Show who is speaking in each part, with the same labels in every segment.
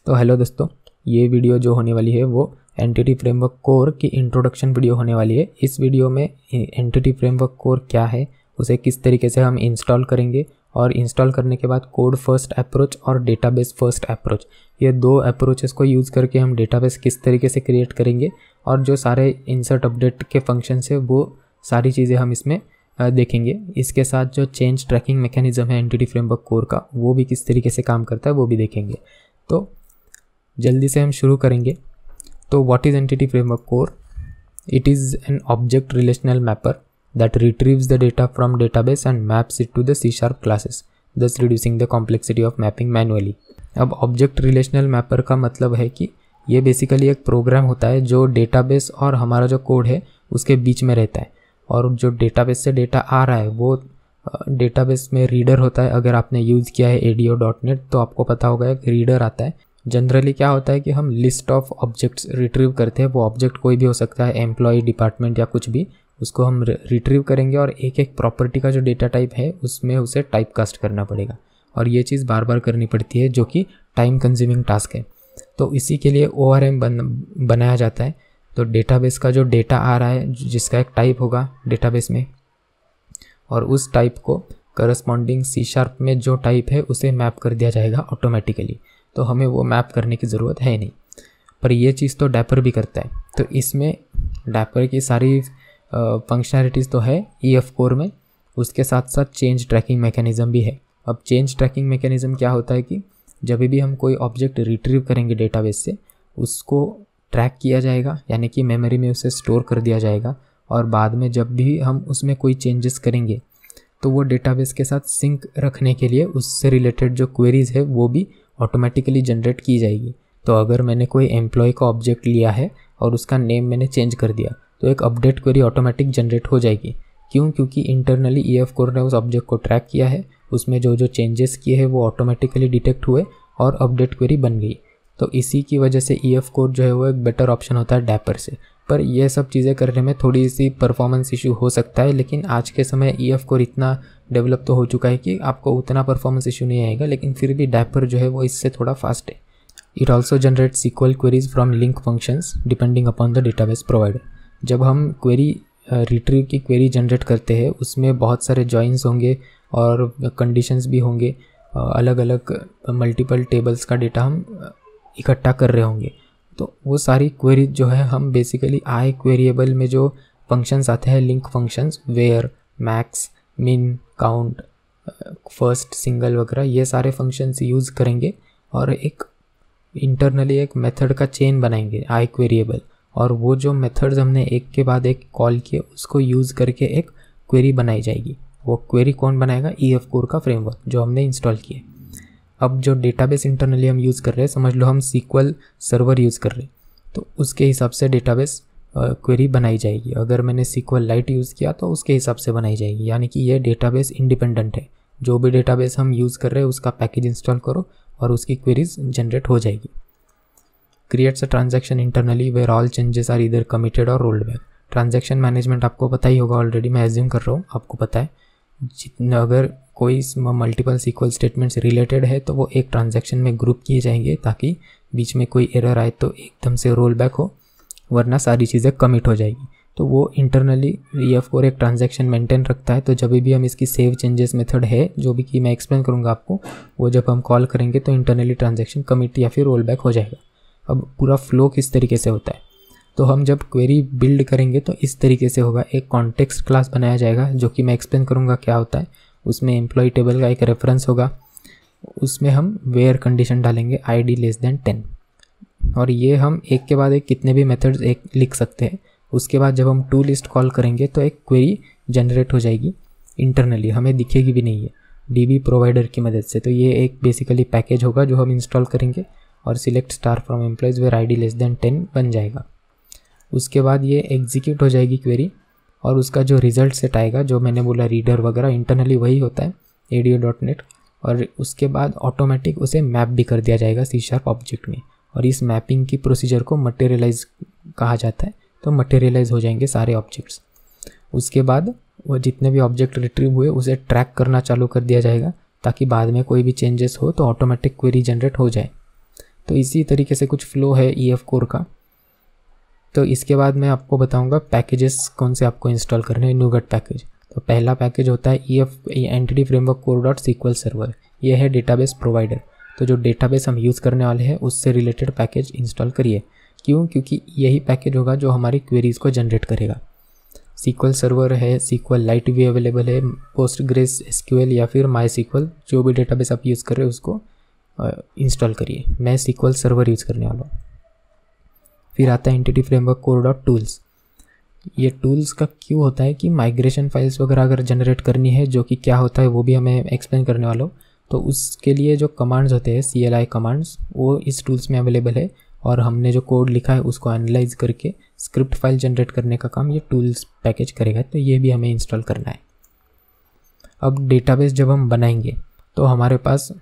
Speaker 1: तो हेलो दोस्तों, ये वीडियो जो होने वाली है वो एंटिटी फ्रेमवर्क कोर की इंट्रोडक्शन वीडियो होने वाली है। इस वीडियो में एंटिटी फ्रेमवर्क कोर क्या है, उसे किस तरीके से हम इंस्टॉल करेंगे और इंस्टॉल करने के बाद कोड फर्स्ट अप्रोच और डेटाबेस फर्स्ट अप्रोच, ये दो अप्रोचेस को यूज़ करके हम डेटाबेस किस तरीके से क्रिएट करेंगे और जो सारे इंसर्ट अपडेट के फंक्शंस है वो सारी चीज़ें हम इसमें देखेंगे। इसके साथ जो चेंज ट्रैकिंग मैकेनिज्म है एंटिटी फ्रेमवर्क कोर का, वो भी किस तरीके से काम करता है वो भी देखेंगे। तो जल्दी से हम शुरू करेंगे। तो what is entity framework core? It is an object relational mapper that retrieves the data from database and maps it to the C# classes, thus reducing the complexity of mapping manually। अब object relational mapper का मतलब है कि ये basically एक programme होता है जो डेटाबेस और हमारा जो कोड है उसके बीच में रहता है, और जो डेटाबेस से डेटा आ रहा है वो डेटाबेस में रीडर होता है। अगर आपने यूज़ किया है ADO.NET तो आपको पता होगा एक रीडर आता है। जनरली क्या होता है कि हम लिस्ट ऑफ ऑब्जेक्ट्स रिट्रीव करते हैं, वो ऑब्जेक्ट कोई भी हो सकता है, एम्प्लॉय, डिपार्टमेंट या कुछ भी, उसको हम रिट्रीव करेंगे और एक एक प्रॉपर्टी का जो डेटा टाइप है उसमें उसे टाइप कास्ट करना पड़ेगा, और ये चीज़ बार बार करनी पड़ती है जो कि टाइम कंज्यूमिंग टास्क है। तो इसी के लिए ORM बनाया जाता है। तो डेटाबेस का जो डेटा आ रहा है जिसका एक टाइप होगा डेटाबेस में, और उस टाइप को करस्पॉन्डिंग C# में जो टाइप है उसे मैप कर दिया जाएगा ऑटोमेटिकली। तो हमें वो मैप करने की ज़रूरत है नहीं, पर ये चीज़ तो डैपर भी करता है। तो इसमें डैपर की सारी फंक्शनैलिटीज़ तो है EF कोर में, उसके साथ साथ चेंज ट्रैकिंग मैकेनिज़्म भी है। अब चेंज ट्रैकिंग मैकेनिज़्म क्या होता है कि जब भी हम कोई ऑब्जेक्ट रिट्रीव करेंगे डेटाबेस से, उसको ट्रैक किया जाएगा, यानी कि मेमोरी में उसे स्टोर कर दिया जाएगा, और बाद में जब भी हम उसमें कोई चेंजेस करेंगे तो वो डेटाबेस के साथ सिंक रखने के लिए उससे रिलेटेड जो क्वेरीज़ है वो भी ऑटोमेटिकली जनरेट की जाएगी। तो अगर मैंने कोई एम्प्लॉय का ऑब्जेक्ट लिया है और उसका नेम मैंने चेंज कर दिया तो एक अपडेट क्वेरी ऑटोमेटिक जनरेट हो जाएगी। क्यों? क्योंकि इंटरनली EF कोर ने उस ऑब्जेक्ट को ट्रैक किया है, उसमें जो जो चेंजेस किए हैं वो ऑटोमेटिकली डिटेक्ट हुए और अपडेट क्वेरी बन गई। तो इसी की वजह से EF कोर जो है वो एक बेटर ऑप्शन होता है डैपर से। पर यह सब चीज़ें करने में थोड़ी सी परफॉर्मेंस इशू हो सकता है, लेकिन आज के समय EF कोर इतना डेवलप तो हो चुका है कि आपको उतना परफॉर्मेंस इशू नहीं आएगा, लेकिन फिर भी डैपर जो है वो इससे थोड़ा फास्ट है। It also generate SQL queries from link functions depending upon the database provider. जब हम क्वेरी रिट्रीव की क्वेरी जनरेट करते हैं उसमें बहुत सारे जॉइंस होंगे और कंडीशंस भी होंगे, अलग अलग मल्टीपल टेबल्स का डेटा हम इकट्ठा कर रहे होंगे। तो वो सारी क्वेरी जो है हम बेसिकली आई क्वेरिएबल में जो फंक्शंस आते हैं, लिंक फंक्शंस, वेयर, मैक्स, मिन, काउंट, फर्स्ट, सिंगल वगैरह, ये सारे फंक्शंस यूज़ करेंगे और एक इंटरनली एक मेथड का चेन बनाएंगे आई क्वेरिएबल, और वो जो मेथड्स हमने एक के बाद एक कॉल किए उसको यूज़ करके एक क्वेरी बनाई जाएगी। वो क्वेरी कौन बनाएगा? EF कोर का फ्रेमवर्क जो हमने इंस्टॉल किए। अब जो डेटाबेस इंटरनली हम यूज़ कर रहे हैं, समझ लो हम SQL सर्वर यूज़ कर रहे हैं, तो उसके हिसाब से डेटाबेस क्वेरी बनाई जाएगी। अगर मैंने SQLite यूज़ किया तो उसके हिसाब से बनाई जाएगी, यानी कि ये डेटाबेस इंडिपेंडेंट है। जो भी डेटाबेस हम यूज़ कर रहे हैं उसका पैकेज इंस्टॉल करो और उसकी क्वेरीज जनरेट हो जाएगी। Creates a transaction internally where all changes are इधर कमिटेड और रोल्ड बैक। ट्रांजैक्शन मैनेजमेंट आपको पता ही होगा ऑलरेडी, मैं एज्यूम कर रहा हूँ आपको पता है। जितना अगर कोई मल्टीपल SQL स्टेटमेंट्स रिलेटेड है तो वो एक ट्रांजैक्शन में ग्रुप किए जाएंगे ताकि बीच में कोई एरर आए तो एकदम से रोल बैक हो, वरना सारी चीज़ें कमिट हो जाएगी। तो वो इंटरनली EF कोर एक ट्रांजैक्शन मेंटेन रखता है। तो जब भी हम इसकी सेव चेंजेस मेथड है जो भी कि मैं एक्सप्लेन करूँगा आपको, वो जब हम कॉल करेंगे तो इंटरनली ट्रांजैक्शन कमिट या फिर रोल बैक हो जाएगा। अब पूरा फ्लो किस तरीके से होता है, तो हम जब क्वेरी बिल्ड करेंगे तो इस तरीके से होगा। एक कॉन्टेक्स्ट क्लास बनाया जाएगा जो कि मैं एक्सप्लेन करूँगा क्या होता है। उसमें एम्प्लॉय टेबल का एक रेफरेंस होगा, उसमें हम वेयर कंडीशन डालेंगे ID <10, और ये हम एक के बाद एक कितने भी मेथड्स एक लिख सकते हैं। उसके बाद जब हम टू लिस्ट कॉल करेंगे तो एक क्वेरी जनरेट हो जाएगी इंटरनली, हमें दिखेगी भी नहीं है, DB प्रोवाइडर की मदद से। तो ये एक बेसिकली पैकेज होगा जो हम इंस्टॉल करेंगे और select star from employees where ID <10 बन जाएगा। उसके बाद ये एग्जीक्यूट हो जाएगी क्वेरी, और उसका जो रिज़ल्ट सेट आएगा, जो मैंने बोला रीडर वगैरह, इंटरनली वही होता है ADO.NET, और उसके बाद ऑटोमेटिक उसे मैप भी कर दिया जाएगा C# ऑब्जेक्ट में, और इस मैपिंग की प्रोसीजर को मटेरियलाइज कहा जाता है। तो मटेरियलाइज हो जाएंगे सारे ऑब्जेक्ट्स। उसके बाद वो जितने भी ऑब्जेक्ट रिट्रीव हुए उसे ट्रैक करना चालू कर दिया जाएगा ताकि बाद में कोई भी चेंजेस हो तो ऑटोमेटिक क्वेरी जनरेट हो जाए। तो इसी तरीके से कुछ फ्लो है EF कोर का। तो इसके बाद मैं आपको बताऊंगा पैकेजेस कौन से आपको इंस्टॉल करने हैं NuGet पैकेज। तो पहला पैकेज होता है EF entity framework core dot SQL server. ये है डेटाबेस प्रोवाइडर। तो जो डेटाबेस हम यूज़ करने वाले हैं उससे रिलेटेड पैकेज इंस्टॉल करिए। क्यों? क्योंकि यही पैकेज होगा जो हमारी क्वेरीज़ को जनरेट करेगा। SQL सर्वर है, SQLite भी अवेलेबल है, पोस्टग्रेस SQL या फिर MySQL, जो भी डेटाबेस आप यूज़ कर रहे हो उसको इंस्टॉल करिए। मैं SQL सर्वर यूज़ करने वाला हूँ। फिर आता है entity framework core dot tools. ये टूल्स का क्यों होता है कि माइग्रेशन फाइल्स वगैरह अगर जनरेट करनी है, जो कि क्या होता है वो भी हमें एक्सप्लेन करने वाला हूँ। तो उसके लिए जो कमांड्स होते हैं CLI कमांड्स, वो इस टूल्स में अवेलेबल है, और हमने जो कोड लिखा है उसको एनालाइज करके स्क्रिप्ट फाइल जनरेट करने का काम ये टूल्स पैकेज करेगा। तो ये भी हमें इंस्टॉल करना है। अब डेटाबेस जब हम बनाएंगे तो हमारे पास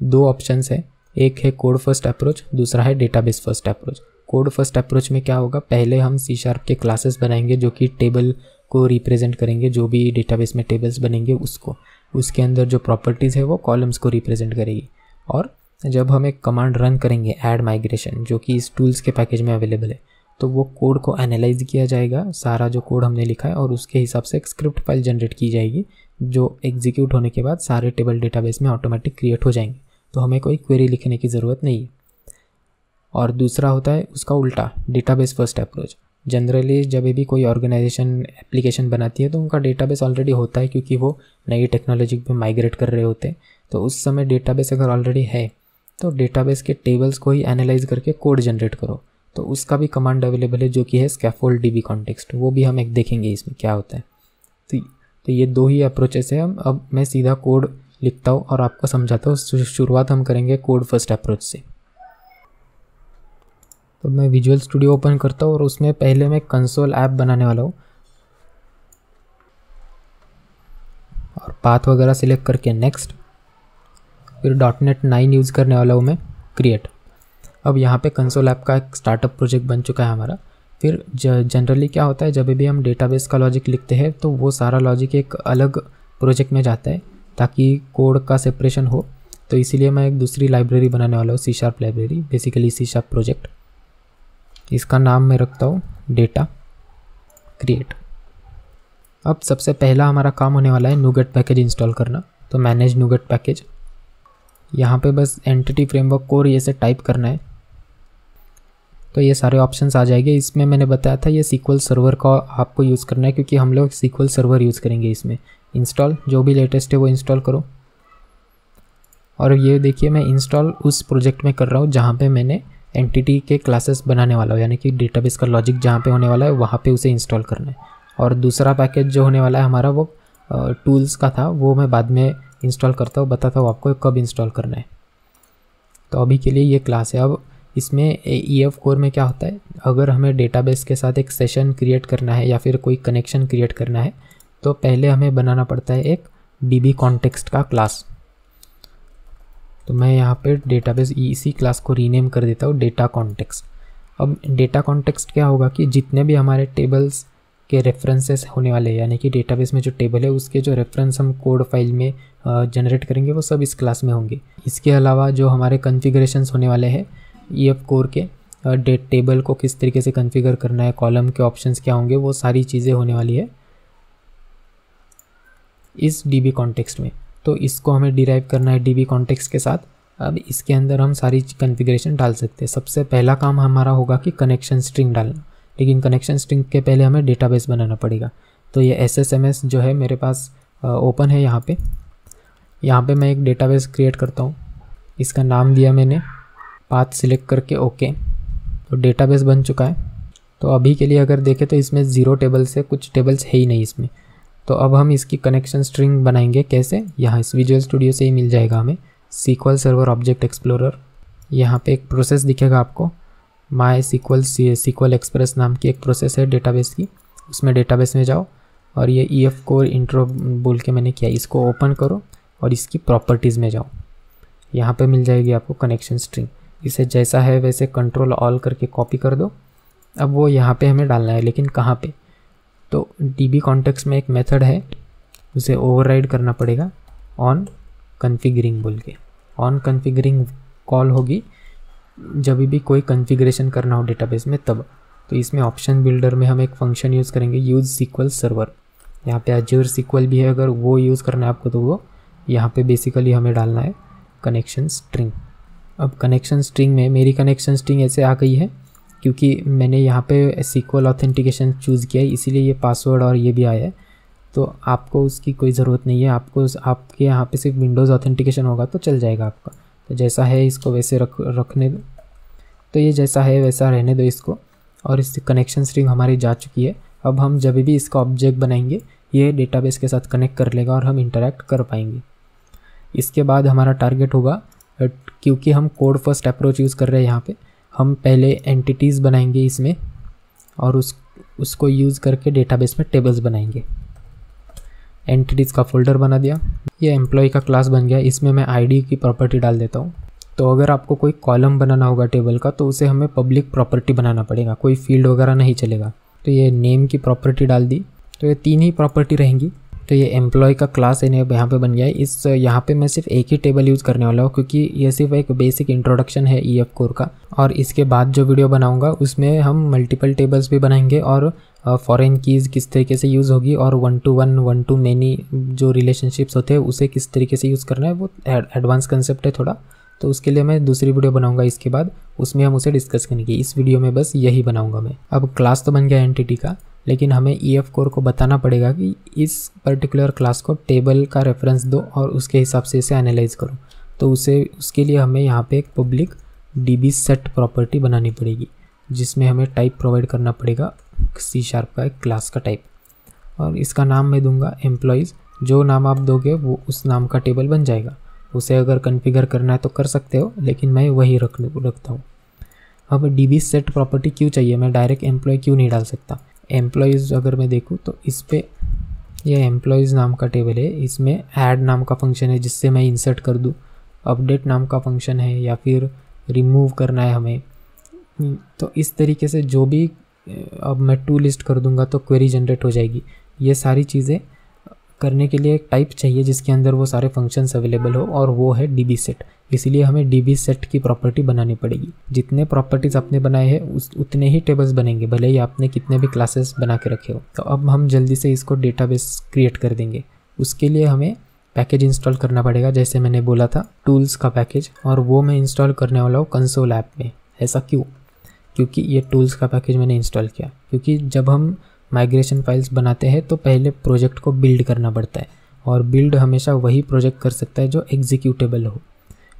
Speaker 1: दो ऑप्शंस है, एक है कोड फर्स्ट अप्रोच, दूसरा है database first approach. Code first approach में क्या होगा, पहले हम C# के क्लासेस बनाएंगे जो कि टेबल को रिप्रेजेंट करेंगे, जो भी डेटाबेस में टेबल्स बनेंगे उसको, उसके अंदर जो प्रॉपर्टीज़ है वो कॉलम्स को रिप्रेजेंट करेगी। और जब हम एक कमांड रन करेंगे ऐड माइग्रेशन, जो कि इस टूल्स के पैकेज में अवेलेबल है, तो वो कोड को एनालाइज किया जाएगा, सारा जो कोड हमने लिखा है, और उसके हिसाब से एक स्क्रिप्ट फाइल जनरेट की जाएगी जो एग्जीक्यूट होने के बाद सारे टेबल डेटाबेस में ऑटोमेटिक क्रिएट हो जाएंगे। तो हमें कोई क्वेरी लिखने की ज़रूरत नहीं है। और दूसरा होता है उसका उल्टा, डेटाबेस फर्स्ट अप्रोच। जनरली जब भी कोई ऑर्गेनाइजेशन एप्लीकेशन बनाती है तो उनका डेटाबेस ऑलरेडी होता है, क्योंकि वो नई टेक्नोलॉजी पे माइग्रेट कर रहे होते हैं। तो उस समय डेटाबेस अगर ऑलरेडी है तो डेटाबेस के टेबल्स को ही एनालाइज करके कोड जनरेट करो। तो उसका भी कमांड अवेलेबल है जो कि है स्कैफोल्ड DB कॉन्टेक्स्ट। वो भी हम एक देखेंगे इसमें क्या होता है। तो ये दो ही अप्रोचेस है। अब मैं सीधा कोड लिखता हूँ और आपको समझाता हूँ। शुरुआत हम करेंगे कोड फर्स्ट अप्रोच से। तो मैं विजुअल स्टूडियो ओपन करता हूँ और उसमें पहले मैं कंसोल ऐप बनाने वाला हूँ, और पाथ वगैरह सिलेक्ट करके नेक्स्ट। फिर .NET 9 यूज़ करने वाला हूँ मैं, क्रिएट। अब यहाँ पे कंसोल ऐप का एक स्टार्टअप प्रोजेक्ट बन चुका है हमारा। फिर जनरली क्या होता है, जब भी हम डेटाबेस का लॉजिक लिखते हैं तो वो सारा लॉजिक एक अलग प्रोजेक्ट में जाता है ताकि कोड का सेपरेशन हो। तो इसीलिए मैं एक दूसरी लाइब्रेरी बनाने वाला हूँ, C# library, basically C# project. इसका नाम मैं रखता हूँ डेटा क्रिएट। अब सबसे पहला हमारा काम होने वाला है NuGet पैकेज इंस्टॉल करना। तो मैनेज NuGet पैकेज, यहाँ पे बस एंटिटी फ्रेमवर्क कोर ये से टाइप करना है, तो ये सारे ऑप्शंस आ जाएंगे। इसमें मैंने बताया था ये SQL सर्वर का आपको यूज़ करना है, क्योंकि हम लोग SQL सर्वर यूज़ करेंगे इसमें। इंस्टॉल, जो भी लेटेस्ट है वो इंस्टॉल करो। और ये देखिए मैं इंस्टॉल उस प्रोजेक्ट में कर रहा हूँ जहाँ पे मैंने एंटिटी के क्लासेस बनाने वाला हूँ, यानी कि डेटाबेस का लॉजिक जहाँ पे होने वाला है वहाँ पे उसे इंस्टॉल करना है। और दूसरा पैकेज जो होने वाला है हमारा वो टूल्स का था, वो मैं बाद में इंस्टॉल करता हूँ, बताता हूँ आपको कब इंस्टॉल करना है। तो अभी के लिए ये क्लास है। अब इसमें EF कोर में क्या होता है, अगर हमें डेटाबेस के साथ एक सेशन क्रिएट करना है या फिर कोई कनेक्शन क्रिएट करना है तो पहले हमें बनाना पड़ता है एक DB कॉन्टेक्स्ट का क्लास। तो मैं यहाँ पे डेटाबेस इसी क्लास को रीनेम कर देता हूँ डेटा कॉन्टेक्स्ट। अब डेटा कॉन्टेक्स्ट क्या होगा कि जितने भी हमारे टेबल्स के रेफरेंसेस होने वाले हैं, यानी कि डेटाबेस में जो टेबल है उसके जो रेफरेंस हम कोड फाइल में जनरेट करेंगे वो सब इस क्लास में होंगे। इसके अलावा जो हमारे कॉन्फ़िगरेशंस होने वाले हैं EF कोर के, टेबल को किस तरीके से कॉन्फ़िगर करना है, कॉलम के ऑप्शंस क्या होंगे, वो सारी चीज़ें होने वाली है इस DB कॉन्टेक्स्ट में। तो इसको हमें डिराइव करना है DB कॉन्टेक्स्ट के साथ। अब इसके अंदर हम सारी कॉन्फ़िगरेशन डाल सकते हैं। सबसे पहला काम हमारा होगा कि कनेक्शन स्ट्रिंग डालना, लेकिन कनेक्शन स्ट्रिंग के पहले हमें डेटाबेस बनाना पड़ेगा। तो ये SSMS जो है मेरे पास ओपन है यहाँ पे मैं एक डेटाबेस क्रिएट करता हूँ। इसका नाम दिया मैंने, पाथ सिलेक्ट करके ओके। तो डेटाबेस बन चुका है। तो अभी के लिए अगर देखें तो इसमें 0 टेबल्स है, कुछ टेबल्स है ही नहीं इसमें। तो अब हम इसकी कनेक्शन स्ट्रिंग बनाएंगे कैसे, यहाँ इस विजुअल स्टूडियो से ही मिल जाएगा हमें। SQL सर्वर ऑब्जेक्ट एक्सप्लोरर, यहाँ पे एक प्रोसेस दिखेगा आपको, MySQL एक्सप्रेस नाम की एक प्रोसेस है डेटाबेस की। उसमें डेटाबेस में जाओ और ये EF कोर इंट्रो बोल के मैंने किया, इसको ओपन करो और इसकी प्रॉपर्टीज़ में जाओ। यहाँ पे मिल जाएगी आपको कनेक्शन स्ट्रिंग। इसे जैसा है वैसे कंट्रोल ऑल करके कॉपी कर दो। अब वो यहाँ पे हमें डालना है, लेकिन कहाँ पे, तो DB कॉन्टेक्स्ट में एक मेथड है, उसे ओवरराइड करना पड़ेगा ऑन कॉन्फ़िगरिंग बोल के। ऑन कॉन्फ़िगरिंग कॉल होगी जब भी कोई कॉन्फ़िगरेशन करना हो डेटाबेस में तब। तो इसमें ऑप्शन बिल्डर में हम एक फंक्शन यूज़ करेंगे यूज़ सीक्वल सर्वर। यहाँ पे एज्योर सीक्वल भी है, अगर वो यूज़ करना है आपको तो वो यहाँ पे बेसिकली हमें डालना है कनेक्शन स्ट्रिंग। अब कनेक्शन स्ट्रिंग में मेरी कनेक्शन स्ट्रिंग ऐसे आ गई है क्योंकि मैंने यहाँ पे सीक्वल ऑथेंटिकेशन चूज़ किया है, इसीलिए ये पासवर्ड और ये भी आया है। तो आपको उसकी कोई ज़रूरत नहीं है, आपको आपके यहाँ पे सिर्फ विंडोज़ ऑथेंटिकेशन होगा तो चल जाएगा आपका। तो जैसा है इसको वैसे रखने दो। तो ये जैसा है वैसा रहने दो इसको। और इस कनेक्शन स्ट्रिंग हमारी जा चुकी है। अब हम जब भी इसका ऑब्जेक्ट बनाएंगे ये डेटाबेस के साथ कनेक्ट कर लेगा और हम इंटरैक्ट कर पाएंगे। इसके बाद हमारा टारगेट होगा, क्योंकि हम कोड फर्स्ट अप्रोच यूज़ कर रहे हैं यहाँ पे, हम पहले एंटिटीज़ बनाएंगे इसमें और उसको यूज़ करके डेटाबेस में टेबल्स बनाएंगे। एंटिटीज़ का फोल्डर बना दिया, ये एम्प्लॉय का क्लास बन गया। इसमें मैं आईडी की प्रॉपर्टी डाल देता हूँ। तो अगर आपको कोई कॉलम बनाना होगा टेबल का तो उसे हमें पब्लिक प्रॉपर्टी बनाना पड़ेगा, कोई फील्ड वगैरह नहीं चलेगा। तो ये नेम की प्रॉपर्टी डाल दी, तो ये 3 ही प्रॉपर्टी रहेंगी। तो ये एम्प्लॉय का क्लास है यहाँ पे बन गया है। इस यहाँ पे मैं सिर्फ एक ही टेबल यूज़ करने वाला हूँ क्योंकि ये सिर्फ एक बेसिक इंट्रोडक्शन है EF कोर का। और इसके बाद जो वीडियो बनाऊँगा उसमें हम मल्टीपल टेबल्स भी बनाएंगे और फॉरेन कीज़ किस तरीके से यूज़ होगी और 1 to 1 1 to many जो रिलेशनशिप्स होते हैं उसे किस तरीके से यूज़ करना है, वो एडवांस कंसेप्ट है थोड़ा। तो उसके लिए मैं दूसरी वीडियो बनाऊंगा इसके बाद, उसमें हम उसे डिस्कस करेंगे। इस वीडियो में बस यही बनाऊंगा मैं। अब क्लास तो बन गया एंटिटी का, लेकिन हमें EF कोर को बताना पड़ेगा कि इस पर्टिकुलर क्लास को टेबल का रेफरेंस दो और उसके हिसाब से इसे एनालाइज करो। तो उसके लिए हमें यहाँ पे एक पब्लिक DB सेट प्रॉपर्टी बनानी पड़ेगी जिसमें हमें टाइप प्रोवाइड करना पड़ेगा C# का एक क्लास का टाइप। और इसका नाम मैं दूंगा एम्प्लॉयज़। जो नाम आप दोगे वो उस नाम का टेबल बन जाएगा। उसे अगर कॉन्फ़िगर करना है तो कर सकते हो, लेकिन मैं वही रखता हूँ। अब DB सेट प्रॉपर्टी क्यों चाहिए, मैं डायरेक्ट एम्प्लॉय क्यों नहीं डाल सकता। एम्प्लॉयज़ अगर मैं देखूँ तो इस पर यह एम्प्लॉयज़ नाम का टेबल है, इसमें ऐड नाम का फंक्शन है जिससे मैं इंसर्ट कर दूँ, अपडेट नाम का फंक्शन है या फिर रिमूव करना है हमें। तो इस तरीके से जो भी अब मैं टू लिस्ट कर दूंगा तो क्वेरी जनरेट हो जाएगी। ये सारी चीज़ें करने के लिए एक टाइप चाहिए जिसके अंदर वो सारे फंक्शंस अवेलेबल हो, और वो है DB सेट। इसलिए हमें DB सेट की प्रॉपर्टी बनानी पड़ेगी। जितने प्रॉपर्टीज़ आपने बनाए हैं उतने ही टेबल्स बनेंगे, भले ही आपने कितने भी क्लासेस बना के रखे हो। तो अब हम जल्दी से इसको डेटाबेस क्रिएट कर देंगे। उसके लिए हमें पैकेज इंस्टॉल करना पड़ेगा, जैसे मैंने बोला था टूल्स का पैकेज, और वो मैं इंस्टॉल करने वाला हूँ कंसोल ऐप में। ऐसा क्यों? क्योंकि ये टूल्स का पैकेज मैंने इंस्टॉल किया, क्योंकि जब हम माइग्रेशन फाइल्स बनाते हैं तो पहले प्रोजेक्ट को बिल्ड करना पड़ता है, और बिल्ड हमेशा वही प्रोजेक्ट कर सकता है जो एग्जीक्यूटेबल हो।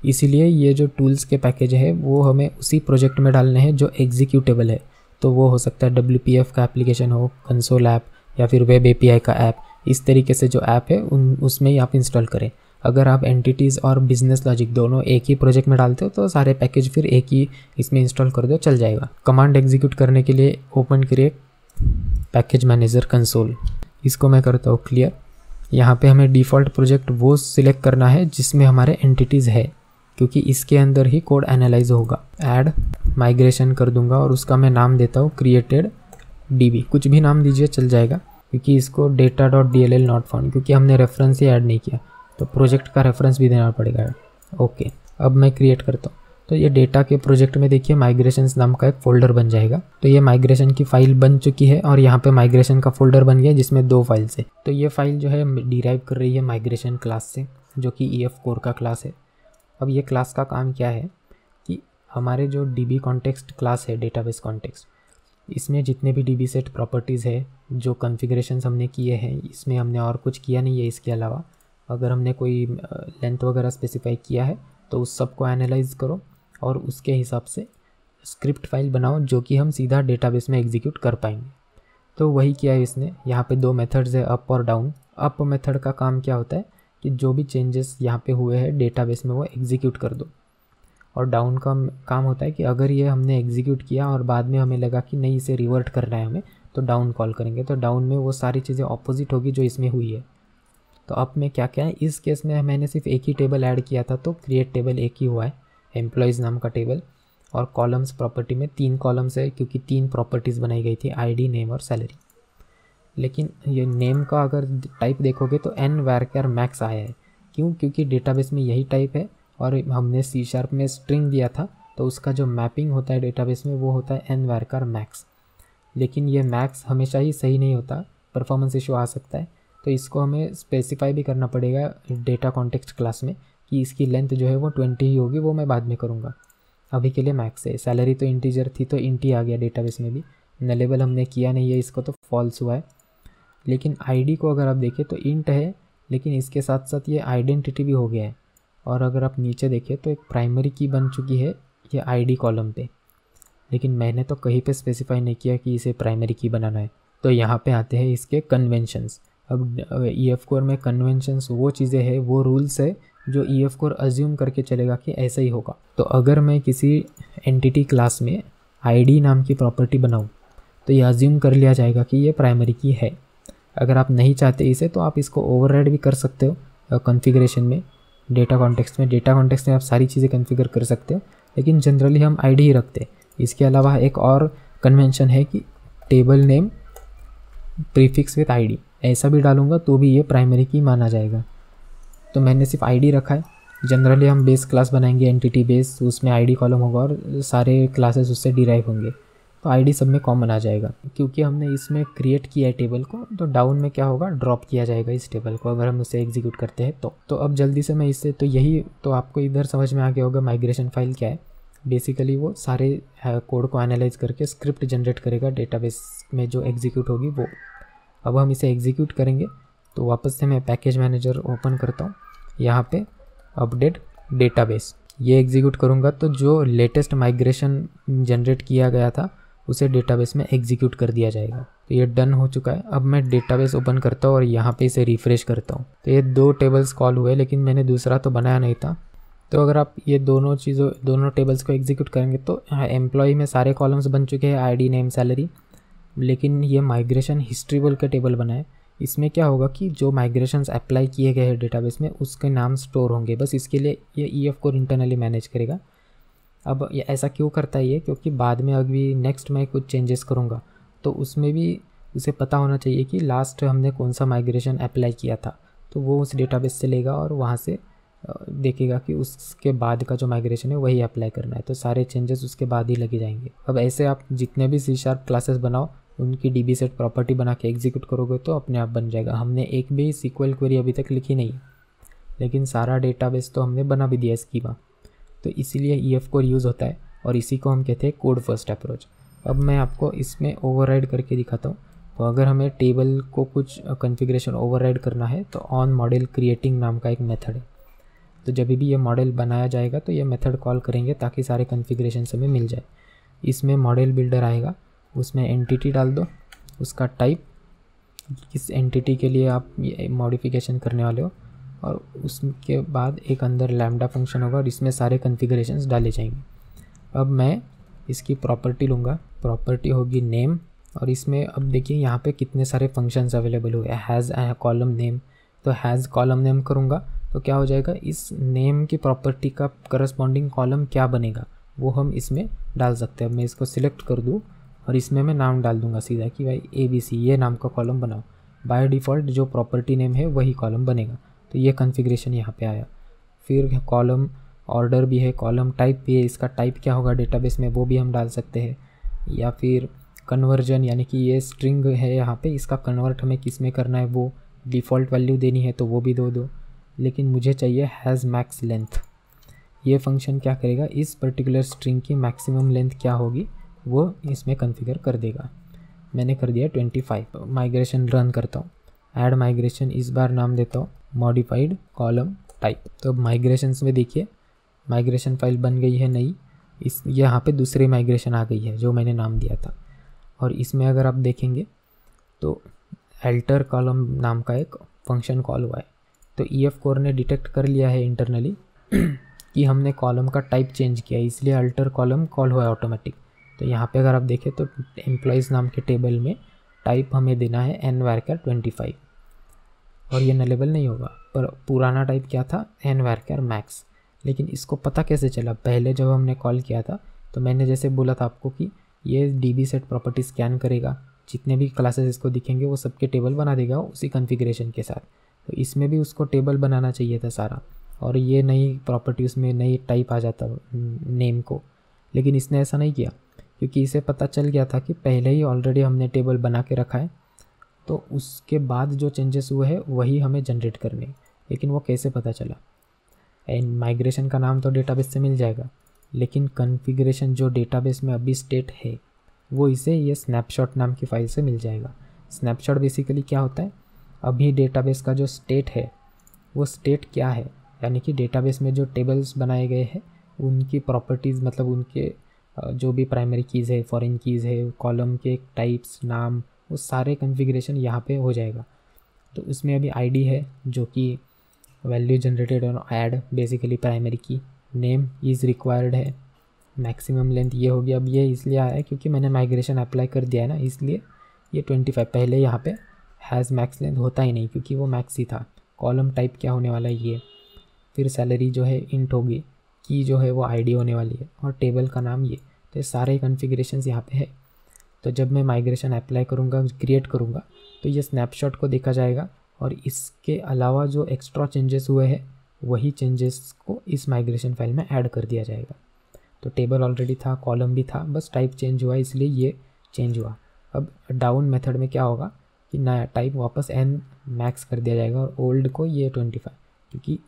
Speaker 1: इसीलिए ये जो टूल्स के पैकेज है वो हमें उसी प्रोजेक्ट में डालने हैं जो एग्जीक्यूटेबल है। तो वो हो सकता है WPF का एप्लीकेशन हो, कंसोल ऐप, या फिर वेब API का ऐप। इस तरीके से जो ऐप है उसमें ही आप इंस्टॉल करें। अगर आप एंटिटीज़ और बिजनेस लॉजिक दोनों एक ही प्रोजेक्ट में डालते हो तो सारे पैकेज फिर एक ही इसमें इंस्टॉल कर दो, चल जाएगा। कमांड एग्जीक्यूट करने के लिए ओपन करिए पैकेज मैनेजर कंसोल, इसको मैं करता हूँ क्लियर। यहाँ पे हमें डिफ़ॉल्ट प्रोजेक्ट वो सिलेक्ट करना है जिसमें हमारे एंटिटीज़ है, क्योंकि इसके अंदर ही कोड एनालाइज होगा। ऐड माइग्रेशन कर दूंगा और उसका मैं नाम देता हूँ क्रिएटेड DB। कुछ भी नाम दीजिए चल जाएगा, क्योंकि इसको data.dll नॉट फाउंड, क्योंकि हमने रेफरेंस ही ऐड नहीं किया तो प्रोजेक्ट का रेफरेंस भी देना पड़ेगा। ओके, अब मैं क्रिएट करता हूँ। तो ये डेटा के प्रोजेक्ट में देखिए माइग्रेशंस नाम का एक फ़ोल्डर बन जाएगा। तो ये माइग्रेशन की फ़ाइल बन चुकी है और यहाँ पे माइग्रेशन का फ़ोल्डर बन गया जिसमें 2 फाइल्स है। तो ये फ़ाइल जो है डिराइव कर रही है माइग्रेशन क्लास से, जो कि EF कोर का क्लास है। अब ये क्लास का काम क्या है कि हमारे जो DB कॉन्टेक्स्ट क्लास है, डेटाबेस कॉन्टेक्स्ट, इसमें जितने भी DB सेट प्रॉपर्टीज़ है, जो कॉन्फ़िगरेशंस हमने किए हैं, इसमें हमने और कुछ किया नहीं है इसके अलावा। अगर हमने कोई लेंथ वगैरह स्पेसिफाई किया है तो उस सब को एनालाइज करो और उसके हिसाब से स्क्रिप्ट फाइल बनाओ जो कि हम सीधा डेटाबेस में एग्जीक्यूट कर पाएंगे। तो वही किया है इसने। यहाँ पे 2 मेथड्स है, अप और डाउन। अप मेथड का काम क्या होता है कि जो भी चेंजेस यहाँ पे हुए हैं डेटाबेस में वो एग्जीक्यूट कर दो, और डाउन का काम होता है कि अगर ये हमने एग्जीक्यूट किया और बाद में हमें लगा कि नहीं इसे रिवर्ट करना है हमें, तो डाउन कॉल करेंगे। तो डाउन में वो सारी चीज़ें ऑपोजिट होगी जो इसमें हुई है। तो अब में क्या क्या है, इस केस में मैंने सिर्फ एक ही टेबल ऐड किया था, तो क्रिएट टेबल एक ही हुआ है, एम्प्लॉयज़ नाम का टेबल। और कॉलम्स प्रॉपर्टी में 3 कॉलम्स है, क्योंकि 3 प्रॉपर्टीज़ बनाई गई थी, ID, नेम और सैलरी। लेकिन ये नेम का अगर टाइप देखोगे तो n_var_char max आया है। क्यों? क्योंकि डेटाबेस में यही टाइप है और हमने C# में स्ट्रिंग दिया था, तो उसका जो मैपिंग होता है डेटाबेस में वो होता है एन वार्कर मैक्स। लेकिन ये मैक्स हमेशा ही सही नहीं होता, परफॉर्मेंस इशू आ सकता है। तो इसको हमें स्पेसिफाई भी करना पड़ेगा डेटा कॉन्टेक्स्ट क्लास में कि इसकी लेंथ जो है वो 20 ही होगी, वो मैं बाद में करूँगा। अभी के लिए मैक्स है। सैलरी तो इंटीजर थी तो इंट ही आ गया डेटाबेस में भी। नलेबल हमने किया नहीं है इसको तो फॉल्स हुआ है। लेकिन आईडी को अगर आप देखें तो इंट है, लेकिन इसके साथ साथ ये आइडेंटिटी भी हो गया है। और अगर आप नीचे देखें तो एक प्राइमरी की बन चुकी है ये आईडी कॉलम पे, लेकिन मैंने तो कहीं पे स्पेसिफाई नहीं किया कि इसे प्राइमरी की बनाना है। तो यहाँ पे आते हैं इसके कन्वेंशंस। अब EF कोर में कन्वेंशंस वो चीज़ें हैं, वो रूल्स है जो EF कोर अज्यूम करके चलेगा कि ऐसा ही होगा। तो अगर मैं किसी एंटिटी क्लास में आईडी नाम की प्रॉपर्टी बनाऊँ तो ये अज्यूम कर लिया जाएगा कि ये प्राइमरी की है। अगर आप नहीं चाहते इसे तो आप इसको ओवरराइड भी कर सकते हो कॉन्फ़िगरेशन में, डेटा कॉन्टेक्स्ट में। डेटा कॉन्टेक्स्ट में आप सारी चीज़ें कॉन्फ़िगर कर सकते हो, लेकिन जनरली हम आईडी ही रखते हैं। इसके अलावा एक और कन्वेंशन है कि table name prefix with ID, ऐसा भी डालूंगा तो भी ये प्राइमरी की माना जाएगा। तो मैंने सिर्फ आईडी रखा है। जनरली हम बेस क्लास बनाएंगे एंटिटी बेस, उसमें आईडी कॉलम होगा और सारे क्लासेस उससे डिराइव होंगे, तो आईडी सब में कॉमन आ जाएगा। क्योंकि हमने इसमें क्रिएट किया है टेबल को, तो डाउन में क्या होगा, ड्रॉप किया जाएगा इस टेबल को अगर हम उसे एग्जीक्यूट करते हैं तो अब जल्दी से मैं इससे तो यही तो आपको इधर समझ में आ गया होगा माइग्रेशन फाइल क्या है। बेसिकली वो सारे कोड को एनालाइज करके स्क्रिप्ट जनरेट करेगा डेटाबेस में जो एग्जीक्यूट होगी वो। अब हम इसे एग्जीक्यूट करेंगे तो वापस से मैं पैकेज मैनेजर ओपन करता हूँ, यहाँ पे अपडेट डेटाबेस ये एग्जीक्यूट करूँगा तो जो लेटेस्ट माइग्रेशन जनरेट किया गया था उसे डेटाबेस में एग्जीक्यूट कर दिया जाएगा। तो ये डन हो चुका है। अब मैं डेटाबेस ओपन करता हूँ और यहाँ पे इसे रिफ्रेश करता हूँ तो ये 2 टेबल्स कॉल हुए, लेकिन मैंने दूसरा तो बनाया नहीं था। तो अगर आप ये दोनों टेबल्स को एग्जीक्यूट करेंगे तो एम्प्लॉय में सारे कॉलम्स बन चुके हैं, आईडी नेम सैलरी। लेकिन ये माइग्रेशन हिस्ट्री बोल के टेबल बना है। इसमें क्या होगा कि जो माइग्रेशंस अप्लाई किए गए हैं डेटाबेस में उसके नाम स्टोर होंगे, बस इसके लिए ये EF कोर इंटरनली मैनेज करेगा। अब ये ऐसा क्यों करता है ये, क्योंकि बाद में अभी नेक्स्ट मैं कुछ चेंजेस करूँगा तो उसमें भी उसे पता होना चाहिए कि लास्ट हमने कौन सा माइग्रेशन अप्लाई किया था, तो वो उस डेटाबेस से लेगा और वहाँ से देखेगा कि उसके बाद का जो माइग्रेशन है वही अप्लाई करना है, तो सारे चेंजेस उसके बाद ही लगे जाएंगे। अब ऐसे आप जितने भी C# क्लासेस बनाओ उनकी DB सेट प्रॉपर्टी बना के एग्जीक्यूट करोगे तो अपने आप बन जाएगा। हमने एक भी SQL क्वेरी अभी तक लिखी नहीं है, लेकिन सारा डेटाबेस तो हमने बना भी दिया स्कीमा। तो इसीलिए EF कोर यूज़ होता है और इसी को हम कहते हैं कोड फर्स्ट अप्रोच। अब मैं आपको इसमें ओवरराइड करके दिखाता हूँ। तो अगर हमें टेबल को कुछ कॉन्फ़िगरेशन ओवरराइड करना है तो ऑन मॉडल क्रिएटिंग नाम का एक मेथड है। तो जब भी ये मॉडल बनाया जाएगा तो ये मेथड कॉल करेंगे ताकि सारे कॉन्फ़िगरेशन हमें मिल जाए। इसमें मॉडल बिल्डर आएगा, उसमें एंटिटी डाल दो, उसका टाइप, किस एंटिटी के लिए आप ये मॉडिफिकेशन करने वाले हो, और उसके बाद एक अंदर लैम्डा फंक्शन होगा और इसमें सारे कॉन्फ़िगरेशंस डाले जाएंगे। अब मैं इसकी प्रॉपर्टी लूँगा, प्रॉपर्टी होगी नेम, और इसमें अब देखिए यहाँ पे कितने सारे फंक्शंस अवेलेबल हो गए। हैज़ कॉलम नेम, तो हैज़ कॉलम नेम करूँगा तो क्या हो जाएगा, इस नेम की प्रॉपर्टी का करस्पॉन्डिंग कॉलम क्या बनेगा वो हम इसमें डाल सकते हैं। मैं इसको सिलेक्ट कर दूँ और इसमें मैं नाम डाल दूँगा सीधा कि भाई ABC ये नाम का कॉलम बनाओ। बाय डिफ़ॉल्ट जो प्रॉपर्टी नेम है वही कॉलम बनेगा। तो ये कॉन्फ़िगरेशन यहाँ पे आया। फिर कॉलम ऑर्डर भी है, कॉलम टाइप भी है, इसका टाइप क्या होगा डेटाबेस में वो भी हम डाल सकते हैं। या फिर कन्वर्जन, यानी कि ये स्ट्रिंग है यहाँ पे, इसका कन्वर्ट हमें किस में करना है, वो डिफ़ॉल्ट वैल्यू देनी है तो वो भी दो। लेकिन मुझे चाहिए हैज़ मैक्स लेंथ। ये फंक्शन क्या करेगा, इस पर्टिकुलर स्ट्रिंग की मैक्सिमम लेंथ क्या होगी वो इसमें कॉन्फ़िगर कर देगा। मैंने कर दिया 25। माइग्रेशन रन करता हूँ, ऐड माइग्रेशन, इस बार नाम देता हूँ मॉडिफाइड कॉलम टाइप। तो अब माइग्रेशंस में देखिए माइग्रेशन फाइल बन गई है नई। इस यहाँ पे दूसरी माइग्रेशन आ गई है जो मैंने नाम दिया था। और इसमें अगर आप देखेंगे तो अल्टर कॉलम नाम का एक फंक्शन कॉल हुआ है। तो EF कोर ने डिटेक्ट कर लिया है इंटरनली कि हमने कॉलम का टाइप चेंज किया, इसलिए अल्टर कॉलम कॉल हुआ है ऑटोमेटिक। तो यहाँ पे अगर आप देखें तो एम्प्लॉयज़ नाम के टेबल में टाइप हमें देना है nvarchar 25, और ये नलेबल नहीं होगा। पर पुराना टाइप क्या था, nvarchar max। लेकिन इसको पता कैसे चला, पहले जब हमने कॉल किया था तो मैंने जैसे बोला था आपको कि ये DB सेट प्रॉपर्टी स्कैन करेगा, जितने भी क्लासेस इसको दिखेंगे वो सबके टेबल बना देगा उसी कॉन्फ़िगरेशन के साथ। तो इसमें भी उसको टेबल बनाना चाहिए था सारा, और ये नई प्रॉपर्टी उसमें नई टाइप आ जाता नेम को। लेकिन इसने ऐसा नहीं किया क्योंकि इसे पता चल गया था कि पहले ही ऑलरेडी हमने टेबल बना के रखा है, तो उसके बाद जो चेंजेस हुए हैं वही हमें जनरेट करने। लेकिन वो कैसे पता चला? एंड माइग्रेशन का नाम तो डेटाबेस से मिल जाएगा, लेकिन कॉन्फ़िगरेशन जो डेटाबेस में अभी स्टेट है वो इसे ये स्नैपशॉट नाम की फ़ाइल से मिल जाएगा। स्नैपशॉट बेसिकली क्या होता है, अभी डेटाबेस का जो स्टेट है वो स्टेट क्या है, यानी कि डेटाबेस में जो टेबल्स बनाए गए हैं उनकी प्रॉपर्टीज़, मतलब उनके जो भी प्राइमरी कीज़ है, फॉरेन कीज़ है, कॉलम के टाइप्स, नाम, वो सारे कॉन्फ़िगरेशन यहाँ पे हो जाएगा। तो उसमें अभी आईडी है जो कि वैल्यू जनरेटेड और ऐड बेसिकली प्राइमरी की, नेम इज़ रिक्वायर्ड है, मैक्सिमम लेंथ ये हो गया। अब ये इसलिए आया है क्योंकि मैंने माइग्रेशन अप्लाई कर दिया है ना, इसलिए ये 25। पहले यहाँ पे हैज़ मैक्स लेंथ होता ही नहीं क्योंकि वो मैक्स ही था। कॉलम टाइप क्या होने वाला है ये, फिर सैलरी जो है इंट होगी, की जो है वो आईडी होने वाली है, और टेबल का नाम ये। तो ये सारे कॉन्फ़िगरेशंस यहाँ पे है। तो जब मैं माइग्रेशन अप्लाई करूँगा, क्रिएट करूँगा, तो ये स्नैपशॉट को देखा जाएगा और इसके अलावा जो एक्स्ट्रा चेंजेस हुए हैं वही चेंजेस को इस माइग्रेशन फाइल में ऐड कर दिया जाएगा। तो टेबल ऑलरेडी था, कॉलम भी था, बस टाइप चेंज हुआ इसलिए ये चेंज हुआ। अब डाउन मेथड में क्या होगा कि नया टाइप वापस n मैक्स कर दिया जाएगा और ओल्ड को ये 25, क्योंकि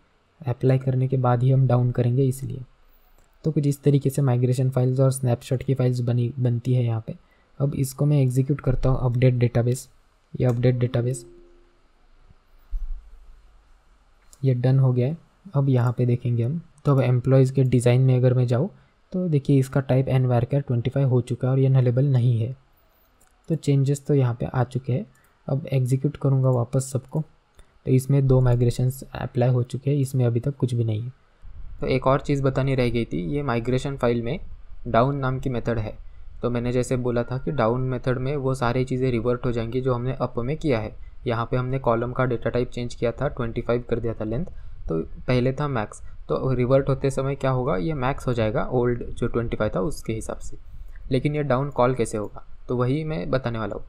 Speaker 1: अप्लाई करने के बाद ही हम डाउन करेंगे इसलिए। तो कुछ इस तरीके से माइग्रेशन फाइल्स और स्नैपशॉट की फाइल्स बनती है यहाँ पे। अब इसको मैं एग्जीक्यूट करता हूँ, अपडेट डेटाबेस, ये अपडेट डेटाबेस ये डन हो गया है। अब यहाँ पे देखेंगे हम, तो अब एम्प्लॉयज़ के डिज़ाइन में अगर मैं जाऊँ तो देखिए इसका टाइप nvarchar 25 हो चुका है और ये नलेबल नहीं है। तो चेंजेस तो यहाँ पे आ चुके हैं। अब एग्जीक्यूट करूँगा वापस सबको, तो इसमें 2 माइग्रेशंस अप्लाई हो चुके हैं, इसमें अभी तक कुछ भी नहीं है। तो एक और चीज़ बतानी रह गई थी, ये माइग्रेशन फाइल में डाउन नाम की मेथड है। तो मैंने जैसे बोला था कि डाउन मेथड में वो सारी चीज़ें रिवर्ट हो जाएंगी जो हमने अप में किया है। यहाँ पे हमने कॉलम का डेटा टाइप चेंज किया था, 25 कर दिया था लेंथ, तो पहले था मैक्स, तो रिवर्ट होते समय क्या होगा, ये मैक्स हो जाएगा ओल्ड जो 25 था उसके हिसाब से। लेकिन ये डाउन कॉल कैसे होगा, तो वही मैं बताने वाला हूँ।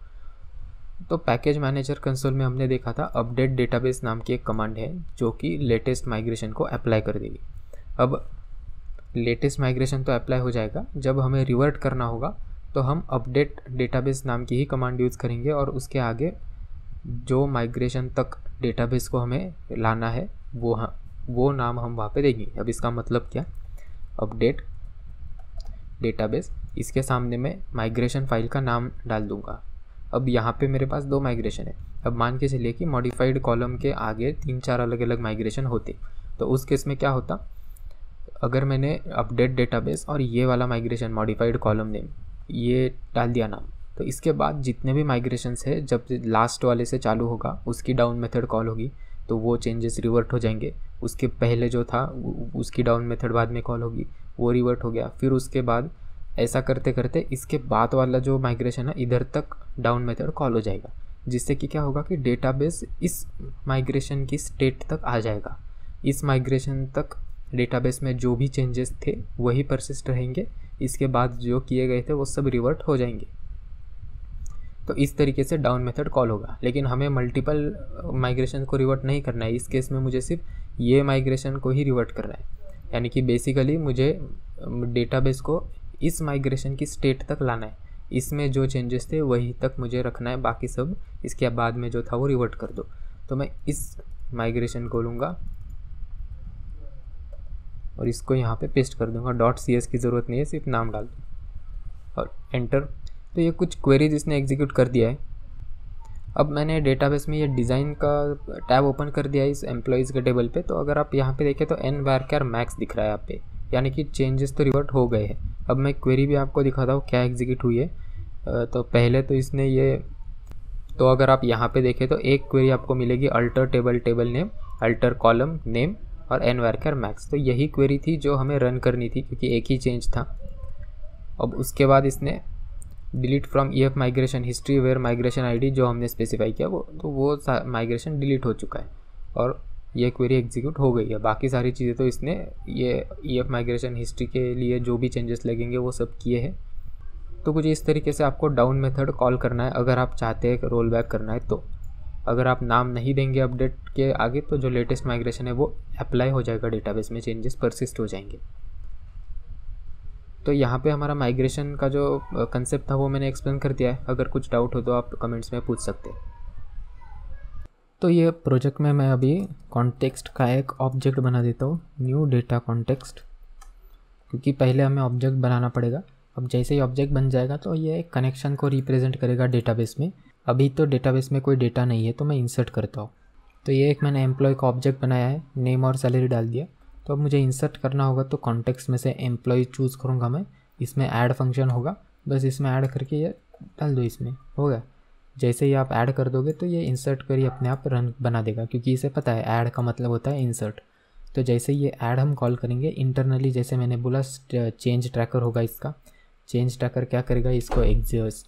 Speaker 1: तो पैकेज मैनेजर कंसोल में हमने देखा था अपडेट डेटाबेस नाम की एक कमांड है जो कि लेटेस्ट माइग्रेशन को अप्लाई कर देगी। अब लेटेस्ट माइग्रेशन तो अप्लाई हो जाएगा, जब हमें रिवर्ट करना होगा तो हम अपडेट डेटाबेस नाम की ही कमांड यूज़ करेंगे और उसके आगे जो माइग्रेशन तक डेटाबेस को हमें लाना है वो नाम हम वहाँ पे देंगे। अब इसका मतलब क्या, अपडेट डेटाबेस, इसके सामने मैं माइग्रेशन फाइल का नाम डाल दूँगा। अब यहाँ पे मेरे पास 2 माइग्रेशन है। अब मान के चलिए कि मॉडिफाइड कॉलम के आगे 3-4 अलग अलग माइग्रेशन होते, तो उस केस में क्या होता, अगर मैंने अपडेट डेटाबेस और ये वाला माइग्रेशन मॉडिफाइड कॉलम नेम ये डाल दिया नाम, तो इसके बाद जितने भी माइग्रेशंस है जब लास्ट वाले से चालू होगा उसकी डाउन मेथड कॉल होगी, तो वो चेंजेस रिवर्ट हो जाएंगे। उसके पहले जो था उसकी डाउन मेथड बाद में कॉल होगी, वो रिवर्ट हो गया। फिर उसके बाद ऐसा करते करते इसके बाद वाला जो माइग्रेशन है इधर तक डाउन मेथड कॉल हो जाएगा, जिससे कि क्या होगा कि डेटाबेस इस माइग्रेशन की स्टेट तक आ जाएगा। इस माइग्रेशन तक डेटाबेस में जो भी चेंजेस थे वही परसिस्ट रहेंगे, इसके बाद जो किए गए थे वो सब रिवर्ट हो जाएंगे। तो इस तरीके से डाउन मेथड कॉल होगा। लेकिन हमें मल्टीपल माइग्रेशन को रिवर्ट नहीं करना है, इस केस में मुझे सिर्फ ये माइग्रेशन को ही रिवर्ट करना है। यानी कि बेसिकली मुझे डेटाबेस को इस माइग्रेशन की स्टेट तक लाना है, इसमें जो चेंजेस थे वही तक मुझे रखना है, बाकी सब इसके बाद में जो था वो रिवर्ट कर दो। तो मैं इस माइग्रेशन को लूँगा और इसको यहाँ पे पेस्ट कर दूँगा। .cs की ज़रूरत नहीं है, सिर्फ नाम डाल दूँ और एंटर। तो ये कुछ क्वेरीज इसने एग्जीक्यूट कर दिया है। अब मैंने डेटाबेस में ये डिज़ाइन का टैब ओपन कर दिया है इस एम्प्लॉयज़ के टेबल पे। तो अगर आप यहाँ पे देखें तो nvarchar max दिख रहा है यहाँ पे, यानी कि चेंजेस तो रिवर्ट हो गए हैं। अब मैं क्वेरी भी आपको दिखाता हूँ क्या एग्जीक्यूट हुई है। तो पहले तो इसने ये, तो अगर आप यहाँ पे देखें तो एक क्वेरी आपको मिलेगी alter table name, alter column name और nvarchar max। तो यही क्वेरी थी जो हमें रन करनी थी क्योंकि एक ही चेंज था। अब उसके बाद इसने delete from EF migration history where migration ID जो हमने स्पेसिफाई किया वो माइग्रेशन डिलीट हो चुका है और ये क्वेरी एग्जीक्यूट हो गई है। बाकी सारी चीज़ें तो इसने ये EF माइग्रेशन हिस्ट्री के लिए जो भी चेंजेस लगेंगे वो सब किए हैं। तो कुछ इस तरीके से आपको डाउन मेथड कॉल करना है अगर आप चाहते हैं रोल बैक करना है। तो अगर आप नाम नहीं देंगे अपडेट के आगे तो जो लेटेस्ट माइग्रेशन है वो अप्लाई हो जाएगा डेटाबेस में, चेंजेस परसिस्ट हो जाएंगे। तो यहाँ पे हमारा माइग्रेशन का जो कंसेप्ट था वो मैंने एक्सप्लेन कर दिया है। अगर कुछ डाउट हो तो आप कमेंट्स में पूछ सकते हैं। तो ये प्रोजेक्ट में मैं अभी कॉन्टेक्स्ट का एक ऑब्जेक्ट बना देता हूँ, न्यू डेटा कॉन्टेक्स्ट, क्योंकि पहले हमें ऑब्जेक्ट बनाना पड़ेगा। अब जैसे ही ऑब्जेक्ट बन जाएगा तो ये कनेक्शन को रिप्रेजेंट करेगा डेटाबेस में। अभी तो डेटाबेस में कोई डेटा नहीं है तो मैं इंसर्ट करता हूँ। तो ये एक मैंने एम्प्लॉय का ऑब्जेक्ट बनाया है, नेम और सैलरी डाल दिया। तो अब मुझे इंसर्ट करना होगा तो कॉन्टेक्स्ट में से एम्प्लॉय चूज़ करूँगा मैं। इसमें ऐड फंक्शन होगा, बस इसमें ऐड करके ये डाल दो, इसमें हो गया। जैसे ही आप ऐड कर दोगे तो ये इंसर्ट करिए अपने आप रन बना देगा, क्योंकि इसे पता है ऐड का मतलब होता है इंसर्ट। तो जैसे ये ऐड हम कॉल करेंगे इंटरनली, जैसे मैंने बोला चेंज ट्रैकर होगा इसका। चेंज ट्रैकर क्या करेगा, इसको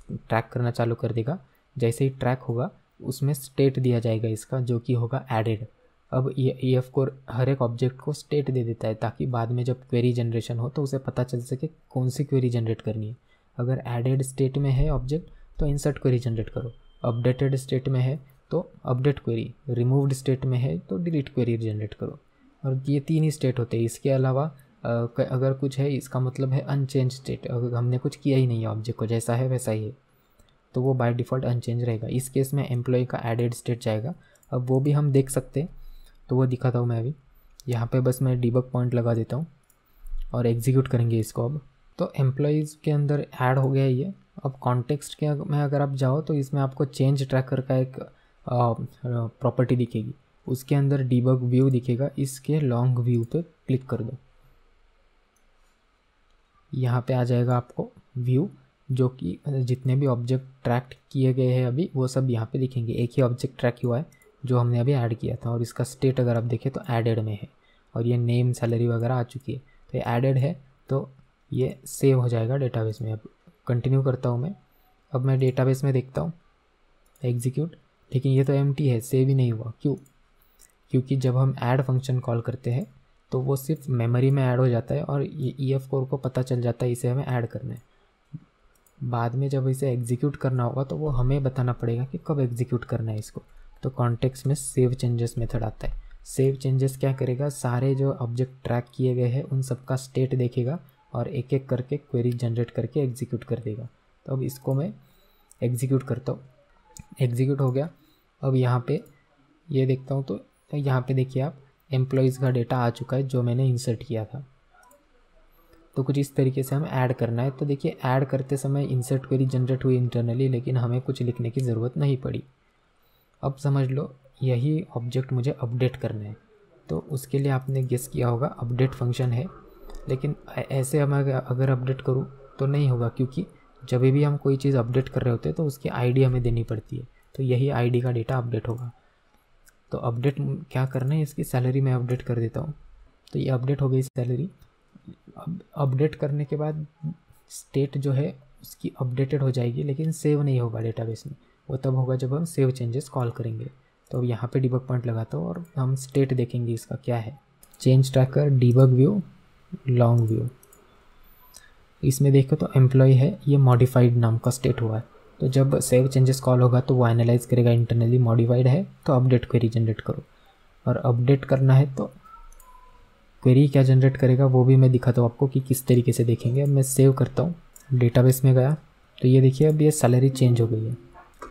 Speaker 1: ट्रैक करना चालू कर देगा। जैसे ही ट्रैक होगा उसमें स्टेट दिया जाएगा इसका, जो कि होगा एडेड। अब ये EF को हर एक ऑब्जेक्ट को स्टेट दे देता है, ताकि बाद में जब क्वेरी जनरेशन हो तो उसे पता चल सके कौन सी क्वेरी जनरेट करनी है। अगर एडेड स्टेट में है ऑब्जेक्ट तो इंसर्ट क्वेरी जनरेट करो, अपडेटेड स्टेट में है तो अपडेट क्वेरी, रिमूव्ड स्टेट में है तो डिलीट क्वेरी जनरेट करो। और ये 3 ही स्टेट होते हैं। इसके अलावा अगर कुछ है इसका मतलब है अनचेंज स्टेट। अगर हमने कुछ किया ही नहीं है, ऑब्जेक्ट को जैसा है वैसा ही है, तो वो बाय डिफ़ॉल्ट अनचेंज रहेगा। इस केस में एम्प्लॉय का एडेड स्टेट जाएगा। अब वो भी हम देख सकते हैं, तो वो दिखाता हूँ मैं अभी। यहाँ पे बस मैं डिबग पॉइंट लगा देता हूँ और एग्जीक्यूट करेंगे इसको। अब तो एम्प्लॉयज़ के अंदर ऐड हो गया ये। अब कॉन्टेक्स्ट के में अगर आप जाओ तो इसमें आपको चेंज ट्रैकर का एक प्रॉपर्टी दिखेगी, उसके अंदर डिबग व्यू दिखेगा। इसके लॉन्ग व्यू पे क्लिक कर दो, यहाँ पे आ जाएगा आपको व्यू, जो कि जितने भी ऑब्जेक्ट ट्रैक किए गए हैं अभी वो सब यहाँ पे दिखेंगे। एक ही ऑब्जेक्ट ट्रैक हुआ है जो हमने अभी ऐड किया था, और इसका स्टेट अगर आप देखें तो एडेड में है, और ये नेम सैलरी वगैरह आ चुकी है। तो ये एडेड है तो ये सेव हो जाएगा डेटाबेस में। अब कंटिन्यू करता हूँ मैं। अब मैं डेटाबेस में देखता हूँ एग्जीक्यूट, लेकिन ये तो एम्प्टी है, सेव ही नहीं हुआ। क्यों? क्योंकि जब हम ऐड फंक्शन कॉल करते हैं तो वो सिर्फ मेमोरी में ऐड हो जाता है, और ये EF कोर को पता चल जाता है इसे हमें ऐड करना है। बाद में जब इसे एग्जीक्यूट करना होगा तो वो हमें बताना पड़ेगा कि कब एग्जीक्यूट करना है इसको। तो कॉन्टेक्स्ट में सेव चेंजेस मेथड आता है। सेव चेंजेस क्या करेगा, सारे जो ऑब्जेक्ट ट्रैक किए गए हैं उन सबका स्टेट देखेगा और एक एक करके क्वेरी जनरेट करके एग्जीक्यूट कर देगा। तो अब इसको मैं एग्जीक्यूट करता हूँ, एग्जीक्यूट हो गया। अब यहाँ पे ये देखता हूँ तो यहाँ पे देखिए आप, एम्प्लॉयज़ का डेटा आ चुका है जो मैंने इंसर्ट किया था। तो कुछ इस तरीके से हमें ऐड करना है। तो देखिए ऐड करते समय इंसर्ट क्वेरी जनरेट हुई इंटरनली, लेकिन हमें कुछ लिखने की ज़रूरत नहीं पड़ी। अब समझ लो यही ऑब्जेक्ट मुझे अपडेट करना है, तो उसके लिए आपने गेस किया होगा अपडेट फंक्शन है। लेकिन ऐसे हम अगर अपडेट करूँ तो नहीं होगा, क्योंकि जब भी हम कोई चीज़ अपडेट कर रहे होते हैं तो उसकी ID हमें देनी पड़ती है। तो यही ID का डेटा अपडेट होगा। तो अपडेट क्या करना है, इसकी सैलरी में अपडेट कर देता हूँ। तो ये अपडेट हो गई सैलरी। अब अपडेट करने के बाद स्टेट जो है उसकी अपडेटेड हो जाएगी, लेकिन सेव नहीं होगा डेटाबेस में। वो तब होगा जब हम सेव चेंजेस कॉल करेंगे। तो अब यहाँ पे डिबग पॉइंट लगाता हूँ और हम स्टेट देखेंगे इसका क्या है। Change tracker, debug view, long view. इसमें देखो तो एम्प्लॉय है, ये मॉडिफाइड नाम का स्टेट हुआ है। तो जब सेव चेंजेस कॉल होगा तो वो एनालाइज करेगा इंटरनली मॉडिफाइड है तो अपडेट क्वेरी जनरेट करो। और अपडेट करना है तो क्वेरी क्या जनरेट करेगा वो भी मैं दिखाता हूँ आपको कि किस तरीके से देखेंगे। अब मैं सेव करता हूँ, डेटाबेस में गया तो ये देखिए अब ये सैलरी चेंज हो गई है,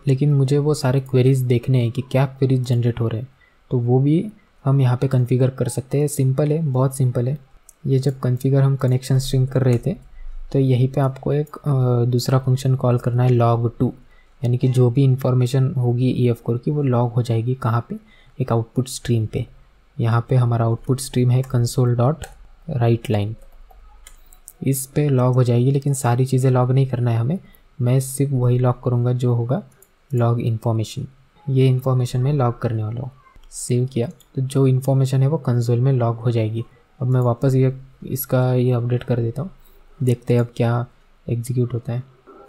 Speaker 1: लेकिन मुझे वो सारे क्वेरीज देखने हैं कि क्या क्वेरीज जनरेट हो रहे हैं। तो वो भी हम यहाँ पे कॉन्फ़िगर कर सकते हैं। सिंपल है, बहुत सिंपल है। ये जब कॉन्फ़िगर हम कनेक्शन स्ट्रिंग कर रहे थे तो यहीं पे आपको एक दूसरा फंक्शन कॉल करना है log2, यानी कि जो भी इंफॉर्मेशन होगी EF कोर की वो लॉग हो जाएगी कहाँ पे, एक आउटपुट स्ट्रीम पे। यहाँ पे हमारा आउटपुट स्ट्रीम है console.writeLine, इस पे लॉग हो जाएगी। लेकिन सारी चीज़ें लॉग नहीं करना है हमें, मैं सिर्फ वही लॉग करूँगा जो होगा लॉग इन्फॉर्मेशन। ये इन्फॉर्मेशन में लॉग करने वाला हूँ। सेव किया तो जो इन्फॉर्मेशन है वो कंसोल में लॉग हो जाएगी। अब मैं वापस इसका अपडेट कर देता हूँ, देखते हैं अब क्या एग्जीक्यूट होता है।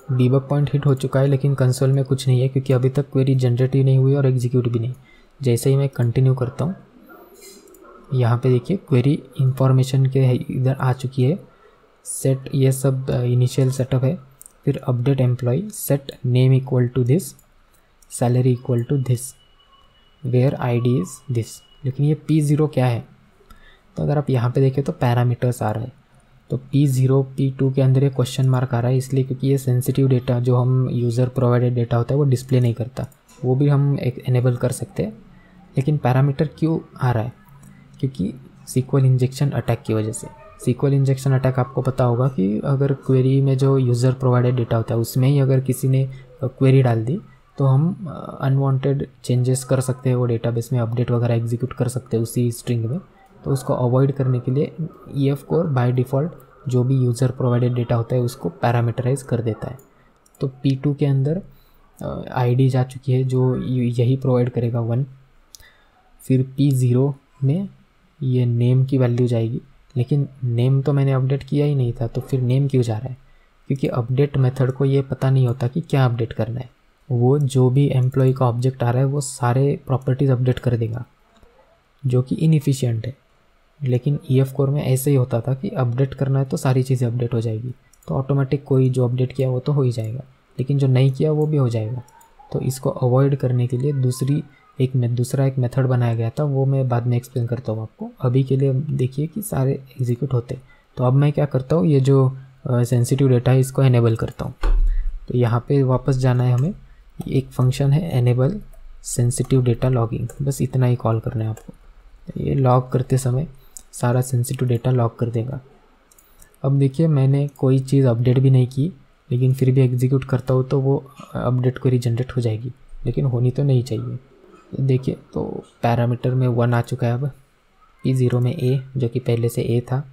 Speaker 1: डीबग पॉइंट हिट हो चुका है, लेकिन कंसोल में कुछ नहीं है क्योंकि अभी तक क्वेरी जनरेट ही नहीं हुई और एग्जीक्यूट भी नहीं। जैसे ही मैं कंटिन्यू करता हूँ, यहाँ पे देखिए क्वेरी इंफॉर्मेशन के इधर आ चुकी है। सेट, ये सब इनिशियल सेटअप है। फिर update employee, set name equal to this, salary equal to this, where ID is this. लेकिन ये P0 क्या है, तो अगर आप यहाँ पे देखें तो पैरामीटर्स आ रहा है। तो P0 P2 के अंदर ये क्वेश्चन मार्क आ रहा है इसलिए क्योंकि ये सेंसिटिव डेटा जो हम यूज़र प्रोवाइडेड डेटा होता है वो डिस्प्ले नहीं करता, वो भी हम एक एनेबल कर सकते हैं। लेकिन पैरामीटर क्यों आ रहा है? क्योंकि SQL इंजेक्शन अटैक की वजह से। SQL इंजेक्शन अटैक आपको पता होगा कि अगर क्वेरी में जो यूज़र प्रोवाइडेड डेटा होता है उसमें ही अगर किसी ने क्वेरी डाल दी तो हम अनवांटेड चेंजेस कर सकते हैं, वो डेटाबेस में अपडेट वगैरह एग्जीक्यूट कर सकते हैं उसी स्ट्रिंग में। तो उसको अवॉइड करने के लिए EF कोर बाय डिफ़ॉल्ट जो भी यूज़र प्रोवाइडेड डेटा होता है उसको पैरामीटराइज कर देता है। तो P2 के अंदर ID जा चुकी है जो यही प्रोवाइड करेगा 1। फिर P0 में ये नेम की वैल्यू जाएगी, लेकिन नेम तो मैंने अपडेट किया ही नहीं था, तो फिर नेम क्यों जा रहा है? क्योंकि अपडेट मेथड को ये पता नहीं होता कि क्या अपडेट करना है। वो जो भी एम्प्लॉय का ऑब्जेक्ट आ रहा है वो सारे प्रॉपर्टीज़ अपडेट कर देगा, जो कि इनएफिशिएंट है। लेकिन EF कोर में ऐसे ही होता था कि अपडेट करना है तो सारी चीज़ें अपडेट हो जाएगी, तो ऑटोमेटिक कोई जो अपडेट किया वो तो हो ही जाएगा, लेकिन जो नहीं किया वो भी हो जाएगा। तो इसको अवॉइड करने के लिए दूसरा एक मेथड बनाया गया था, वो मैं बाद में एक्सप्लेन करता हूँ आपको। अभी के लिए देखिए कि सारे एग्जीक्यूट होते। तो अब मैं क्या करता हूँ, ये जो सेंसिटिव डेटा है इसको एनेबल करता हूँ। तो यहाँ पे वापस जाना है हमें, एक फंक्शन है एनेबल सेंसिटिव डेटा लॉगिंग, बस इतना ही कॉल करना है आपको। तो ये लॉग करते समय सारा सेंसिटिव डेटा लॉग कर देगा। अब देखिए मैंने कोई चीज़ अपडेट भी नहीं की, लेकिन फिर भी एग्जीक्यूट करता हूँ तो वो अपडेट क्वेरी जनरेट हो जाएगी, लेकिन होनी तो नहीं चाहिए। तो देखिए तो पैरामीटर में 1 आ चुका है। अब P0 में A जो कि पहले से A था,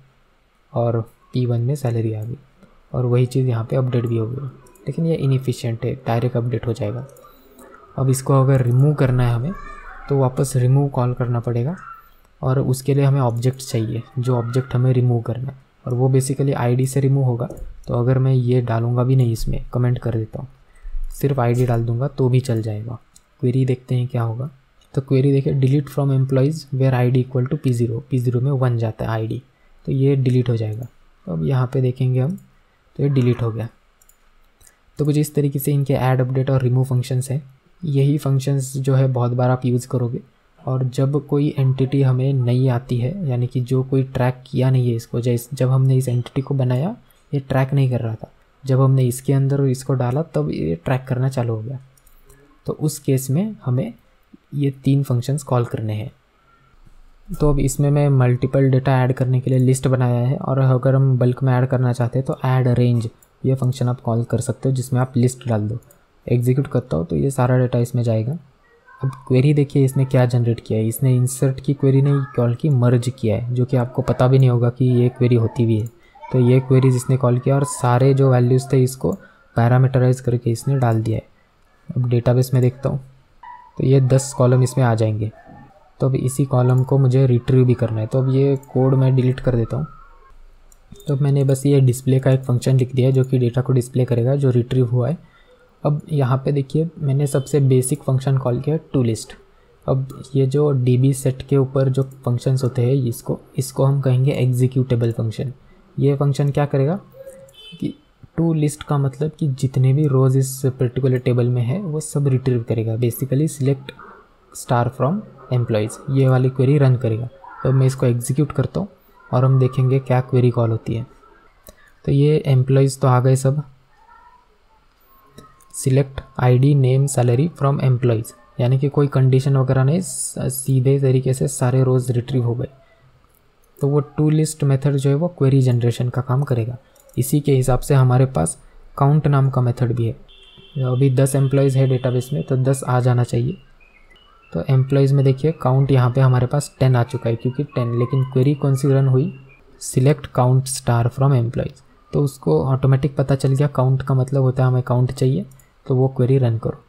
Speaker 1: और P1 में सैलरी आ गई, और वही चीज़ यहाँ पे अपडेट भी हो गई, लेकिन ये इनएफिशिएंट है, डायरेक्ट अपडेट हो जाएगा। अब इसको अगर रिमूव करना है हमें तो वापस रिमूव कॉल करना पड़ेगा, और उसके लिए हमें ऑब्जेक्ट चाहिए, जो ऑब्जेक्ट हमें रिमूव करना है, और वो बेसिकली ID से रिमूव होगा। तो अगर मैं ये डालूँगा भी नहीं, इसमें कमेंट कर देता हूँ, सिर्फ ID डाल दूँगा तो भी चल जाएगा। क्वेरी देखते हैं क्या होगा। तो क्वेरी देखिए, delete from employees where ID equal to P0, P0 में 1 जाता है ID, तो ये डिलीट हो जाएगा। तो अब यहाँ पे देखेंगे हम, तो ये डिलीट हो गया। तो कुछ इस तरीके से इनके ऐड, अपडेट और रिमूव फंक्शंस हैं। यही फंक्शंस जो है बहुत बार आप यूज़ करोगे, और जब कोई एंटिटी हमें नहीं आती है, यानी कि जो कोई ट्रैक किया नहीं है इसको, जब हमने इस एंटिटी को बनाया ये ट्रैक नहीं कर रहा था, जब हमने इसके अंदर इसको डाला तब ये ट्रैक करना चालू हो गया। तो उस केस में हमें ये 3 फंक्शंस कॉल करने हैं। तो अब इसमें मैं मल्टीपल डेटा ऐड करने के लिए लिस्ट बनाया है, और अगर हम बल्क में ऐड करना चाहते हैं तो ऐड रेंज ये फंक्शन आप कॉल कर सकते हो, जिसमें आप लिस्ट डाल दो। एग्जीक्यूट करता हो तो ये सारा डेटा इसमें जाएगा। अब क्वेरी देखिए इसने क्या जनरेट किया है, इसने इंसर्ट की क्वेरी नहीं कॉल की, मर्ज किया है, जो कि आपको पता भी नहीं होगा कि ये क्वेरी होती भी है। तो ये क्वेरी जिसने कॉल किया और सारे जो वैल्यूज़ थे इसको पैरामीटराइज करके इसने डाल दिया है। अब डेटाबेस में देखता हूँ तो ये 10 कॉलम इसमें आ जाएंगे। तो अब इसी कॉलम को मुझे रिट्रीव भी करना है, तो अब ये कोड मैं डिलीट कर देता हूँ। तो मैंने बस ये डिस्प्ले का एक फंक्शन लिख दिया है जो कि डेटा को डिस्प्ले करेगा जो रिट्रीव हुआ है। अब यहाँ पे देखिए मैंने सबसे बेसिक फंक्शन कॉल किया टू लिस्ट। अब ये जो DB सेट के ऊपर जो फंक्शंस होते हैं इसको हम कहेंगे एग्जीक्यूटेबल फंक्शन। ये फंक्शन क्या करेगा कि टू लिस्ट का मतलब कि जितने भी रोज़ इस पर्टिकुलर टेबल में है वो सब रिट्रीव करेगा। Basically select star from employees ये वाली क्वेरी रन करेगा। तो मैं इसको एग्जीक्यूट करता हूँ और हम देखेंगे क्या क्वेरी कॉल होती है। तो ये एम्प्लॉयज़ तो आ गए सब। Select ID name salary from employees, यानी कि कोई कंडीशन वगैरह नहीं, सीधे तरीके से सारे रोज़ रिट्रीव हो गए। तो वो टू लिस्ट मेथड जो है वो क्वेरी जनरेशन का काम करेगा। इसी के हिसाब से हमारे पास काउंट नाम का मेथड भी है। अभी 10 एम्प्लॉयज़ है डेटाबेस में तो 10 आ जाना चाहिए। तो एम्प्लॉयज़ में देखिए काउंट यहाँ पे हमारे पास 10 आ चुका है क्योंकि 10, लेकिन क्वेरी कौन सी रन हुई, select count star from employees. तो उसको ऑटोमेटिक पता चल गया काउंट का मतलब होता है हमें काउंट चाहिए, तो वो क्वेरी रन करो।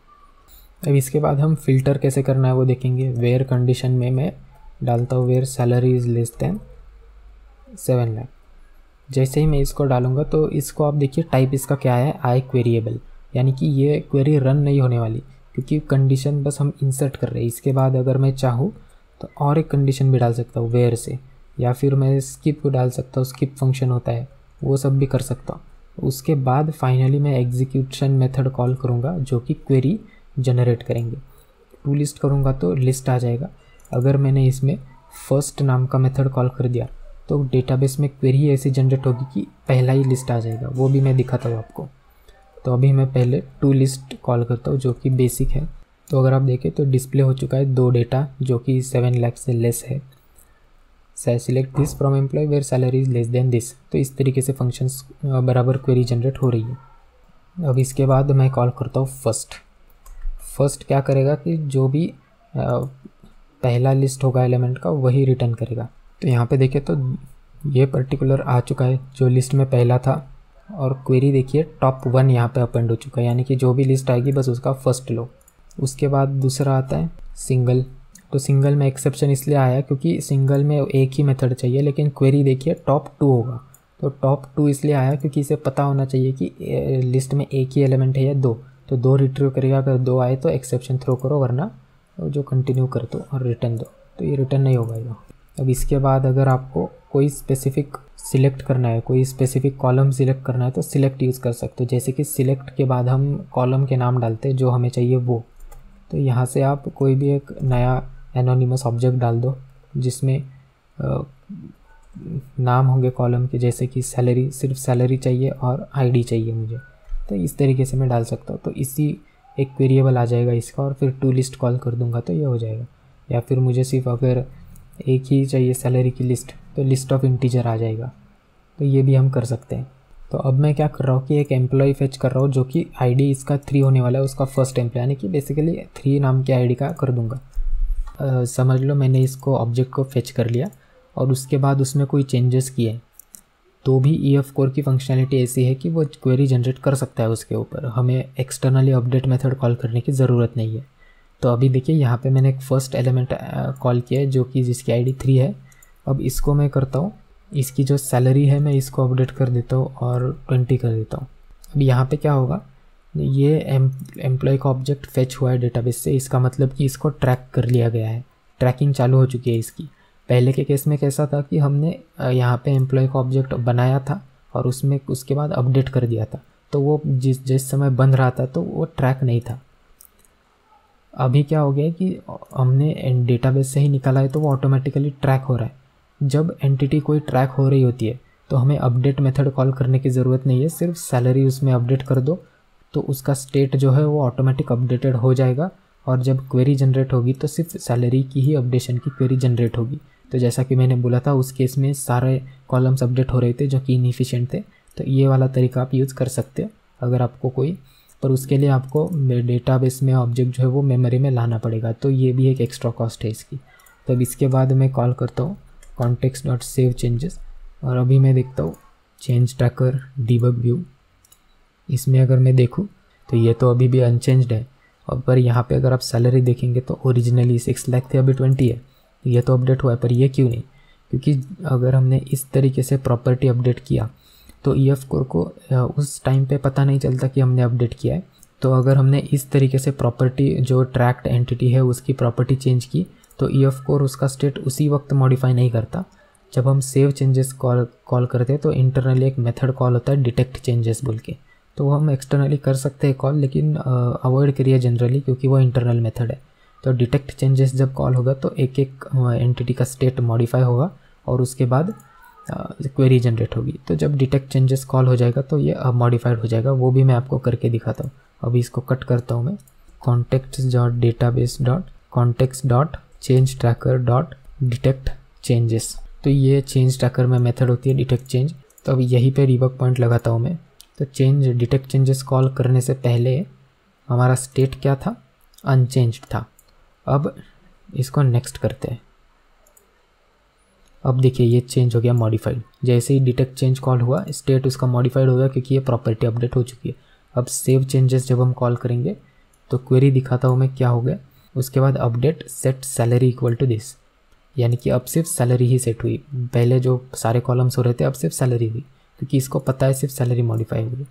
Speaker 1: अब इसके बाद हम फ़िल्टर कैसे करना है वो देखेंगे। वेयर कंडीशन में मैं डालता हूँ where salary is less than 7 lakh. जैसे ही मैं इसको डालूंगा तो इसको आप देखिए टाइप इसका क्या है, आई क्वेरिएबल, यानी कि ये क्वेरी रन नहीं होने वाली क्योंकि कंडीशन बस हम इंसर्ट कर रहे हैं। इसके बाद अगर मैं चाहूँ तो और एक कंडीशन भी डाल सकता हूँ वेयर से, या फिर मैं स्किप डाल सकता हूँ, स्किप फंक्शन होता है वो सब भी कर सकता हूँ। उसके बाद फाइनली मैं एग्जीक्यूशन मेथड कॉल करूँगा जो कि क्वेरी जनरेट करेंगे। टू लिस्ट करूँगा तो लिस्ट आ जाएगा। अगर मैंने इसमें फर्स्ट नाम का मेथड कॉल कर दिया तो डेटाबेस में क्वेरी ऐसी जनरेट होगी कि पहला ही लिस्ट आ जाएगा, वो भी मैं दिखाता हूँ आपको। तो अभी मैं पहले टू लिस्ट कॉल करता हूँ जो कि बेसिक है। तो अगर आप देखें तो डिस्प्ले हो चुका है 2 डेटा जो कि 7 लाख से लेस है। Select this from employee where salary is less than this. तो इस तरीके से फंक्शंस बराबर क्वेरी जनरेट हो रही है। अब इसके बाद मैं कॉल करता हूँ फर्स्ट क्या करेगा कि जो भी पहला लिस्ट होगा एलिमेंट का वही रिटर्न करेगा। तो यहाँ पे देखिए तो ये पर्टिकुलर आ चुका है जो लिस्ट में पहला था, और क्वेरी देखिए टॉप 1 यहाँ पे अपेंड हो चुका है, यानी कि जो भी लिस्ट आएगी बस उसका फर्स्ट लो। उसके बाद दूसरा आता है सिंगल। तो सिंगल में एक्सेप्शन इसलिए आया क्योंकि सिंगल में एक ही मेथड चाहिए, लेकिन क्वेरी देखिए टॉप 2 होगा। तो टॉप 2 इसलिए आया क्योंकि इसे पता होना चाहिए कि लिस्ट में एक ही एलिमेंट है या 2, तो 2 रिट्रीव करेगा। अगर 2 आए तो एक्सेप्शन थ्रो करो, वरना जो कंटिन्यू कर दो और रिटर्न दो। तो ये रिटर्न नहीं होगा ये। अब इसके बाद अगर आपको कोई स्पेसिफिक सिलेक्ट करना है, कोई स्पेसिफिक कॉलम सिलेक्ट करना है तो सिलेक्ट यूज़ कर सकते हो। जैसे कि सिलेक्ट के बाद हम कॉलम के नाम डालते हैं जो हमें चाहिए वो। तो यहाँ से आप कोई भी एक नया एनोनिमस ऑब्जेक्ट डाल दो जिसमें नाम होंगे कॉलम के, जैसे कि सैलरी, सिर्फ सैलरी चाहिए और आईडी चाहिए मुझे। तो इस तरीके से मैं डाल सकता हूँ। तो इसी एक वेरिएबल आ जाएगा इसका, और फिर टू लिस्ट कॉल कर दूंगा तो ये हो जाएगा। या फिर मुझे सिर्फ अगर एक ही चाहिए सैलरी की लिस्ट तो लिस्ट ऑफ इंटीजर आ जाएगा। तो ये भी हम कर सकते हैं। तो अब मैं क्या कर रहा हूँ कि एक एम्प्लॉय फेच कर रहा हूँ जो कि आईडी इसका 3 होने वाला है, उसका फर्स्ट एम्प्लॉय, यानी कि बेसिकली 3 नाम के आईडी का कर दूंगा। समझ लो मैंने इसको ऑब्जेक्ट को फेच कर लिया और उसके बाद उसमें कोई चेंजेस किए तो भी EF कोर की फंक्शनैलिटी ऐसी है कि वो क्वेरी जनरेट कर सकता है उसके ऊपर। हमें एक्सटर्नली अपडेट मेथड कॉल करने की ज़रूरत नहीं है। तो अभी देखिए यहाँ पे मैंने एक फर्स्ट एलिमेंट कॉल किया है जो कि जिसकी आईडी 3 है। अब इसको मैं करता हूँ, इसकी जो सैलरी है मैं इसको अपडेट कर देता हूँ और 20 कर देता हूँ। अब यहाँ पे क्या होगा, ये एम्प्लॉय का ऑब्जेक्ट फेच हुआ है डेटाबेस से, इसका मतलब कि इसको ट्रैक कर लिया गया है, ट्रैकिंग चालू हो चुकी है इसकी। पहले के केस में कैसा था कि हमने यहाँ पे एम्प्लॉय का ऑब्जेक्ट बनाया था और उसमें उसके बाद अपडेट कर दिया था, तो वो जिस समय बन रहा था तो वो ट्रैक नहीं था। अभी क्या हो गया कि हमने डेटाबेस से ही निकाला है तो वो ऑटोमेटिकली ट्रैक हो रहा है। जब एंटिटी कोई ट्रैक हो रही होती है तो हमें अपडेट मेथड कॉल करने की ज़रूरत नहीं है, सिर्फ सैलरी उसमें अपडेट कर दो तो उसका स्टेट जो है वो ऑटोमेटिक अपडेटेड हो जाएगा। और जब क्वेरी जनरेट होगी तो सिर्फ सैलरी की ही अपडेशन की क्वेरी जनरेट होगी। तो जैसा कि मैंने बोला था उस केस में सारे कॉलम्स अपडेट हो रहे थे जो कि इनएफिशिएंट थे। तो ये वाला तरीका आप यूज़ कर सकते हो अगर आपको कोई, पर उसके लिए आपको डेटाबेस में ऑब्जेक्ट जो है वो मेमोरी में लाना पड़ेगा, तो ये भी एक एक्स्ट्रा कॉस्ट है इसकी। तो अब इसके बाद मैं कॉल करता हूँ context.saveChanges और अभी मैं देखता हूँ चेंज ट्रैकर डीबग व्यू। इसमें अगर मैं देखूँ तो ये तो अभी भी अनचेंज्ड है, और पर यहाँ पे अगर आप सैलरी देखेंगे तो ओरिजिनली 6 लाख थे, अभी 20 है। ये तो अपडेट हुआ है, पर ये क्यों नहीं? क्योंकि अगर हमने इस तरीके से प्रॉपर्टी अपडेट किया तो EF कोर को उस टाइम पे पता नहीं चलता कि हमने अपडेट किया है। तो अगर हमने इस तरीके से प्रॉपर्टी जो ट्रैक्ड एंटिटी है उसकी प्रॉपर्टी चेंज की तो EF कोर उसका स्टेट उसी वक्त मॉडिफाई नहीं करता। जब हम सेव चेंजेस कॉल करते हैं तो इंटरनली एक मेथड कॉल होता है डिटेक्ट चेंजेस बोल के, तो वो हम एक्सटर्नली कर सकते हैं कॉल, लेकिन अवॉइड करिए जनरली क्योंकि वो इंटरनल मेथड है। तो डिटेक्ट चेंजेस जब कॉल होगा तो एक एक एंटिटी का स्टेट मॉडिफाई होगा और उसके बाद क्वेरी जनरेट होगी। तो जब डिटेक्ट चेंजेस कॉल हो जाएगा तो ये मॉडिफाइड हो जाएगा, वो भी मैं आपको करके दिखाता हूँ। अभी इसको कट करता हूँ मैं, context.database.context.changeTracker.detectChanges। तो ये चेंज ट्रैकर में मेथड होती है डिटेक्ट चेंज। तो अब यहीं पे डिबग पॉइंट लगाता हूँ मैं। तो चेंज डिटेक्ट चेंजेस कॉल करने से पहले हमारा स्टेट क्या था, अनचेंज्ड था। अब इसको नेक्स्ट करते हैं। अब देखिए ये चेंज हो गया मॉडिफाइड। जैसे ही डिटेक्ट चेंज कॉल हुआ स्टेट उसका मॉडिफाइड हो गया क्योंकि ये प्रॉपर्टी अपडेट हो चुकी है। अब सेव चेंजेस जब हम कॉल करेंगे तो क्वेरी दिखाता हूँ मैं क्या हो गया। उसके बाद update set salary equal to this, यानी कि अब सिर्फ सैलरी ही सेट हुई। पहले जो सारे कॉलम्स हो रहे थे अब सिर्फ सैलरी हुई क्योंकि इसको पता है सिर्फ सैलरी मॉडिफाई हुई।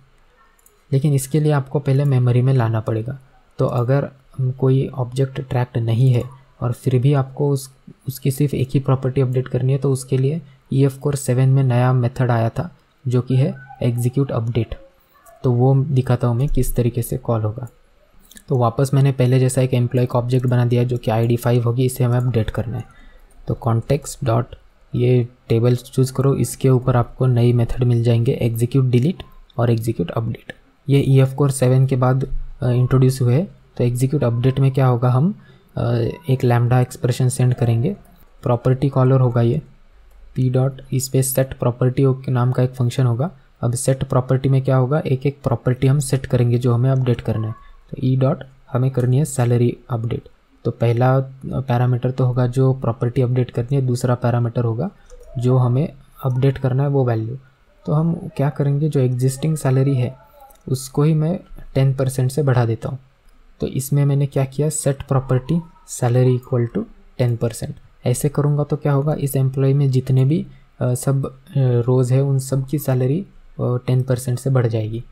Speaker 1: लेकिन इसके लिए आपको पहले मेमोरी में लाना पड़ेगा। तो अगर कोई ऑब्जेक्ट ट्रैक्ड नहीं है और फिर भी आपको उसकी सिर्फ एक ही प्रॉपर्टी अपडेट करनी है तो उसके लिए EF कोर 7 में नया मेथड आया था जो कि है एग्जीक्यूट अपडेट। तो वो दिखाता हूँ मैं किस तरीके से कॉल होगा। तो वापस मैंने पहले जैसा एक एम्प्लॉय का ऑब्जेक्ट बना दिया जो कि ID 5 होगी, इसे हमें अपडेट करना है। तो context डॉट ये टेबल चूज़ करो, इसके ऊपर आपको नई मेथड मिल जाएंगे, एग्जीक्यूट डिलीट और एग्जीक्यूट अपडेट। ये EF कोर 7 के बाद इंट्रोड्यूस हुए। तो एग्जीक्यूट अपडेट में क्या होगा, हम एक लैम्डा एक्सप्रेशन सेंड करेंगे, प्रॉपर्टी कॉलर होगा ये p डॉट इस पे सेट प्रॉपर्टी के नाम का एक फंक्शन होगा। अब सेट प्रॉपर्टी में क्या होगा, एक एक प्रॉपर्टी हम सेट करेंगे जो हमें अपडेट करना है। तो ई डॉट हमें करनी है सैलरी अपडेट। तो पहला पैरामीटर तो होगा जो प्रॉपर्टी अपडेट करनी है, दूसरा पैरामीटर होगा जो हमें अपडेट करना है वो वैल्यू। तो हम क्या करेंगे, जो एग्जिस्टिंग सैलरी है उसको ही मैं 10% से बढ़ा देता हूँ। तो इसमें मैंने क्या किया, set property salary equal to 10%। ऐसे करूँगा तो क्या होगा, इस एम्प्लॉय में जितने भी सब रोज़ है उन सब की सैलरी 10% से बढ़ जाएगी।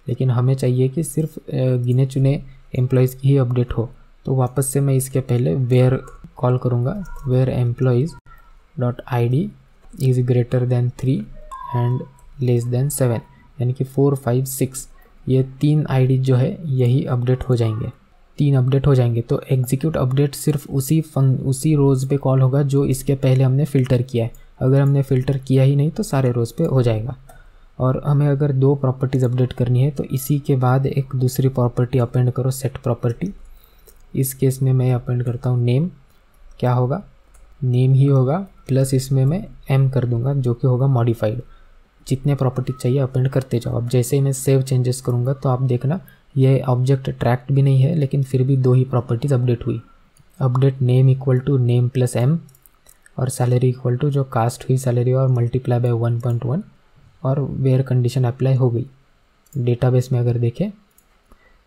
Speaker 1: लेकिन हमें चाहिए कि सिर्फ गिने चुने एम्प्लॉयज़ की ही अपडेट हो। तो वापस से मैं इसके पहले वेयर कॉल करूँगा, where employees dot ID is greater than 3 and less than 7, यानी कि 4, 5, 6 ये 3 ID जो है यही अपडेट हो जाएंगे, 3 अपडेट हो जाएंगे। तो एग्जीक्यूट अपडेट सिर्फ उसी रोज़ पे कॉल होगा जो इसके पहले हमने फ़िल्टर किया है। अगर हमने फ़िल्टर किया ही नहीं तो सारे रोज़ पे हो जाएगा। और हमें अगर 2 प्रॉपर्टीज़ अपडेट करनी है तो इसी के बाद एक दूसरी प्रॉपर्टी अपेंड करो, सेट प्रॉपर्टी। इस केस में मैं अपेंड करता हूँ नेम, क्या होगा, नेम ही होगा, प्लस इसमें मैं m कर दूंगा जो कि होगा मॉडिफाइड। जितने प्रॉपर्टी चाहिए अपेंड करते जाओ। अब जैसे ही मैं सेव चेंजेस करूँगा तो आप देखना ये ऑब्जेक्ट ट्रैक्ड भी नहीं है, लेकिन फिर भी 2 ही प्रॉपर्टीज़ अपडेट हुई। Update name equal to name plus m और सैलरी इक्वल टू जो कास्ट हुई सैलरी और मल्टीप्लाई बाय 1.1 और वेयर कंडीशन अप्लाई हो गई। डेटाबेस में अगर देखें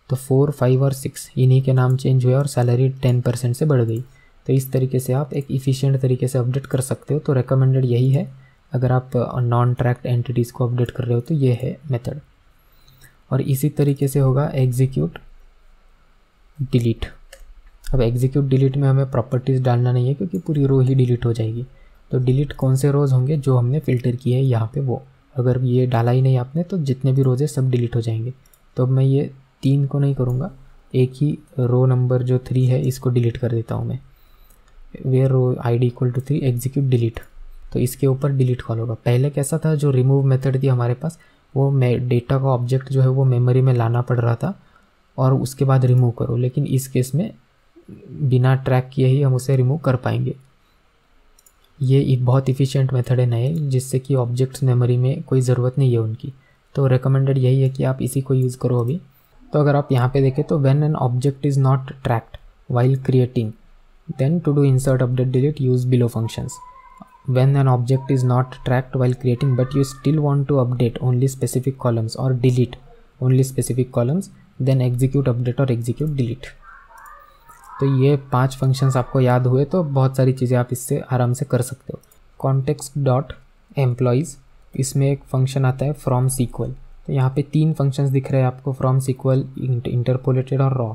Speaker 1: तो 4, 5 और 6 इन्हीं के नाम चेंज हुए और सैलरी 10% से बढ़ गई। तो इस तरीके से आप एक इफ़िशिएंट तरीके से अपडेट कर सकते हो। तो रिकमेंडेड यही है, अगर आप नॉन ट्रैक्ड एंटिटीज़ को अपडेट कर रहे हो तो ये है मेथड। और इसी तरीके से होगा एग्जीक्यूट डिलीट। अब एग्जीक्यूट डिलीट में हमें प्रॉपर्टीज़ डालना नहीं है क्योंकि पूरी रो ही डिलीट हो जाएगी। तो डिलीट कौन से रोज़ होंगे, जो हमने फ़िल्टर किए हैं यहाँ पे वो। अगर ये डाला ही नहीं आपने तो जितने भी रोज़ है सब डिलीट हो जाएंगे। तो अब मैं ये 3 को नहीं करूँगा, एक ही रो नंबर जो 3 है इसको डिलीट कर देता हूँ मैं। Where row ID equal to 3 execute delete. तो इसके ऊपर डिलीट कॉल होगा। पहले कैसा था, जो रिमूव मेथड थी हमारे पास, वो डेटा का ऑब्जेक्ट जो है वो मेमोरी में लाना पड़ रहा था और उसके बाद रिमूव करो। लेकिन इस केस में बिना ट्रैक किए ही हम उसे रिमूव कर पाएंगे। ये एक बहुत इफ़िशिएंट मेथड है नए, जिससे कि ऑब्जेक्ट्स मेमोरी में कोई ज़रूरत नहीं है उनकी। तो रिकमेंडेड यही है कि आप इसी को यूज़ करो अभी। तो अगर आप यहाँ पे देखें तो when an object is not tracked while creating then to do insert update delete use below functions. When an object is not tracked while creating but you still want to update only specific columns or delete only specific columns, then execute update और execute delete। तो ये 5 functions आपको याद हुए तो बहुत सारी चीज़ें आप इससे आराम से कर सकते हो। कॉन्टेक्स्ट डॉट एम्प्लॉयज़, इसमें एक फंक्शन आता है फ्रॉम सीक्वल। तो यहाँ पे 3 फंक्शंस दिख रहे हैं आपको, फ्रॉम सीक्वल, इंटरपोलेटेड और रॉ।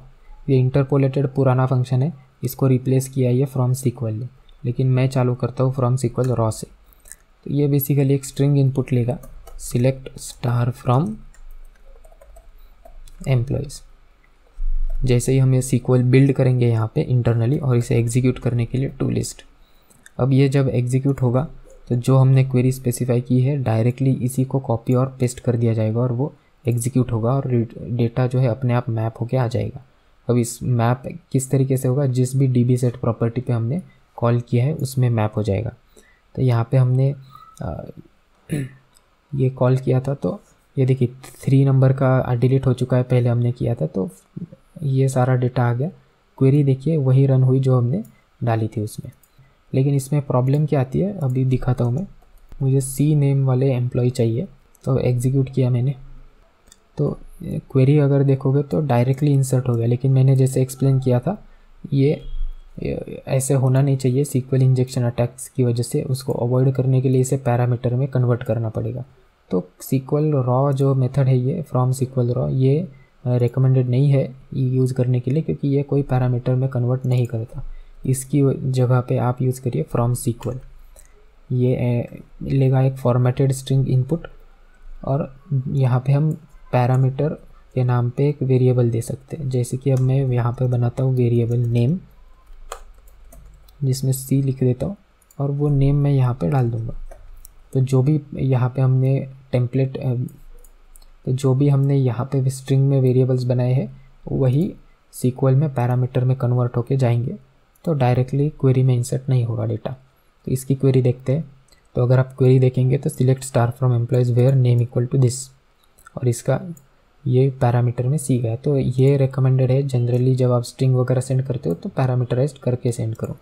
Speaker 1: ये इंटरपोलेटेड पुराना फंक्शन है, इसको रिप्लेस किया है फ्रॉम सीक्वल ने, लेकिन मैं चालू करता हूँ फ्रॉम सीक्वल रॉ से। तो ये बेसिकली एक स्ट्रिंग इनपुट लेगा, सिलेक्ट स्टार फ्रॉम एम्प्लॉयज़। जैसे ही हम ये सीक्वल बिल्ड करेंगे यहाँ पे इंटरनली और इसे एग्जीक्यूट करने के लिए टू लिस्ट। अब ये जब एग्जीक्यूट होगा तो जो हमने क्वेरी स्पेसिफाई की है डायरेक्टली इसी को कॉपी और पेस्ट कर दिया जाएगा और वो एग्जीक्यूट होगा और डेटा जो है अपने आप मैप होके आ जाएगा। अब इस मैप किस तरीके से होगा, जिस भी DB सेट प्रॉपर्टी पे हमने कॉल किया है उसमें मैप हो जाएगा। तो यहाँ पे हमने ये कॉल किया था तो ये देखिए 3 नंबर का डिलीट हो चुका है, पहले हमने किया था तो ये सारा डेटा आ गया। क्वेरी देखिए वही रन हुई जो हमने डाली थी उसमें। लेकिन इसमें प्रॉब्लम क्या आती है अभी दिखाता हूँ मैं। मुझे C नेम वाले एम्प्लॉय चाहिए, तो एग्जीक्यूट किया मैंने तो क्वेरी अगर देखोगे तो डायरेक्टली इंसर्ट हो गया। लेकिन मैंने जैसे एक्सप्लेन किया था ये ऐसे होना नहीं चाहिए। सीक्वल इंजेक्शन अटैक्स की वजह से उसको अवॉइड करने के लिए इसे पैरामीटर में कन्वर्ट करना पड़ेगा। तो सीक्वल रॉ जो मेथड है ये फ्रॉम सीक्वल रॉ, ये रिकमेंडेड नहीं है यूज़ करने के लिए क्योंकि ये कोई पैरामीटर में कन्वर्ट नहीं करता। इसकी जगह पे आप यूज़ करिए फ्रॉम सीक्वल। ये लेगा एक फॉर्मेटेड स्ट्रिंग इनपुट और यहाँ पे हम पैरामीटर के नाम पे एक वेरिएबल दे सकते हैं। जैसे कि अब मैं यहाँ पे बनाता हूँ वेरिएबल नेम, जिसमें C लिख देता हूँ और वो नेम मैं यहाँ पे डाल दूँगा। तो जो भी यहाँ पे हमने टेम्पलेट तो जो भी हमने यहाँ पे स्ट्रिंग में वेरिएबल्स बनाए हैं वही SQL में पैरामीटर में कन्वर्ट होके जाएंगे, तो डायरेक्टली क्वेरी में इंसर्ट नहीं होगा डेटा। तो इसकी क्वेरी देखते हैं। तो अगर आप क्वेरी देखेंगे तो select star from employees where name equal to this, और इसका ये पैरामीटर में सी गया। तो ये रिकमेंडेड है जनरली जब आप स्ट्रिंग वगैरह सेंड करते हो तो पैरामीटराइज्ड करके सेंड करो।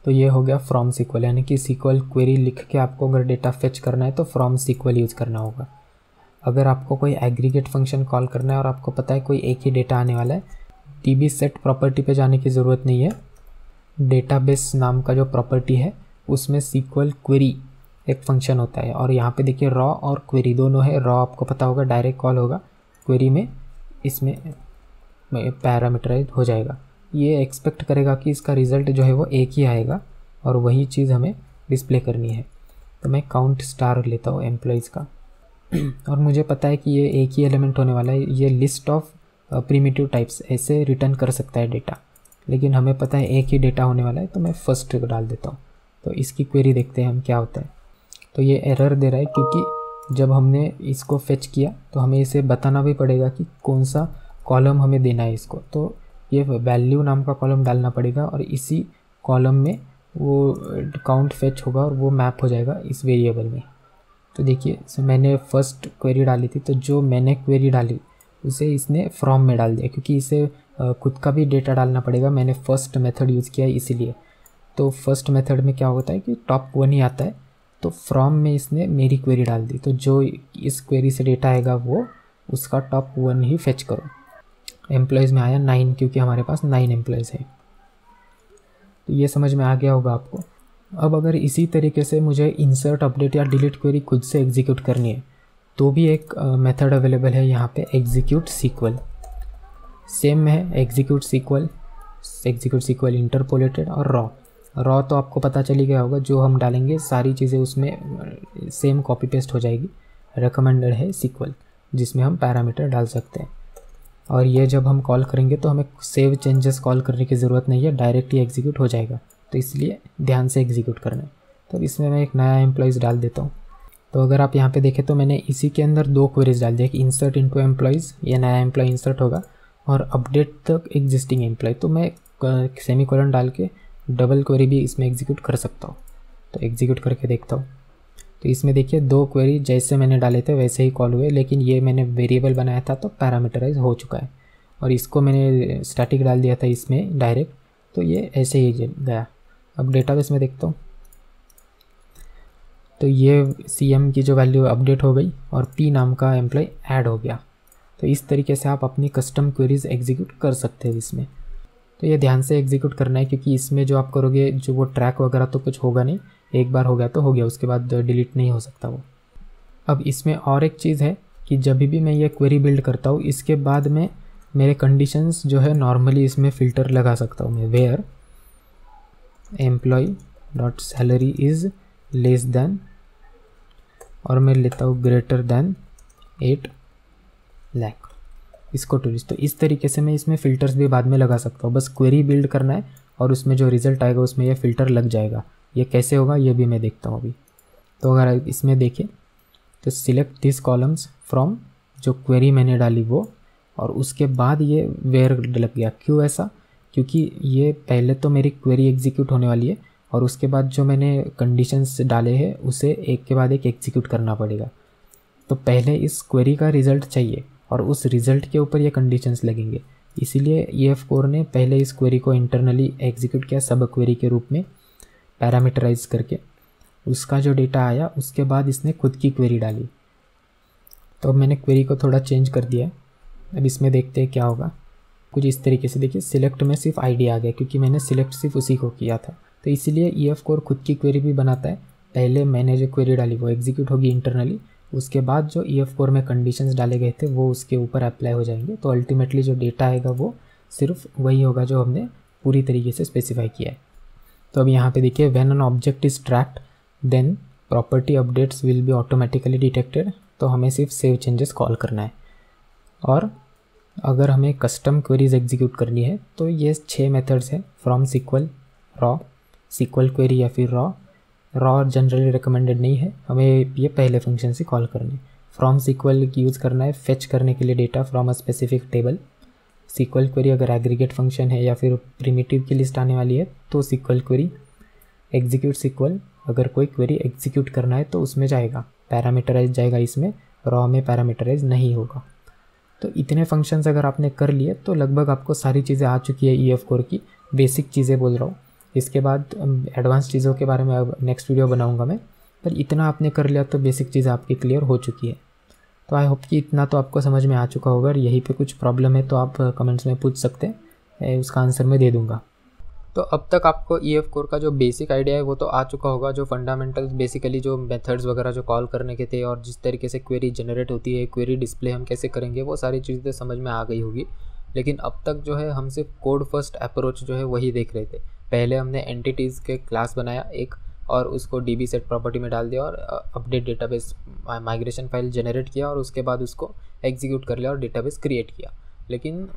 Speaker 1: तो ये हो गया फ्रॉम SQL, यानी कि SQL क्वेरी लिख के आपको अगर डेटा फेच करना है तो फ्रॉम SQL यूज़ करना होगा। अगर आपको कोई एग्रीगेट फंक्शन कॉल करना है और आपको पता है कोई एक ही डेटा आने वाला है, DB सेट प्रॉपर्टी पे जाने की ज़रूरत नहीं है। डेटाबेस नाम का जो प्रॉपर्टी है उसमें SQL क्वेरी एक फंक्शन होता है, और यहाँ पे देखिए रॉ और क्वेरी दोनों है। रॉ आपको पता होगा डायरेक्ट कॉल होगा, क्वेरी में इसमें पैरामीटराइज हो जाएगा। ये एक्सपेक्ट करेगा कि इसका रिज़ल्ट जो है वो एक ही आएगा और वही चीज़ हमें डिस्प्ले करनी है। तो मैं काउंट स्टार लेता हूँ एम्प्लॉयज़ का और मुझे पता है कि ये एक ही एलिमेंट होने वाला है। ये लिस्ट ऑफ प्रिमिटिव टाइप्स ऐसे रिटर्न कर सकता है डेटा, लेकिन हमें पता है एक ही डेटा होने वाला है, तो मैं फर्स्ट डाल देता हूँ। तो इसकी क्वेरी देखते हैं हम क्या होता है। तो ये एरर दे रहा है क्योंकि जब हमने इसको फेच किया तो हमें इसे बताना भी पड़ेगा कि कौन सा कॉलम हमें देना है इसको। तो ये वैल्यू नाम का कॉलम डालना पड़ेगा और इसी कॉलम में वो काउंट फेच होगा और वो मैप हो जाएगा इस वेरिएबल में। तो देखिए मैंने फर्स्ट क्वेरी डाली थी, तो जो मैंने क्वेरी डाली उसे इसने फ्रॉम में डाल दिया, क्योंकि इसे खुद का भी डेटा डालना पड़ेगा। मैंने फर्स्ट मेथड यूज़ किया है इसीलिए। तो फर्स्ट मेथड में क्या होता है कि टॉप 1 ही आता है, तो फ्रॉम में इसने मेरी क्वेरी डाल दी। तो जो इस क्वेरी से डेटा आएगा वो उसका टॉप 1 ही फेच करो। एम्प्लॉयज़ में आया 9, क्योंकि हमारे पास 9 एम्प्लॉयज़ हैं। तो ये समझ में आ गया होगा आपको। अब अगर इसी तरीके से मुझे इंसर्ट, अपडेट या डिलीट क्वेरी खुद से एग्जीक्यूट करनी है तो भी एक मेथड अवेलेबल है यहाँ पे, एग्जीक्यूट SQL। सेम है एग्जीक्यूट SQL इंटरपोलेटेड और रॉ तो आपको पता चली गया होगा। जो हम डालेंगे सारी चीज़ें उसमें सेम कॉपी पेस्ट हो जाएगी। रिकमेंडेड है SQL, जिसमें हम पैरामीटर डाल सकते हैं। और ये जब हम कॉल करेंगे तो हमें सेव चेंजेस कॉल करने की ज़रूरत नहीं है, डायरेक्ट ही एग्जीक्यूट हो जाएगा। तो इसलिए ध्यान से एग्जीक्यूट करना है। तो इसमें मैं एक नया एम्प्लॉयज़ डाल देता हूँ। तो अगर आप यहाँ पे देखें तो मैंने इसी के अंदर 2 क्वेरीज डाल दिया कि इंसर्ट इनटू एम्प्लॉयज़, ये नया एम्प्लॉय इंसर्ट होगा, और अपडेट द एग्जिस्टिंग एम्प्लॉय। तो मैं सेमीकोलन डाल के डबल क्वेरी भी इसमें एग्जीक्यूट कर सकता हूँ। तो एग्जीक्यूट करके देखता हूँ। तो इसमें देखिए 2 क्वेरी जैसे मैंने डाले थे वैसे ही कॉल हुए, लेकिन ये मैंने वेरिएबल बनाया था तो पैरामीटराइज हो चुका है, और इसको मैंने स्टैटिक डाल दिया था इसमें डायरेक्ट, तो ये ऐसे ही गया। अब डेटाबेस में देखता हूँ तो ये CM की जो वैल्यू अपडेट हो गई और P नाम का एम्प्लॉय ऐड हो गया। तो इस तरीके से आप अपनी कस्टम क्वेरीज एग्जीक्यूट कर सकते हैं इसमें। तो ये ध्यान से एग्जीक्यूट करना है, क्योंकि इसमें जो आप करोगे जो वो ट्रैक वगैरह तो कुछ होगा नहीं, एक बार हो गया तो हो गया, उसके बाद डिलीट नहीं हो सकता वो। अब इसमें और एक चीज़ है कि जब भी मैं ये क्वेरी बिल्ड करता हूँ इसके बाद में मेरे कंडीशंस जो है नॉर्मली इसमें फ़िल्टर लगा सकता हूँ मैं, where employee dot salary is less than, और मैं लेता हूँ ग्रेटर दैन 8 लाख, इसको टूरिस्ट। तो इस तरीके से मैं इसमें फ़िल्टर्स भी बाद में लगा सकता हूँ। बस क्वेरी बिल्ड करना है और उसमें जो रिज़ल्ट आएगा उसमें ये फ़िल्टर लग जाएगा। ये कैसे होगा ये भी मैं देखता हूँ अभी। तो अगर इसमें देखें तो सिलेक्ट दिस कॉलम्स फ्रॉम जो क्वेरी मैंने डाली वो, और उसके बाद ये वेयर लग गया। क्यों ऐसा? क्योंकि ये पहले तो मेरी क्वेरी एग्जीक्यूट होने वाली है और उसके बाद जो मैंने कंडीशंस डाले हैं उसे एक के बाद एक एग्जीक्यूट करना पड़ेगा। तो पहले इस क्वेरी का रिज़ल्ट चाहिए और उस रिज़ल्ट के ऊपर ये कंडीशंस लगेंगे। इसीलिए EF कोर ने पहले इस क्वेरी को इंटरनली एग्जीक्यूट किया सब क्वेरी के रूप में पैरामीटराइज करके। उसका जो डेटा आया उसके बाद इसने खुद की क्वेरी डाली। तो अब मैंने क्वेरी को थोड़ा चेंज कर दिया है। अब इसमें देखते हैं क्या होगा। कुछ इस तरीके से देखिए, सिलेक्ट में सिर्फ ID आ गया क्योंकि मैंने सिलेक्ट सिर्फ उसी को किया था। तो इसीलिए EF कोर खुद की क्वेरी भी बनाता है। पहले मैंने जो क्वेरी डाली वो एग्जीक्यूट होगी इंटरनली, उसके बाद जो EF कोर में कंडीशंस डाले गए थे वो उसके ऊपर अप्लाई हो जाएंगे। तो अल्टीमेटली जो डेटा आएगा वो सिर्फ वही होगा जो हमने पूरी तरीके से स्पेसिफाई किया है। तो अब यहाँ पे देखिए, when an object is tracked then property updates will be automatically detected. तो हमें सिर्फ सेव चेंजेस कॉल करना है। और अगर हमें कस्टम क्वेरीज एग्जीक्यूट करनी है तो ये 6 मेथड्स हैं, from SQL, raw, SQL query या फिर रॉ, रॉ जनरली रिकमेंडेड नहीं है, हमें ये पहले फंक्शन से कॉल करनी है। फ्रॉम सीक्वल यूज़ करना है फेच करने के लिए data from a specific table. SQL query अगर एग्रीगेट फंक्शन है या फिर प्रिमिटिव की लिस्ट आने वाली है तो सीक्वल क्वेरी। एग्जीक्यूट सीक्वल अगर कोई क्वेरी एग्जीक्यूट करना है तो उसमें जाएगा, पैरामीटराइज जाएगा, इसमें रॉ में पैरामीटराइज नहीं होगा। तो इतने फंक्शंस अगर आपने कर लिए तो लगभग आपको सारी चीज़ें आ चुकी है EF कोर की, बेसिक चीज़ें बोल रहा हूँ। इसके बाद एडवांस चीज़ों के बारे में अब नेक्स्ट वीडियो बनाऊंगा मैं, पर इतना आपने कर लिया तो बेसिक चीज़ें आपकी क्लियर हो चुकी है। तो आई होप कि इतना तो आपको समझ में आ चुका होगा। यहीं पे कुछ प्रॉब्लम है तो आप कमेंट्स में पूछ सकते हैं, उसका आंसर मैं दे दूँगा। तो अब तक आपको EF कोर का जो बेसिक आइडिया है वो तो आ चुका होगा, जो फंडामेंटल्स बेसिकली जो मेथड्स वगैरह जो कॉल करने के थे और जिस तरीके से क्वेरी जनरेट होती है, क्वेरी डिस्प्ले हम कैसे करेंगे, वो सारी चीज़ें समझ में आ गई होगी। लेकिन अब तक जो है हम सिर्फ कोड फर्स्ट अप्रोच जो है वही देख रहे थे। पहले हमने एंटिटीज़ के क्लास बनाया एक और उसको DB सेट प्रॉपर्टी में डाल दिया और update database migration file generate किया और उसके बाद उसको एग्जीक्यूट कर लिया और डेटाबेस क्रिएट किया। लेकिन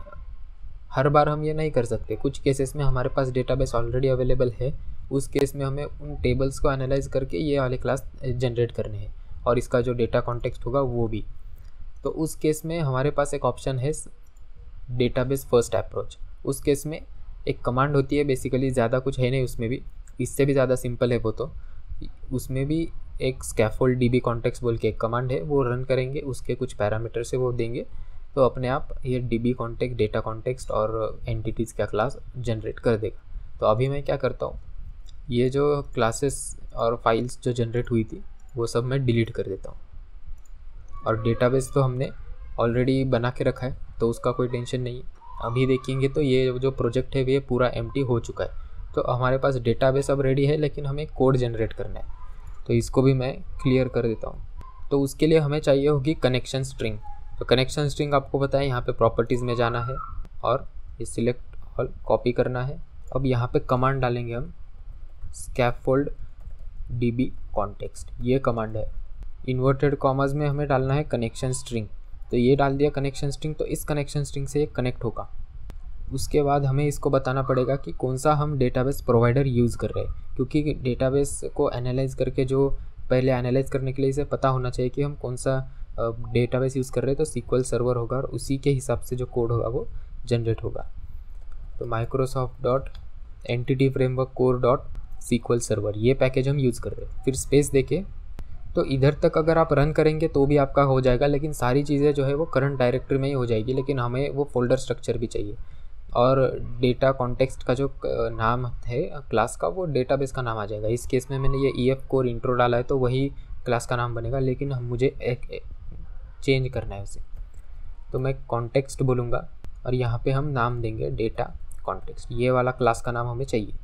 Speaker 1: हर बार हम ये नहीं कर सकते, कुछ केसेस में हमारे पास डेटाबेस ऑलरेडी अवेलेबल है, उस केस में हमें उन टेबल्स को एनालाइज करके ये वाले क्लास जनरेट करने हैं और इसका जो डेटा कॉन्टेक्स्ट होगा वो भी। तो उस केस में हमारे पास एक ऑप्शन है डेटाबेस फर्स्ट अप्रोच। उस केस में एक कमांड होती है, बेसिकली ज़्यादा कुछ है नहीं उसमें भी, इससे भी ज़्यादा सिंपल है वो तो। उसमें भी एक स्कैफोल्ड DB कॉन्टेक्स्ट बोल के एक कमांड है, वो रन करेंगे, उसके कुछ पैरामीटर से वो देंगे तो अपने आप ये DB कॉन्टेक्स्ट, डेटा कॉन्टेक्स्ट और एंटिटीज़ का क्लास जनरेट कर देगा। तो अभी मैं क्या करता हूँ, ये जो क्लासेस और फाइल्स जो जनरेट हुई थी वो सब मैं डिलीट कर देता हूँ। और डेटाबेस तो हमने ऑलरेडी बना के रखा है तो उसका कोई टेंशन नहीं है। अभी देखेंगे तो ये जो प्रोजेक्ट है ये पूरा एम्प्टी हो चुका है। तो हमारे पास डेटाबेस अब रेडी है, लेकिन हमें कोड जनरेट करना है, तो इसको भी मैं क्लियर कर देता हूँ। तो उसके लिए हमें चाहिए होगी कनेक्शन स्ट्रिंग। तो कनेक्शन स्ट्रिंग आपको पता है, यहाँ पे प्रॉपर्टीज़ में जाना है और ये सिलेक्ट ऑल कॉपी करना है। अब यहाँ पे कमांड डालेंगे हम स्कैफोल्ड DB कॉन्टेक्स्ट, ये कमांड है। इन्वर्टेड कॉमास में हमें डालना है कनेक्शन स्ट्रिंग, तो ये डाल दिया कनेक्शन स्ट्रिंग। तो इस कनेक्शन स्ट्रिंग से ये कनेक्ट होगा। उसके बाद हमें इसको बताना पड़ेगा कि कौन सा हम डेटाबेस प्रोवाइडर यूज़ कर रहे हैं, क्योंकि डेटाबेस को एनालाइज करके जो पहले एनालाइज करने के लिए इसे पता होना चाहिए कि हम कौन सा डेटाबेस यूज़ कर रहे हैं। तो SQL सर्वर होगा और उसी के हिसाब से जो कोड होगा वो जनरेट होगा। तो microsoft.entityframeworkcore.sql सर्वर ये पैकेज हम यूज़ कर रहे हैं। फिर स्पेस देके तो इधर तक अगर आप रन करेंगे तो भी आपका हो जाएगा, लेकिन सारी चीज़ें जो है वो करंट डायरेक्टरी में ही हो जाएगी। लेकिन हमें वो फोल्डर स्ट्रक्चर भी चाहिए और डेटा कॉन्टेक्स्ट का जो नाम है क्लास का वो डेटाबेस का नाम आ जाएगा। इस केस में मैंने ये EF कोर इंट्रो डाला है तो वही क्लास का नाम बनेगा, लेकिन मुझे एक चेंज करना है उसे। तो मैं कॉन्टेक्स्ट बोलूँगा और यहाँ पे हम नाम देंगे डेटा कॉन्टेक्स्ट, ये वाला क्लास का नाम हमें चाहिए।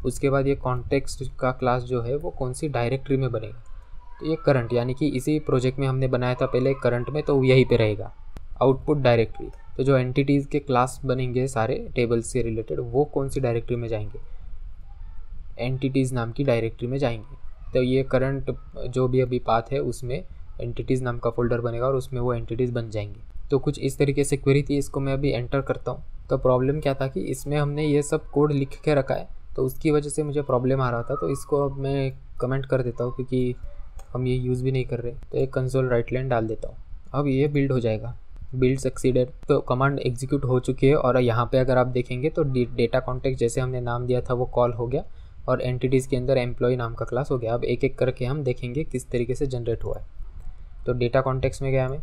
Speaker 1: उसके बाद ये कॉन्टेक्स्ट का क्लास जो है वो कौन सी डायरेक्टरी में बनेगा, तो ये करंट, यानी कि इसी प्रोजेक्ट में हमने बनाया था पहले करंट में, तो यहीं पे रहेगा। आउटपुट डायरेक्टरी, तो जो एंटिटीज़ के क्लास बनेंगे सारे टेबल्स से रिलेटेड वो कौन सी डायरेक्टरी में जाएंगे, एंटिटीज़ नाम की डायरेक्टरी में जाएंगे। तो ये करंट जो भी अभी पाथ है उसमें एंटिटीज़ नाम का फोल्डर बनेगा और उसमें वो एंटिटीज़ बन जाएंगे। तो कुछ इस तरीके से क्वेरी थी, इसको मैं अभी एंटर करता हूँ। तो प्रॉब्लम क्या था कि इसमें हमने ये सब कोड लिख के रखा है, तो उसकी वजह से मुझे प्रॉब्लम आ रहा था। तो इसको अब मैं कमेंट कर देता हूँ क्योंकि हम ये यूज़ भी नहीं कर रहे। तो एक कंसोल राइट लाइन डाल देता हूँ। अब ये बिल्ड हो जाएगा, बिल्ड सक्सीडेड। तो कमांड एग्जीक्यूट हो चुकी है और यहाँ पे अगर आप देखेंगे तो डेटा कॉन्टेक्स्ट जैसे हमने नाम दिया था वो कॉल हो गया और एंटिटीज़ के अंदर एम्प्लॉय नाम का क्लास हो गया। अब एक एक करके हम देखेंगे किस तरीके से जनरेट हुआ है। तो डेटा कॉन्टेक्स्ट में गया मैं,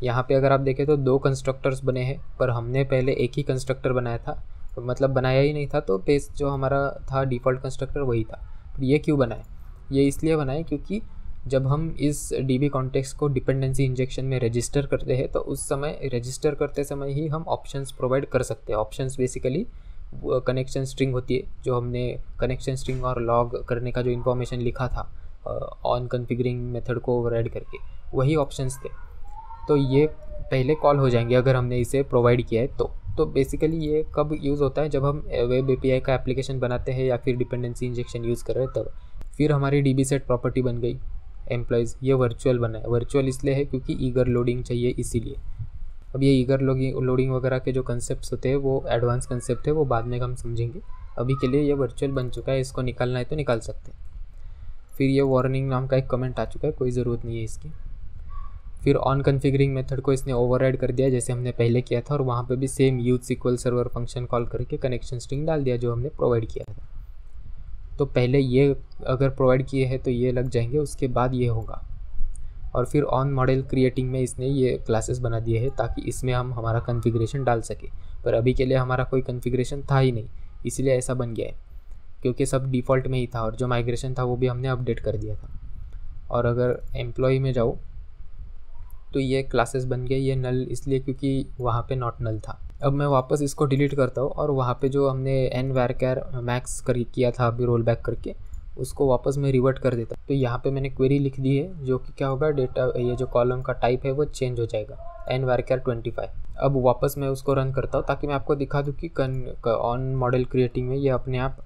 Speaker 1: यहाँ पे अगर आप देखें तो 2 कंस्ट्रक्टर्स बने हैं, पर हमने पहले एक ही कंस्ट्रक्टर बनाया था, तो मतलब बनाया ही नहीं था। तो बेस जो हमारा था डिफ़ॉल्ट कंस्ट्रक्टर वही था। ये क्यों बनाए, ये इसलिए बनाए क्योंकि जब हम इस DB कॉन्टेक्स्ट को डिपेंडेंसी इंजेक्शन में रजिस्टर करते हैं तो उस समय रजिस्टर करते समय ही हम ऑप्शंस प्रोवाइड कर सकते हैं। ऑप्शंस बेसिकली कनेक्शन स्ट्रिंग होती है, जो हमने कनेक्शन स्ट्रिंग और लॉग करने का जो इन्फॉर्मेशन लिखा था ऑन कॉन्फ़िगरिंग मेथड को ओवरराइड करके, वही ऑप्शंस थे। तो ये पहले कॉल हो जाएंगे अगर हमने इसे प्रोवाइड किया है तो बेसिकली ये कब यूज़ होता है, जब हम वेब API का एप्लीकेशन बनाते हैं या फिर डिपेंडेंसी इंजेक्शन यूज़ कर रहे हैं तब। फिर हमारी DB सेट प्रॉपर्टी बन गई एम्प्लॉयज़, ये वर्चुअल बना है। वर्चुअल इसलिए है क्योंकि ईगर लोडिंग चाहिए इसीलिए। अब ये ईगर लोडिंग वगैरह के जो कंसेप्ट होते हैं वो एडवांस कंसेप्ट है, वो बाद में हम समझेंगे। अभी के लिए ये वर्चुअल बन चुका है, इसको निकालना है तो निकाल सकते हैं। फिर ये वार्निंग नाम का एक कमेंट आ चुका है, कोई ज़रूरत नहीं है इसकी। फिर ऑन कॉन्फ़िगरिंग मेथड को इसने ओवरराइड कर दिया जैसे हमने पहले किया था, और वहाँ पे भी same use SQL server function call करके कनेक्शन स्ट्रिंग डाल दिया जो हमने प्रोवाइड किया था। तो पहले ये अगर प्रोवाइड किए हैं तो ये लग जाएंगे, उसके बाद ये होगा। और फिर ऑन मॉडल क्रिएटिंग में इसने ये क्लासेस बना दिए हैं ताकि इसमें हम हमारा कॉन्फ़िगरेशन डाल सके, पर अभी के लिए हमारा कोई कॉन्फ़िगरेशन था ही नहीं, इसलिए ऐसा बन गया है, क्योंकि सब डिफ़ॉल्ट में ही था और जो माइग्रेशन था वो भी हमने अपडेट कर दिया था। और अगर एम्प्लॉय में जाओ तो ये क्लासेस बन गए, ये नल इसलिए क्योंकि वहाँ पे नॉट नल था। अब मैं वापस इसको डिलीट करता हूँ और वहाँ पे जो हमने एन वैरचर मैक्स कर किया था अभी रोल बैक करके, उसको वापस मैं रिवर्ट कर देता हूँ। तो यहाँ पे मैंने क्वेरी लिख दी है, जो कि क्या होगा, डेटा ये जो कॉलम का टाइप है वो चेंज हो जाएगा, एन वैरचर 25। अब वापस मैं उसको रन करता हूँ ताकि मैं आपको दिखा दूँ कि ऑन मॉडल क्रिएटिंग में ये अपने आप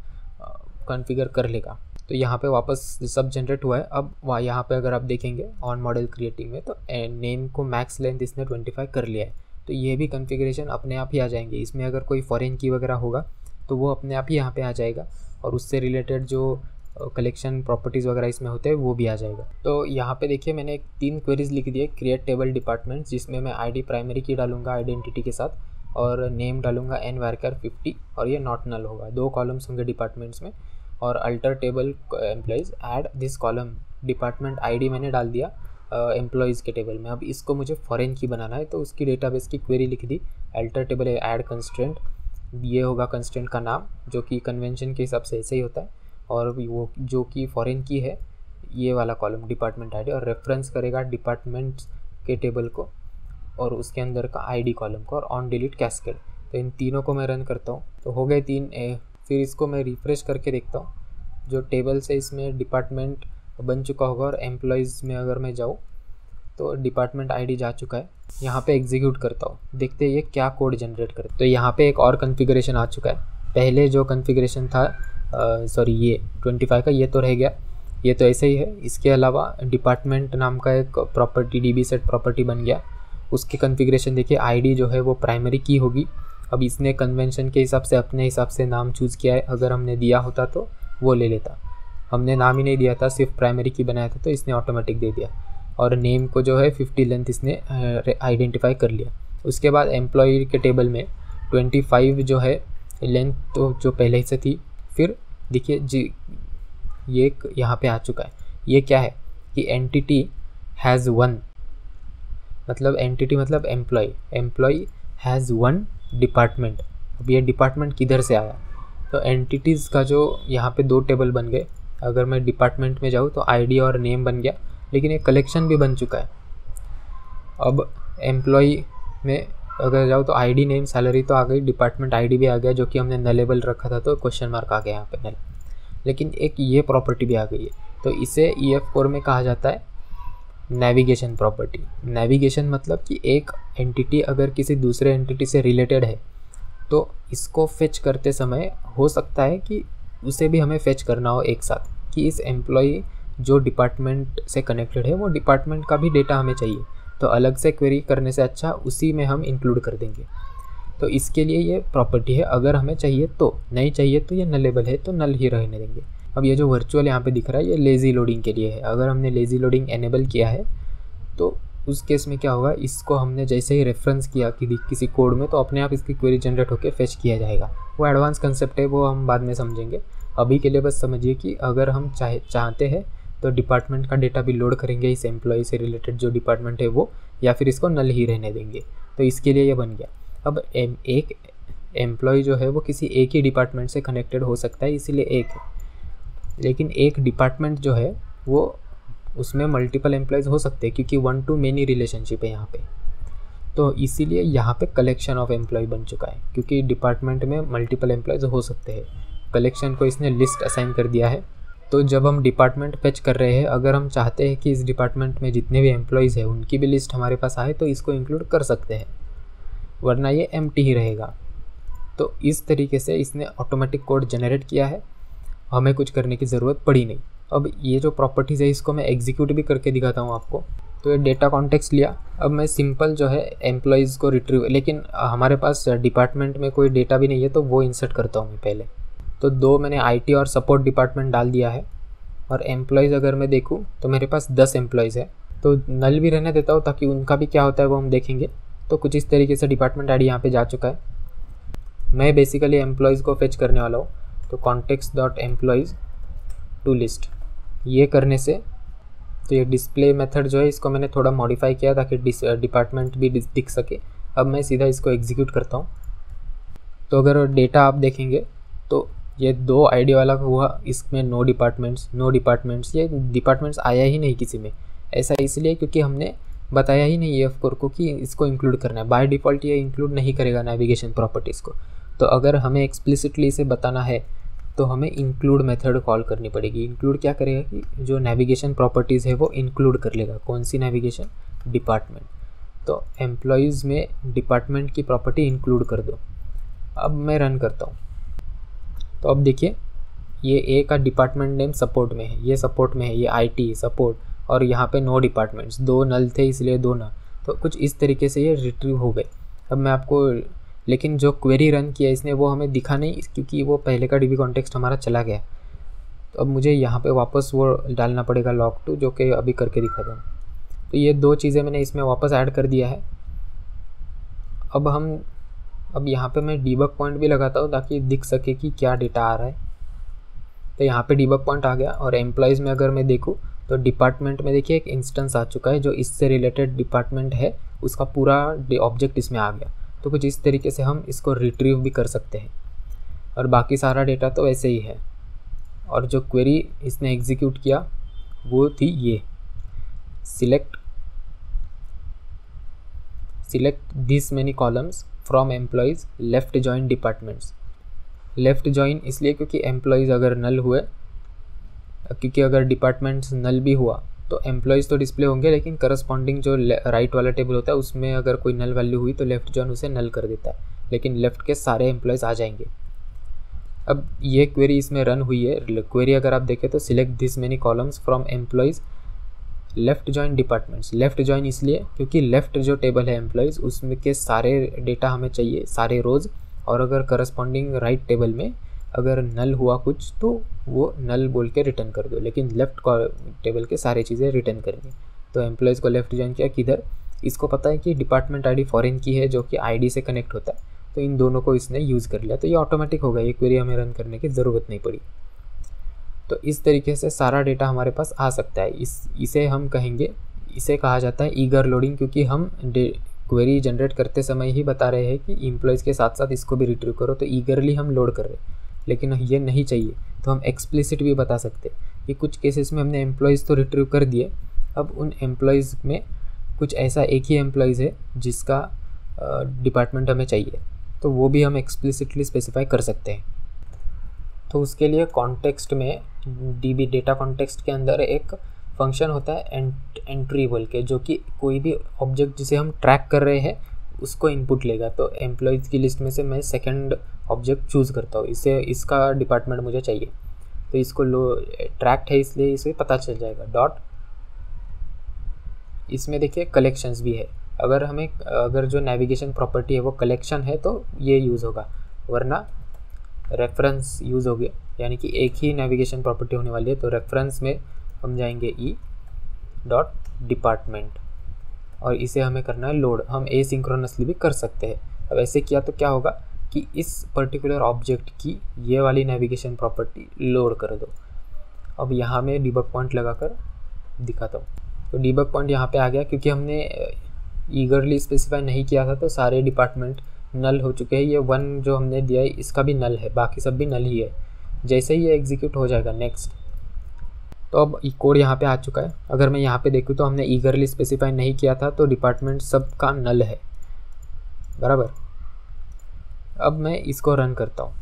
Speaker 1: कॉन्फ़िगर कर लेगा। तो यहाँ पे वापस सब जनरेट हुआ है। अब यहाँ पे अगर आप देखेंगे ऑन मॉडल क्रिएटिंग में, तो नेम को मैक्स लेंथ इसने 25 कर लिया है। तो ये भी कॉन्फ़िगरेशन अपने आप ही आ जाएंगे। इसमें अगर कोई फॉरेन की वगैरह होगा तो वो अपने आप ही यहाँ पे आ जाएगा, और उससे रिलेटेड जो कलेक्शन प्रॉपर्टीज़ वगैरह इसमें होते हैं वो भी आ जाएगा। तो यहाँ पे देखिए मैंने 3 क्वेरीज लिख दिए, क्रिएट टेबल डिपार्टमेंट्स, जिसमें मैं आईडी प्राइमरी की डालूंगा आइडेंटिटी के साथ, और नेम डालूंगा एन वैरचर 50, और ये नॉट नल होगा। 2 कॉलम्स होंगे डिपार्टमेंट्स में, और alter table employees add this column, department ID मैंने डाल दिया एम्प्लॉयज़ के टेबल में। अब इसको मुझे फॉरेन की बनाना है, तो उसकी डेटाबेस की क्वेरी लिख दी, अल्टर टेबल ऐड कंस्ट्रेंट, ये होगा कंस्ट्रेंट का नाम जो कि कन्वेंशन के हिसाब से ऐसे ही होता है, और वो जो कि फॉरेन की है ये वाला कॉलम डिपार्टमेंट आईडी, और रेफरेंस करेगा डिपार्टमेंट्स के टेबल को और उसके अंदर का आईडी कॉलम को, और ऑन डिलीट कैस्केड। तो इन तीनों को मैं रन करता हूँ, तो हो गए 3। फिर इसको मैं रिफ्रेश करके देखता हूँ, जो टेबल से इसमें डिपार्टमेंट बन चुका होगा, और एम्प्लॉयज़ में अगर मैं जाऊँ तो डिपार्टमेंट आईडी जा चुका है। यहाँ पे एग्जीक्यूट करता हूँ, देखते हैं ये क्या कोड जनरेट करे। तो यहाँ पे एक और कॉन्फ़िगरेशन आ चुका है। पहले जो कॉन्फ़िगरेशन था ये 25 का, ये तो रह गया, ये तो ऐसे ही है। इसके अलावा डिपार्टमेंट नाम का एक प्रॉपर्टी डीबी सेट प्रॉपर्टी बन गया, उसकी कॉन्फ़िगरेशन देखिए, आईडी जो है वो प्राइमरी की होगी। अब इसने कन्वेंशन के हिसाब से अपने हिसाब से नाम चूज़ किया है, अगर हमने दिया होता तो वो ले लेता, हमने नाम ही नहीं दिया था, सिर्फ प्राइमरी की बनाया था तो इसने ऑटोमेटिक दे दिया। और नेम को जो है 50 लेंथ इसने आइडेंटिफाई कर लिया। उसके बाद एम्प्लॉय के टेबल में 25 जो है लेंथ, तो जो पहले से थी। फिर देखिए जी, ये यहाँ पे आ चुका है। ये क्या है कि एंटिटी हैज़ 1, मतलब एंटिटी मतलब एम्प्लॉय हैज़ 1 डिपार्टमेंट। अब ये डिपार्टमेंट किधर से आया, तो एंटिटीज़ का जो यहाँ पे 2 टेबल बन गए। अगर मैं डिपार्टमेंट में जाऊँ तो आईडी और नेम बन गया, लेकिन एक कलेक्शन भी बन चुका है। अब एम्प्लॉय में अगर जाओ तो आईडी नेम सैलरी तो आ गई, डिपार्टमेंट आईडी भी आ गया, जो कि हमने नलेबल रखा था तो क्वेश्चन मार्क आ गया यहाँ पे नल। लेकिन एक ये प्रॉपर्टी भी आ गई है, तो इसे EF कोर में कहा जाता है नेविगेशन प्रॉपर्टी। नेविगेशन मतलब कि एक एंटिटी अगर किसी दूसरे एंटिटी से रिलेटेड है तो इसको फेच करते समय हो सकता है कि उसे भी हमें फेच करना हो एक साथ, कि इस एम्प्लॉय जो डिपार्टमेंट से कनेक्टेड है वो डिपार्टमेंट का भी डेटा हमें चाहिए, तो अलग से क्वेरी करने से अच्छा उसी में हम इंक्लूड कर देंगे। तो इसके लिए ये प्रॉपर्टी है, अगर हमें चाहिए तो, नहीं चाहिए तो ये नलेबल है तो नल ही रहने देंगे। अब ये जो वर्चुअल यहाँ पे दिख रहा है ये लेज़ी लोडिंग के लिए है। अगर हमने लेज़ी लोडिंग एनेबल किया है तो उस केस में क्या होगा, इसको हमने जैसे ही रेफरेंस किया कि किसी कोड में, तो अपने आप इसकी क्वेरी जनरेट होकर फेच किया जाएगा। वो एडवांस कंसेप्ट है, वो हम बाद में समझेंगे। अभी के लिए बस समझिए कि अगर हम चाहते हैं तो डिपार्टमेंट का डेटा भी लोड करेंगे इस एम्प्लॉय से रिलेटेड जो डिपार्टमेंट है वो, या फिर इसको नल ही रहने देंगे। तो इसके लिए ये बन गया। अब एक एम्प्लॉय जो है वो किसी एक ही डिपार्टमेंट से कनेक्टेड हो सकता है, इसीलिए एक है। लेकिन एक डिपार्टमेंट जो है वो, उसमें मल्टीपल एम्प्लॉयज़ हो सकते हैं, क्योंकि 1 to many रिलेशनशिप है यहाँ पे। तो इसीलिए यहाँ पे कलेक्शन ऑफ एम्प्लॉय बन चुका है, क्योंकि डिपार्टमेंट में मल्टीपल एम्प्लॉयज़ हो सकते हैं। कलेक्शन को इसने लिस्ट असाइन कर दिया है। तो जब हम डिपार्टमेंट फेच कर रहे हैं, अगर हम चाहते हैं कि इस डिपार्टमेंट में जितने भी एम्प्लॉयज़ हैं उनकी भी लिस्ट हमारे पास आए तो इसको इंक्लूड कर सकते हैं, वरना ये एम्प्टी ही रहेगा। तो इस तरीके से इसने ऑटोमेटिक कोड जनरेट किया है, हमें कुछ करने की ज़रूरत पड़ी नहीं। अब ये जो प्रॉपर्टीज़ है इसको मैं एग्जीक्यूट भी करके दिखाता हूँ आपको। तो ये डेटा कॉन्टेक्स्ट लिया। अब मैं सिंपल जो है एम्प्लॉयज़ को रिट्रीव, लेकिन हमारे पास डिपार्टमेंट में कोई डेटा भी नहीं है तो वो इंसर्ट करता हूँ मैं पहले। तो 2 मैंने IT और सपोर्ट डिपार्टमेंट डाल दिया है। और एम्प्लॉयज़ अगर मैं देखूँ तो मेरे पास 10 एम्प्लॉयज़ है, तो नल भी रहने देता हूँ ताकि उनका भी क्या होता है वो हम देखेंगे। तो कुछ इस तरीके से डिपार्टमेंट आईडी यहाँ पे जा चुका है। मैं बेसिकली एम्प्लॉयज़ को फेच करने वाला हूँ, तो context.employees टू लिस्ट, ये करने से तो ये डिस्प्ले मेथड जो है इसको मैंने थोड़ा मॉडिफाई किया ताकि डिपार्टमेंट भी दिख सके। अब मैं सीधा इसको एग्जीक्यूट करता हूँ। तो अगर डेटा आप देखेंगे तो ये 2 आईडी वाला हुआ, इसमें नो डिपार्टमेंट्स, ये डिपार्टमेंट्स आया ही नहीं किसी में। ऐसा इसलिए क्योंकि हमने बताया ही नहीं EF-core को कि इसको इंक्लूड करना है। बाय डिफ़ॉल्ट ये इंक्लूड नहीं करेगा नेविगेशन प्रॉपर्टीज़ को। तो अगर हमें एक्सप्लिसिटली इसे बताना है तो हमें इंक्लूड मेथड कॉल करनी पड़ेगी। इंक्लूड क्या करेगा कि जो नेविगेशन प्रॉपर्टीज़ है वो इंक्लूड कर लेगा। कौन सी नेविगेशन? डिपार्टमेंट। तो एम्प्लॉयज़ में डिपार्टमेंट की प्रॉपर्टी इंक्लूड कर दो। अब मैं रन करता हूँ तो अब देखिए ये ए का डिपार्टमेंट नेम सपोर्ट में है, ये सपोर्ट में है, ये IT सपोर्ट, और यहाँ पे नो डिपार्टमेंट्स, 2 नल थे इसलिए 2 ना। तो कुछ इस तरीके से ये रिट्रीव हो गए। अब मैं आपको, लेकिन जो क्वेरी रन किया इसने वो हमें दिखा नहीं क्योंकि वो पहले का DB कॉन्टेक्स्ट हमारा चला गया। तो अब मुझे यहाँ पे वापस वो डालना पड़ेगा log2, जो कि अभी करके दिखाता हूँ। तो ये 2 चीज़ें मैंने इसमें वापस ऐड कर दिया है। अब यहाँ पे मैं डीबग पॉइंट भी लगाता हूँ ताकि दिख सके कि क्या डेटा आ रहा है। तो यहाँ पे डीबग पॉइंट आ गया। और एम्प्लॉयज़ में अगर मैं देखूँ तो डिपार्टमेंट में देखिए एक इंस्टेंस आ चुका है जो इससे रिलेटेड डिपार्टमेंट है, उसका पूरा ऑब्जेक्ट इसमें आ गया। तो कुछ इस तरीके से हम इसको रिट्रीव भी कर सकते हैं। और बाकी सारा डेटा तो ऐसे ही है। और जो क्वेरी इसने एग्जीक्यूट किया वो थी ये, select this many columns from employees left join departments. Left join इसलिए क्योंकि एम्प्लॉयज़ अगर नल हुए, क्योंकि अगर डिपार्टमेंट्स नल भी हुआ तो एम्प्लॉयज़ तो डिस्प्ले होंगे, लेकिन करस्पॉन्डिंग जो राइट वाला टेबल होता है उसमें अगर कोई नल वैल्यू हुई तो लेफ़्ट जॉइन उसे नल कर देता है, लेकिन लेफ़्ट के सारे एम्प्लॉयज़ आ जाएंगे। अब ये क्वेरी इसमें रन हुई है। क्वेरी अगर आप देखें तो select this many columns from employees left join departments. Left join इसलिए क्योंकि लेफ़्ट जो टेबल है एम्प्लॉयज़ उसमें के सारे डेटा हमें चाहिए, सारे रोज़, और अगर करस्पॉन्डिंग राइट टेबल में अगर नल हुआ कुछ तो वो नल बोल के रिटर्न कर दो, लेकिन लेफ़्ट टेबल के सारे चीज़ें रिटर्न करनी। तो एम्प्लॉयज़ को लेफ़्ट जॉइन किया किधर, इसको पता है कि डिपार्टमेंट आईडी फॉरेन की है जो कि आईडी से कनेक्ट होता है, तो इन दोनों को इसने यूज़ कर लिया। तो ये ऑटोमेटिक हो गया, ये क्वेरी हमें रन करने की ज़रूरत नहीं पड़ी। तो इस तरीके से सारा डेटा हमारे पास आ सकता है। इसे हम कहेंगे, इसे कहा जाता है ईगर लोडिंग, क्योंकि हम क्वेरी जनरेट करते समय ही बता रहे हैं कि एम्प्लॉयज़ के साथ साथ इसको भी रिट्रीव करो, तो ईगरली हम लोड कर रहे हैं। लेकिन ये नहीं चाहिए तो हम एक्सप्लिसिट भी बता सकते हैं कि कुछ केसेस में हमने एम्प्लॉयज़ तो रिट्रीव कर दिए, अब उन एम्प्लॉयज़ में कुछ ऐसा एक ही एम्प्लॉयज़ है जिसका डिपार्टमेंट हमें चाहिए, तो वो भी हम एक्सप्लिसिटली स्पेसिफाई कर सकते हैं। तो उसके लिए कॉन्टेक्स्ट में DB डेटा कॉन्टेक्स्ट के अंदर एक फंक्शन होता है एंट्री बोल के, जो कि कोई भी ऑब्जेक्ट जिसे हम ट्रैक कर रहे हैं उसको इनपुट लेगा। तो एम्प्लॉयज़ की लिस्ट में से मैं सेकंड ऑब्जेक्ट चूज़ करता हूँ, इसका डिपार्टमेंट मुझे चाहिए, तो इसको ट्रैक्ट है इसलिए इसे पता चल जाएगा। डॉट, इसमें देखिए कलेक्शंस भी है, अगर जो नेविगेशन प्रॉपर्टी है वो कलेक्शन है तो ये यूज़ होगा, वरना रेफरेंस यूज़ हो गया, यानी कि एक ही नेविगेशन प्रॉपर्टी होने वाली है। तो रेफरेंस में हम जाएंगे e.डिपार्टमेंट और इसे हमें करना है लोड। हम एसिंक्रोनसली भी कर सकते हैं। अब ऐसे किया तो क्या होगा कि इस पर्टिकुलर ऑब्जेक्ट की ये वाली नेविगेशन प्रॉपर्टी लोड कर दो। अब यहाँ मैं डीबग पॉइंट लगाकर दिखाता हूँ। तो डीबग पॉइंट यहाँ पे आ गया, क्योंकि हमने ईगरली स्पेसिफाई नहीं किया था तो सारे डिपार्टमेंट नल हो चुके हैं। ये 1 जो हमने दिया है इसका भी नल है, बाकी सब भी नल ही है। जैसे ही ये एग्जीक्यूट हो जाएगा नेक्स्ट, तो अब कोड यहाँ पे आ चुका है। अगर मैं यहाँ पे देखूँ तो हमने ईगरली स्पेसिफाई नहीं किया था तो डिपार्टमेंट सब का नल है, बराबर। अब मैं इसको रन करता हूँ,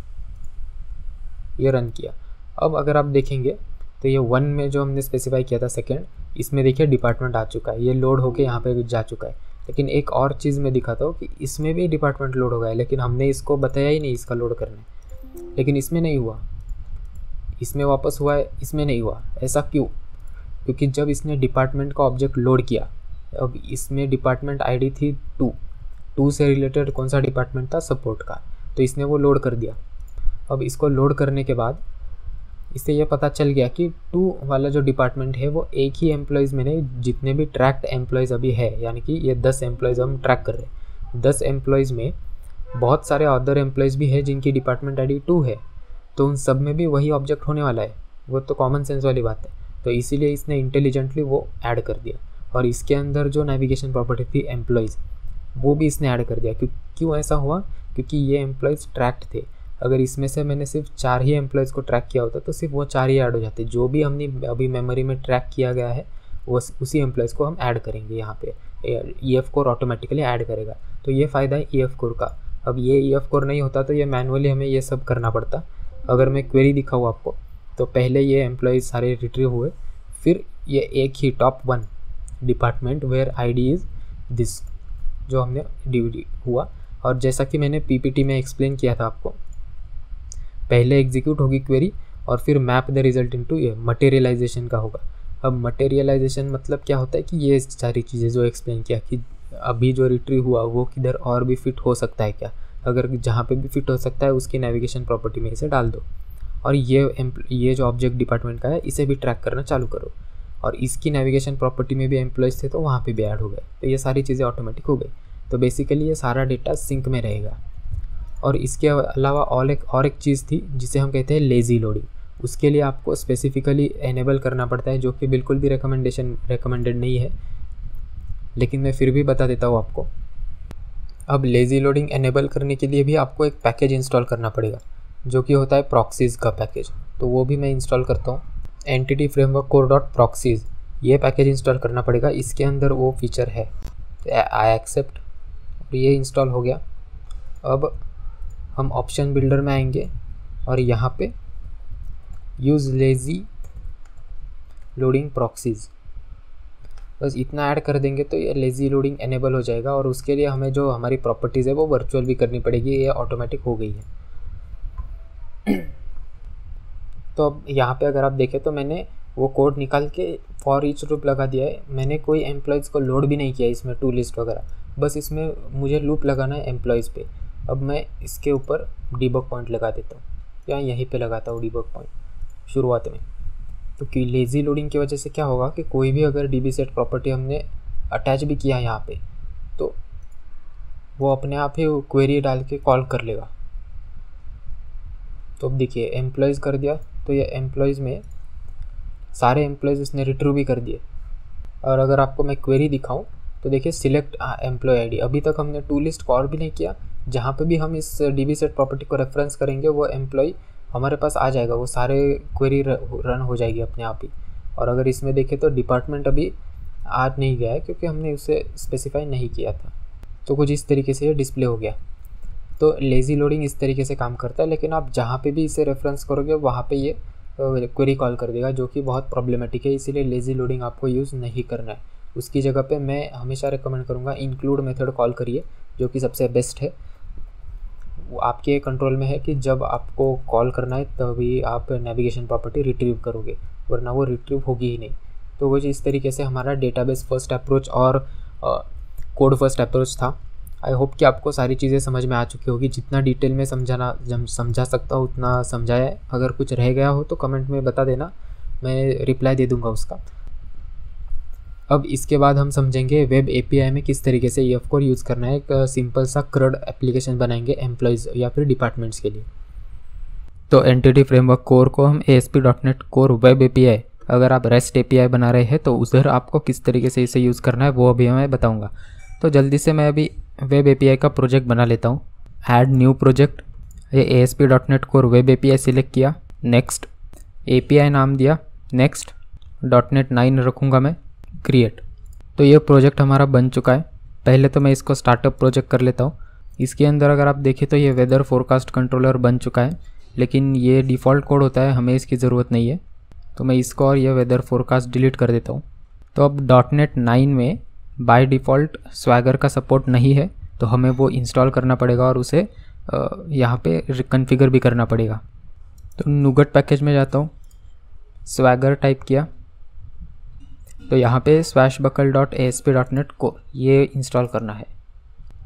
Speaker 1: ये रन किया। अब अगर आप देखेंगे तो ये 1 में जो हमने स्पेसिफाई किया था सेकेंड, इसमें देखिए डिपार्टमेंट आ चुका है, ये लोड होके यहाँ पे जा चुका है। लेकिन एक और चीज़ मैं दिखाता हूँ कि इसमें भी डिपार्टमेंट लोड हो गया है, लेकिन हमने इसको बताया ही नहीं इसका लोड करना है। लेकिन इसमें नहीं हुआ, इसमें वापस हुआ है, इसमें नहीं हुआ। ऐसा क्यों? क्योंकि जब इसने डिपार्टमेंट का ऑब्जेक्ट लोड किया, अब इसमें डिपार्टमेंट आईडी थी 2 से रिलेटेड कौन सा डिपार्टमेंट था? सपोर्ट का, तो इसने वो लोड कर दिया। अब इसको लोड करने के बाद इससे ये पता चल गया कि 2 वाला जो डिपार्टमेंट है वो एक ही एम्प्लॉयज़ में नहीं, जितने भी ट्रैक्ड एम्प्लॉयज़ अभी है, यानी कि ये 10 एम्प्लॉयज़ हम ट्रैक कर रहे हैं, 10 एम्प्लॉयज़ में बहुत सारे अदर एम्प्लॉयज़ भी है जिनकी डिपार्टमेंट आईडी 2 है, तो उन सब में भी वही ऑब्जेक्ट होने वाला है। वो तो कॉमन सेंस वाली बात है। तो इसीलिए इसने इंटेलिजेंटली वो ऐड कर दिया। और इसके अंदर जो नेविगेशन प्रॉपर्टी थी एम्प्लॉयज़, वो भी इसने ऐड कर दिया। क्यों ऐसा हुआ? क्योंकि ये एम्प्लॉयज़ ट्रैक्ड थे। अगर इसमें से मैंने सिर्फ 4 ही एम्प्लॉयज़ को ट्रैक किया होता तो सिर्फ वो 4 ही ऐड हो जाते। जो भी हमने अभी मेमोरी में ट्रैक किया गया है वो उसी एम्प्लॉयज़ को हम ऐड करेंगे। यहाँ पे EF कोर ऑटोमेटिकली ऐड करेगा। तो ये फ़ायदा है EF कोर का। अब ये EF कोर नहीं होता तो ये मैनुअली हमें ये सब करना पड़ता। अगर मैं क्वेरी दिखाऊँ आपको, तो पहले ये एम्प्लॉयज़ सारे रिट्रीव हुए, फिर ये एक ही top 1 department where ID is this जो हमने DVD हुआ। और जैसा कि मैंने PPT में एक्सप्लेन किया था आपको, पहले एग्जीक्यूट होगी क्वेरी और फिर मैप द रिजल्ट इनटू ये मटेरियलाइजेशन का होगा। अब मटेरियलाइजेशन मतलब क्या होता है कि ये सारी चीज़ें जो एक्सप्लेन किया कि अभी जो रिट्रीव हुआ वो किधर और भी फिट हो सकता है क्या, अगर जहाँ पे भी फिट हो सकता है उसकी नेविगेशन प्रॉपर्टी में इसे डाल दो। और ये जो ऑब्जेक्ट डिपार्टमेंट का है इसे भी ट्रैक करना चालू करो। और इसकी नेविगेशन प्रॉपर्टी में भी एम्प्लॉयज़ थे तो वहाँ पे भी ऐड हो गए। तो ये सारी चीज़ें ऑटोमेटिक हो गई। तो बेसिकली ये सारा डेटा सिंक में रहेगा। और इसके अलावा और एक चीज़ थी जिसे हम कहते हैं लेज़ी लोडिंग। उसके लिए आपको स्पेसिफिकली एनेबल करना पड़ता है, जो कि बिल्कुल भी रिकमेंडेड नहीं है, लेकिन मैं फिर भी बता देता हूँ आपको। अब लेज़ी लोडिंग एनेबल करने के लिए भी आपको एक पैकेज इंस्टॉल करना पड़ेगा, जो कि होता है प्रॉक्सीज़ का पैकेज। तो वो भी मैं इंस्टॉल करता हूँ, एंटिटी फ्रेमवर्क core.proxies। ये पैकेज इंस्टॉल करना पड़ेगा। इसके अंदर वो फीचर है आई एक्सेप्ट, और ये इंस्टॉल हो गया। अब हम ऑप्शन बिल्डर में आएंगे और यहाँ पे यूज़ लेज़ी लोडिंग प्रॉक्सीज़, बस इतना ऐड कर देंगे तो ये लेज़ी लोडिंग एनेबल हो जाएगा। और उसके लिए हमें जो हमारी प्रॉपर्टीज़ है वो वर्चुअल भी करनी पड़ेगी। ये ऑटोमेटिक हो गई है। तो अब यहाँ पे अगर आप देखें तो मैंने वो कोड निकाल के फॉर ईच लूप लगा दिया है। मैंने कोई एम्प्लॉयज़ को लोड भी नहीं किया इसमें, टू लिस्ट वगैरह, बस इसमें मुझे लूप लगाना है एम्प्लॉयज़ पे। अब मैं इसके ऊपर डिबग पॉइंट लगा देता हूँ, या यहीं पे लगाता हूँ डिबग पॉइंट शुरुआत में। तो कि लेज़ी लोडिंग की वजह से क्या होगा कि कोई भी अगर DB सेट प्रॉपर्टी हमने अटैच भी किया यहाँ पे, तो वो अपने आप ही क्वेरी डाल के कॉल कर लेगा। तो अब देखिए एम्प्लॉयज़ कर दिया, तो ये एम्प्लॉयज़ में सारे एम्प्लॉयज़ उसने रिट्रीव भी कर दिए। और अगर आपको मैं क्वेरी दिखाऊं तो देखिए सिलेक्ट एम्प्लॉय आईडी, अभी तक हमने टू लिस्ट कॉल भी नहीं किया। जहाँ पे भी हम इस DB सेट प्रॉपर्टी को रेफरेंस करेंगे वो एम्प्लॉय हमारे पास आ जाएगा, वो सारे क्वेरी रन हो जाएगी अपने आप ही। और अगर इसमें देखें तो डिपार्टमेंट अभी आज नहीं गया है क्योंकि हमने उसे स्पेसिफाई नहीं किया था। तो कुछ इस तरीके से ये डिस्प्ले हो गया। तो लेज़ी लोडिंग इस तरीके से काम करता है, लेकिन आप जहाँ पे भी इसे रेफरेंस करोगे वहाँ पे ये क्वेरी कॉल कर देगा, जो कि बहुत प्रॉब्लमेटिक है। इसीलिए लेज़ी लोडिंग आपको यूज़ नहीं करना है। उसकी जगह पे मैं हमेशा रिकमेंड करूँगा इंक्लूड मेथड कॉल करिए, जो कि सबसे बेस्ट है। वो आपके कंट्रोल में है कि जब आपको कॉल करना है तभी आप नेविगेशन प्रॉपर्टी रिट्रीव करोगे, वरना वो रिट्रीव होगी ही नहीं। तो वो इस तरीके से हमारा डेटाबेस फर्स्ट अप्रोच और कोड फर्स्ट अप्रोच था। आई होप कि आपको सारी चीज़ें समझ में आ चुकी होगी। जितना डिटेल में समझा सकता हूँ उतना समझाया है। अगर कुछ रह गया हो तो कमेंट में बता देना, मैं रिप्लाई दे दूँगा उसका। अब इसके बाद हम समझेंगे वेब API में किस तरीके से EF कोर यूज़ करना है। एक सिंपल सा CRUD एप्लीकेशन बनाएंगे एम्प्लॉयज़ या फिर डिपार्टमेंट्स के लिए। तो एंटिटी फ्रेमवर्क कोर को हम ASP.NET कोर वेब API, अगर आप REST API बना रहे हैं तो उधर आपको किस तरीके से इसे यूज़ करना है वो अभी मैं बताऊँगा। तो जल्दी से मैं अभी वेब API का प्रोजेक्ट बना लेता हूँ। ऐड न्यू प्रोजेक्ट, ये ASP.NET core web API select किया, नेक्स्ट, API नाम दिया, नेक्स्ट, .NET 9 रखूँगा मैं, क्रिएट। तो ये प्रोजेक्ट हमारा बन चुका है। पहले तो मैं इसको स्टार्टअप प्रोजेक्ट कर लेता हूँ। इसके अंदर अगर आप देखें तो ये वेदर फोरकास्ट कंट्रोलर बन चुका है, लेकिन ये डिफ़ॉल्ट कोड होता है, हमें इसकी ज़रूरत नहीं है। तो मैं इसको और ये वेदर फोरकास्ट डिलीट कर देता हूँ। तो अब .NET 9 में बाय डिफ़ॉल्ट स्वैगर का सपोर्ट नहीं है, तो हमें वो इंस्टॉल करना पड़ेगा और उसे यहाँ पे कॉन्फ़िगर भी करना पड़ेगा। तो NuGet पैकेज में जाता हूँ, स्वैगर टाइप किया, तो यहाँ पे swashbuckle.asp.NET Core ये इंस्टॉल करना है।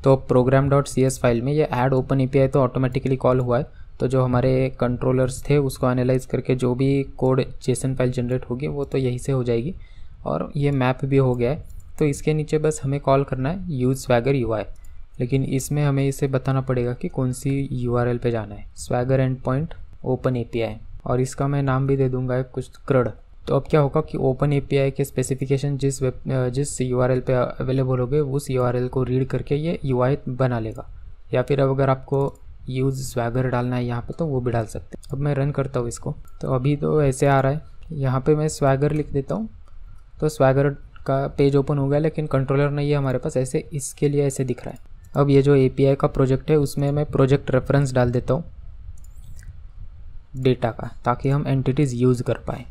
Speaker 1: तो program.cs फाइल में ये ऐड ओपन API तो ऑटोमेटिकली कॉल हुआ है, तो जो हमारे कंट्रोलर्स थे उसको एनालाइज करके जो भी कोड जेसन फाइल जनरेट होगी वो तो यहीं से हो जाएगी। और ये मैप भी हो गया है। तो इसके नीचे बस हमें कॉल करना है यूज़ स्वैगर UI, लेकिन इसमें हमें इसे बताना पड़ेगा कि कौन सी URL पे जाना है। Swagger and point open API, और इसका मैं नाम भी दे दूंगा कुछ क्रड। तो अब क्या होगा कि ओपन API के स्पेसिफिकेशन जिस URL पे अवेलेबल हो गए उस URL को रीड करके ये UI बना लेगा। या फिर अब अगर आपको यूज़ स्वैगर डालना है यहाँ पे तो वो भी डाल सकते हैं। अब मैं रन करता हूँ इसको, तो अभी तो ऐसे आ रहा है। यहाँ पे मैं स्वैगर लिख देता हूँ तो स्वैगर का पेज ओपन हो गया, लेकिन कंट्रोलर नहीं है हमारे पास, ऐसे इसके लिए ऐसे दिख रहा है। अब ये जो API का प्रोजेक्ट है उसमें मैं प्रोजेक्ट रेफरेंस डाल देता हूँ डेटा का, ताकि हम एंटिटीज़ यूज़ कर पाएँ।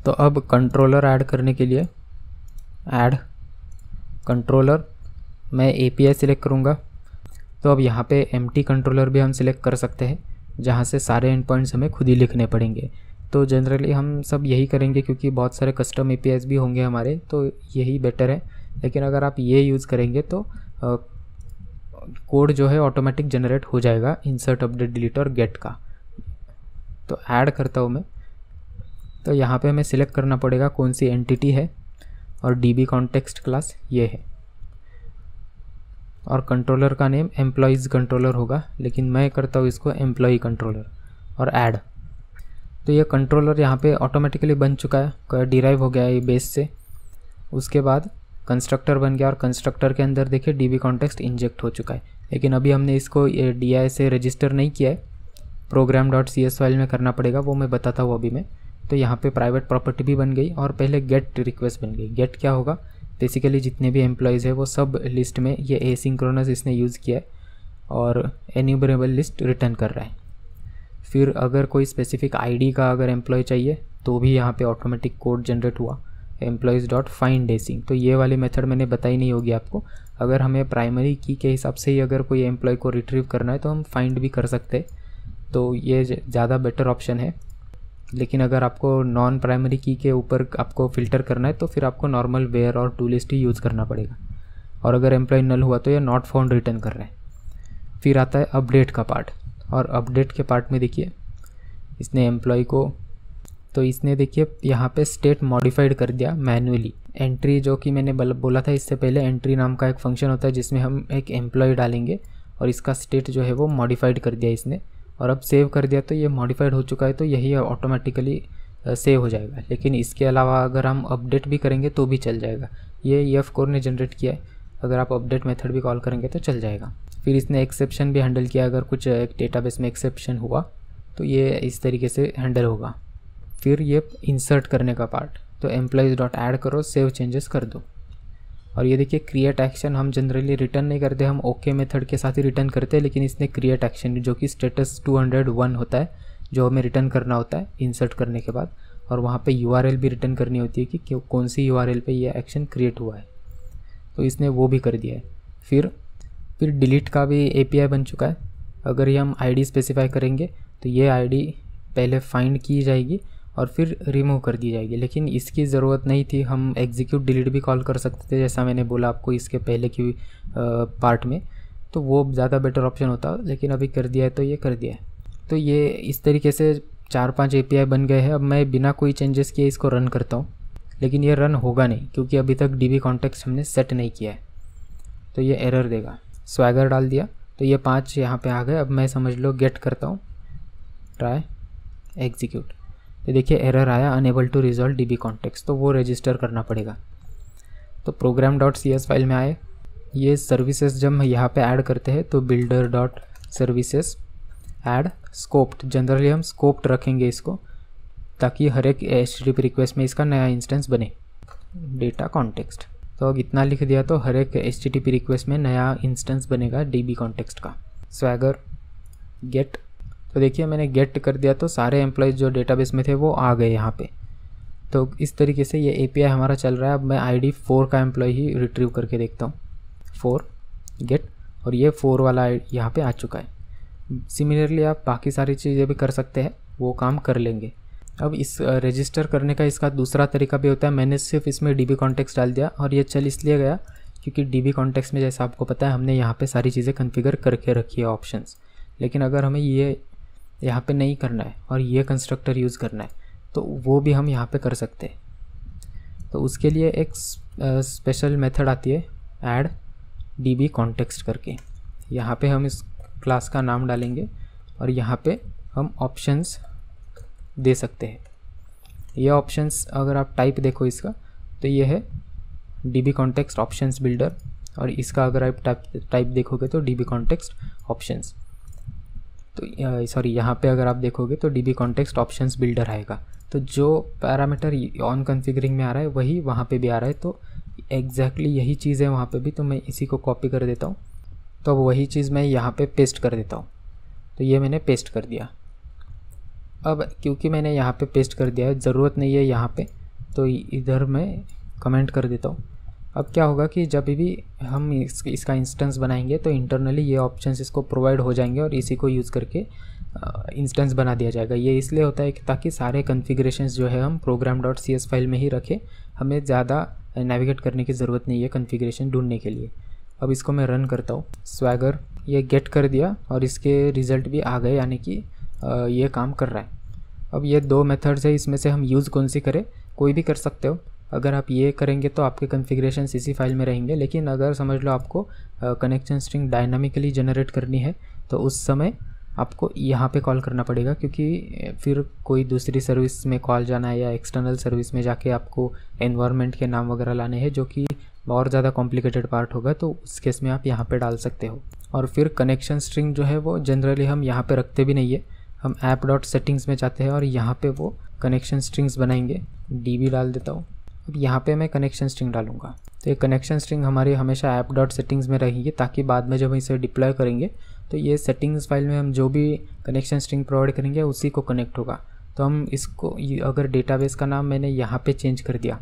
Speaker 1: तो अब कंट्रोलर ऐड करने के लिए ऐड कंट्रोलर मैं API सिलेक्ट करूँगा। तो अब यहाँ पे एम्प्टी कंट्रोलर भी हम सिलेक्ट कर सकते हैं, जहाँ से सारे एंड पॉइंट्स हमें खुद ही लिखने पड़ेंगे। तो जनरली हम सब यही करेंगे क्योंकि बहुत सारे कस्टम APIs भी होंगे हमारे, तो यही बेटर है। लेकिन अगर आप ये यूज़ करेंगे तो कोड जो है ऑटोमेटिक जनरेट हो जाएगा इंसर्ट अपडेट डिलीट और गेट का। तो ऐड करता हूँ मैं, तो यहाँ पे हमें सिलेक्ट करना पड़ेगा कौन सी एंटिटी है, और DB कॉन्टेक्स्ट क्लास ये है, और कंट्रोलर का नेम एम्प्लॉयज़ कंट्रोलर होगा, लेकिन मैं करता हूँ इसको एम्प्लॉय कंट्रोलर, और ऐड। तो ये कंट्रोलर यहाँ पे ऑटोमेटिकली बन चुका है, डिराइव हो गया है बेस से। उसके बाद कंस्ट्रक्टर बन गया, और कंस्ट्रक्टर के अंदर देखिए DB कॉन्टेक्स्ट इंजेक्ट हो चुका है। लेकिन अभी हमने इसको DI से रजिस्टर नहीं किया है, program.cs फाइल में करना पड़ेगा, वो मैं बताता हूँ अभी मैं। तो यहाँ पे प्राइवेट प्रॉपर्टी भी बन गई, और पहले गेट रिक्वेस्ट बन गई। गेट क्या होगा, बेसिकली जितने भी एम्प्लॉयज़ है वो सब लिस्ट में ये एसिंक्रोनस इसने यूज़ किया है, और एन्यूमरेबल लिस्ट रिटर्न कर रहा है। फिर अगर कोई स्पेसिफिक ID का अगर एम्प्लॉय चाहिए तो भी यहाँ पे ऑटोमेटिक कोड जनरेट हुआ employees.find async। तो ये वाली मेथड मैंने बताई नहीं होगी आपको। अगर हमें प्राइमरी की के हिसाब से ही अगर कोई एम्प्लॉय को रिट्रीव करना है तो हम फाइंड भी कर सकते हैं, तो ये ज़्यादा बेटर ऑप्शन है। लेकिन अगर आपको नॉन प्राइमरी की के ऊपर आपको फ़िल्टर करना है तो फिर आपको नॉर्मल वेयर और टू लिस्ट ही यूज़ करना पड़ेगा। और अगर एम्प्लॉय नल हुआ तो ये नॉट फाउंड रिटर्न कर रहा है। फिर आता है अपडेट का पार्ट, और अपडेट के पार्ट में देखिए इसने एम्प्लॉय को, तो इसने देखिए यहाँ पे स्टेट मॉडिफाइड कर दिया मैन्युअली। एंट्री जो कि मैंने बोला था इससे पहले, एंट्री नाम का एक फंक्शन होता है जिसमें हम एक एम्प्लॉय डालेंगे, और इसका स्टेट जो है वो मॉडिफाइड कर दिया इसने। और अब सेव कर दिया तो ये मॉडिफाइड हो चुका है, तो यही ऑटोमेटिकली सेव हो जाएगा। लेकिन इसके अलावा अगर हम अपडेट भी करेंगे तो भी चल जाएगा। ये EF कोर ने जनरेट किया है, अगर आप अपडेट मेथड भी कॉल करेंगे तो चल जाएगा। फिर इसने एक्सेप्शन भी हैंडल किया, अगर कुछ एक डेटाबेस में एक्सेप्शन हुआ तो ये इस तरीके से हैंडल होगा। फिर ये इंसर्ट करने का पार्ट, तो employees.add करो, सेव चेंजेस कर दो। और ये देखिए क्रिएट एक्शन हम जनरली रिटर्न नहीं करते, हम ओके मेथड के साथ ही रिटर्न करते हैं, लेकिन इसने क्रिएट एक्शन जो कि स्टेटस 201 होता है जो हमें रिटर्न करना होता है इंसर्ट करने के बाद, और वहाँ पे URL भी रिटर्न करनी होती है कि कौन सी URL पे ये एक्शन क्रिएट हुआ है, तो इसने वो भी कर दिया है। फिर डिलीट का भी API बन चुका है। अगर ये हम ID स्पेसिफाई करेंगे तो ये ID पहले फाइंड की जाएगी और फिर रिमूव कर दी जाएगी, लेकिन इसकी ज़रूरत नहीं थी। हम एग्जीक्यूट डिलीट भी कॉल कर सकते थे, जैसा मैंने बोला आपको इसके पहले की पार्ट में, तो वो ज़्यादा बेटर ऑप्शन होता, लेकिन अभी कर दिया है तो ये कर दिया है। तो ये इस तरीके से 4-5 API बन गए हैं। अब मैं बिना कोई चेंजेस किए इसको रन करता हूँ, लेकिन ये रन होगा नहीं क्योंकि अभी तक DB कॉन्टेक्स्ट हमने सेट नहीं किया है, तो ये एरर देगा। स्वैगर डाल दिया तो ये 5 यहाँ पे आ गए। अब मैं समझ लो गेट करता हूँ, ट्राई एग्जीक्यूट, तो देखिए एरर आया unable to resolve DB context, तो वो रजिस्टर करना पड़ेगा। तो program.cs फाइल में आए, ये सर्विसेज जब हम यहाँ पे ऐड करते हैं तो builder.services ऐड स्कोप्ड, जनरली हम स्कोप्ड रखेंगे इसको ताकि हर एक HTTP रिक्वेस्ट में इसका नया इंस्टेंस बने। डेटा कॉन्टेक्स्ट, तो अब इतना लिख दिया तो हर एक HTTP रिक्वेस्ट में नया इंस्टेंस बनेगा DB कॉन्टेक्स्ट का। स्वैगर गेट, तो देखिए मैंने गेट कर दिया तो सारे एम्प्लॉयज़ जो डेटाबेस में थे वो आ गए यहाँ पे। तो इस तरीके से ये API हमारा चल रहा है। अब मैं ID 4 का एम्प्लॉय ही रिट्रीव करके देखता हूँ, 4 गेट, और ये 4 वाला यहाँ पे आ चुका है। सिमिलरली आप बाकी सारी चीज़ें भी कर सकते हैं, वो काम कर लेंगे। अब इस रजिस्टर करने का इसका दूसरा तरीका भी होता है। मैंने सिर्फ इसमें DB कॉन्टेक्स्ट डाल दिया और ये चल इसलिए गया क्योंकि DB कॉन्टेक्स्ट में जैसा आपको पता है हमने यहाँ पे सारी चीज़ें कॉन्फ़िगर करके रखी है ऑप्शंस। लेकिन अगर हमें ये यहाँ पे नहीं करना है और ये कंस्ट्रक्टर यूज़ करना है, तो वो भी हम यहाँ पे कर सकते हैं। तो उसके लिए एक स्पेशल मेथड आती है ऐड db कॉन्टेक्स्ट करके। यहाँ पे हम इस क्लास का नाम डालेंगे और यहाँ पे हम ऑप्शंस दे सकते हैं। ये ऑप्शंस अगर आप टाइप देखो इसका, तो ये है db कॉन्टेक्स्ट ऑप्शंस बिल्डर, और इसका अगर आप टाइप देखोगे तो db कॉन्टेक्स्ट ऑप्शंस। तो सॉरी, यहाँ पे अगर आप देखोगे तो db कॉन्टेक्स्ट ऑप्शंस बिल्डर आएगा। तो जो पैरामीटर ऑन कॉन्फ़िगरिंग में आ रहा है वही वहाँ पे भी आ रहा है, तो एग्जैक्टली यही चीज़ है वहाँ पे भी। तो मैं इसी को कॉपी कर देता हूँ, तो अब वही चीज़ मैं यहाँ पे पेस्ट कर देता हूँ। तो ये मैंने पेस्ट कर दिया। अब क्योंकि मैंने यहाँ पे पेस्ट कर दिया है, ज़रूरत नहीं है यहाँ पे, तो इधर मैं कमेंट कर देता हूँ। अब क्या होगा कि जब भी हम इसका इंस्टेंस बनाएंगे तो इंटरनली ये ऑप्शंस इसको प्रोवाइड हो जाएंगे और इसी को यूज़ करके इंस्टेंस बना दिया जाएगा। ये इसलिए होता है कि ताकि सारे कॉन्फ़िगरेशंस जो है हम program.cs फाइल में ही रखें, हमें ज़्यादा नेविगेट करने की ज़रूरत नहीं है कॉन्फ़िगरेशन ढूंढने के लिए। अब इसको मैं रन करता हूँ। स्वैगर ये गेट कर दिया और इसके रिज़ल्ट भी आ गए, यानी कि ये काम कर रहा है। अब ये दो मेथड्स है, इसमें से हम यूज़ कौन सी करें, कोई भी कर सकते हो। अगर आप ये करेंगे तो आपके कॉन्फ़िगरेशन इसी फाइल में रहेंगे, लेकिन अगर समझ लो आपको कनेक्शन स्ट्रिंग डायनामिकली जनरेट करनी है तो उस समय आपको यहाँ पे कॉल करना पड़ेगा, क्योंकि फिर कोई दूसरी सर्विस में कॉल जाना है या एक्सटर्नल सर्विस में जाके आपको एनवायरनमेंट के नाम वगैरह लाने हैं, जो कि और ज़्यादा कॉम्प्लिकेटेड पार्ट होगा। तो उस केस में आप यहाँ पे डाल सकते हो। और फिर कनेक्शन स्ट्रिंग जो है वो जनरली हम यहाँ पे रखते भी नहीं है, हम app.settings में जाते हैं और यहाँ पे वो कनेक्शन स्ट्रिंग्स बनाएंगे। db डाल देता हूँ। अब यहाँ पे मैं कनेक्शन स्ट्रिंग डालूँगा, तो ये कनेक्शन स्ट्रिंग हमारी हमेशा app.settings में रहेगी, ताकि बाद में जब हम इसे डिप्लॉय करेंगे तो ये सेटिंग्स फाइल में हम जो भी कनेक्शन स्ट्रिंग प्रोवाइड करेंगे उसी को कनेक्ट होगा। तो हम इसको अगर डेटाबेस का नाम मैंने यहाँ पे चेंज कर दिया,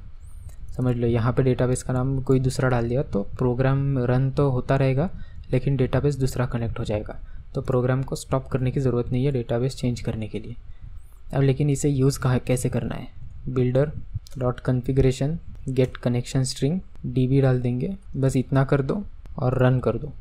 Speaker 1: समझ लो यहाँ पे डेटाबेस का नाम कोई दूसरा डाल दिया, तो प्रोग्राम रन तो होता रहेगा लेकिन डेटाबेस दूसरा कनेक्ट हो जाएगा। तो प्रोग्राम को स्टॉप करने की ज़रूरत नहीं है डेटाबेस चेंज करने के लिए। अब लेकिन इसे यूज़ कैसे करना है, builder.configuration get connection string db डाल देंगे, बस इतना कर दो और रन कर दो।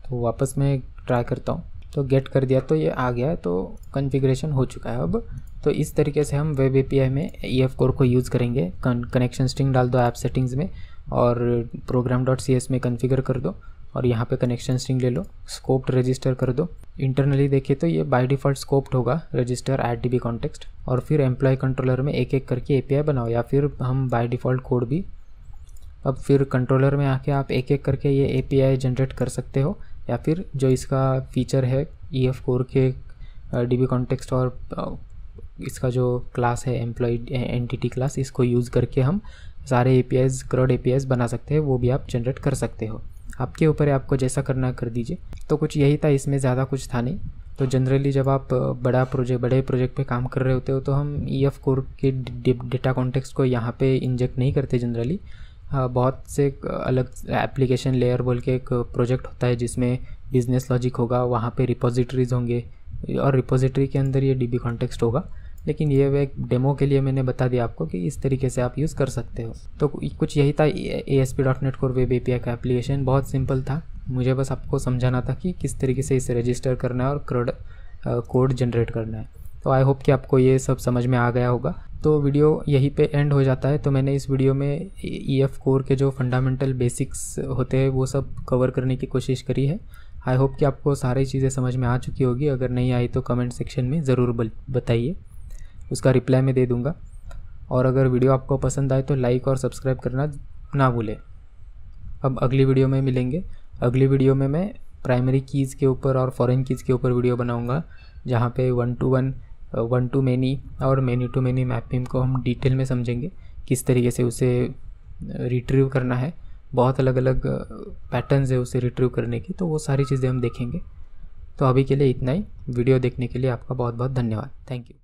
Speaker 1: तो वापस मैं ट्राई करता हूँ, तो गेट कर दिया तो ये आ गया है, तो कॉन्फ़िगरेशन हो चुका है अब। तो इस तरीके से हम वेब एपीआई में EF कोर को यूज़ करेंगे। कनेक्शन स्ट्रिंग डाल दो ऐप सेटिंग्स में और program.cs में कॉन्फ़िगर कर दो और यहाँ पे कनेक्शन स्ट्रिंग ले लो, स्कोप्ड रजिस्टर कर दो। इंटरनली देखिए तो ये बाय डिफ़ॉल्ट स्कोप्ड होगा रजिस्टर ऐड db कॉन्टेक्स्ट, और फिर एम्प्लॉय कंट्रोलर में एक एक करके एपीआई बनाओ, या फिर हम बाय डिफ़ॉल्ट कोड भी। अब फिर कंट्रोलर में आके आप एक एक करके ये एपीआई जनरेट कर सकते हो, या फिर जो इसका फीचर है EF कोर के db कॉन्टेक्स्ट और इसका जो क्लास है एम्प्लॉय एंटिटी क्लास, इसको यूज़ करके हम सारे एपीआईज CRUD एपीआईज बना सकते हैं, वो भी आप जनरेट कर सकते हो। आपके ऊपर है, आपको जैसा करना है कर दीजिए। तो कुछ यही था, इसमें ज़्यादा कुछ था नहीं। तो जनरली जब आप बड़े प्रोजेक्ट पे काम कर रहे होते हो तो हम EF कोर के डेटा कॉन्टेक्स्ट को यहाँ पे इंजेक्ट नहीं करते जनरली। बहुत से अलग एप्लीकेशन लेयर बोल के एक प्रोजेक्ट होता है जिसमें बिजनेस लॉजिक होगा, वहाँ पे रिपोजिटरीज होंगे और रिपोजिटरी के अंदर ये db कॉन्टेक्स्ट होगा। लेकिन ये एक डेमो के लिए मैंने बता दिया आपको कि इस तरीके से आप यूज़ कर सकते हो। तो कुछ यही था ASP.NET Core वेब एपीआई का एप्लीकेशन। बहुत सिंपल था, मुझे बस आपको समझाना था कि किस तरीके से इसे रजिस्टर करना है और CRUD कोड जनरेट करना है। तो आई होप कि आपको ये सब समझ में आ गया होगा। तो वीडियो यहीं पे एंड हो जाता है। तो मैंने इस वीडियो में EF कोर के जो फंडामेंटल बेसिक्स होते हैं वो सब कवर करने की कोशिश करी है। आई होप कि आपको सारी चीज़ें समझ में आ चुकी होगी। अगर नहीं आई तो कमेंट सेक्शन में ज़रूर बताइए, उसका रिप्लाई मैं दे दूँगा। और अगर वीडियो आपको पसंद आए तो लाइक और सब्सक्राइब करना ना भूलें। अब अगली वीडियो में मिलेंगे। अगली वीडियो में मैं प्राइमरी कीज़ के ऊपर और फॉरेन कीज़ के ऊपर वीडियो बनाऊँगा, जहाँ पे 1-to-1, 1-to-many और many-to-many मैपिंग को हम डिटेल में समझेंगे, किस तरीके से उसे रिट्रीव करना है। बहुत अलग अलग पैटर्न्स है उसे रिट्रीव करने की, तो वो सारी चीज़ें हम देखेंगे। तो अभी के लिए इतना ही। वीडियो देखने के लिए आपका बहुत बहुत धन्यवाद। Thank you.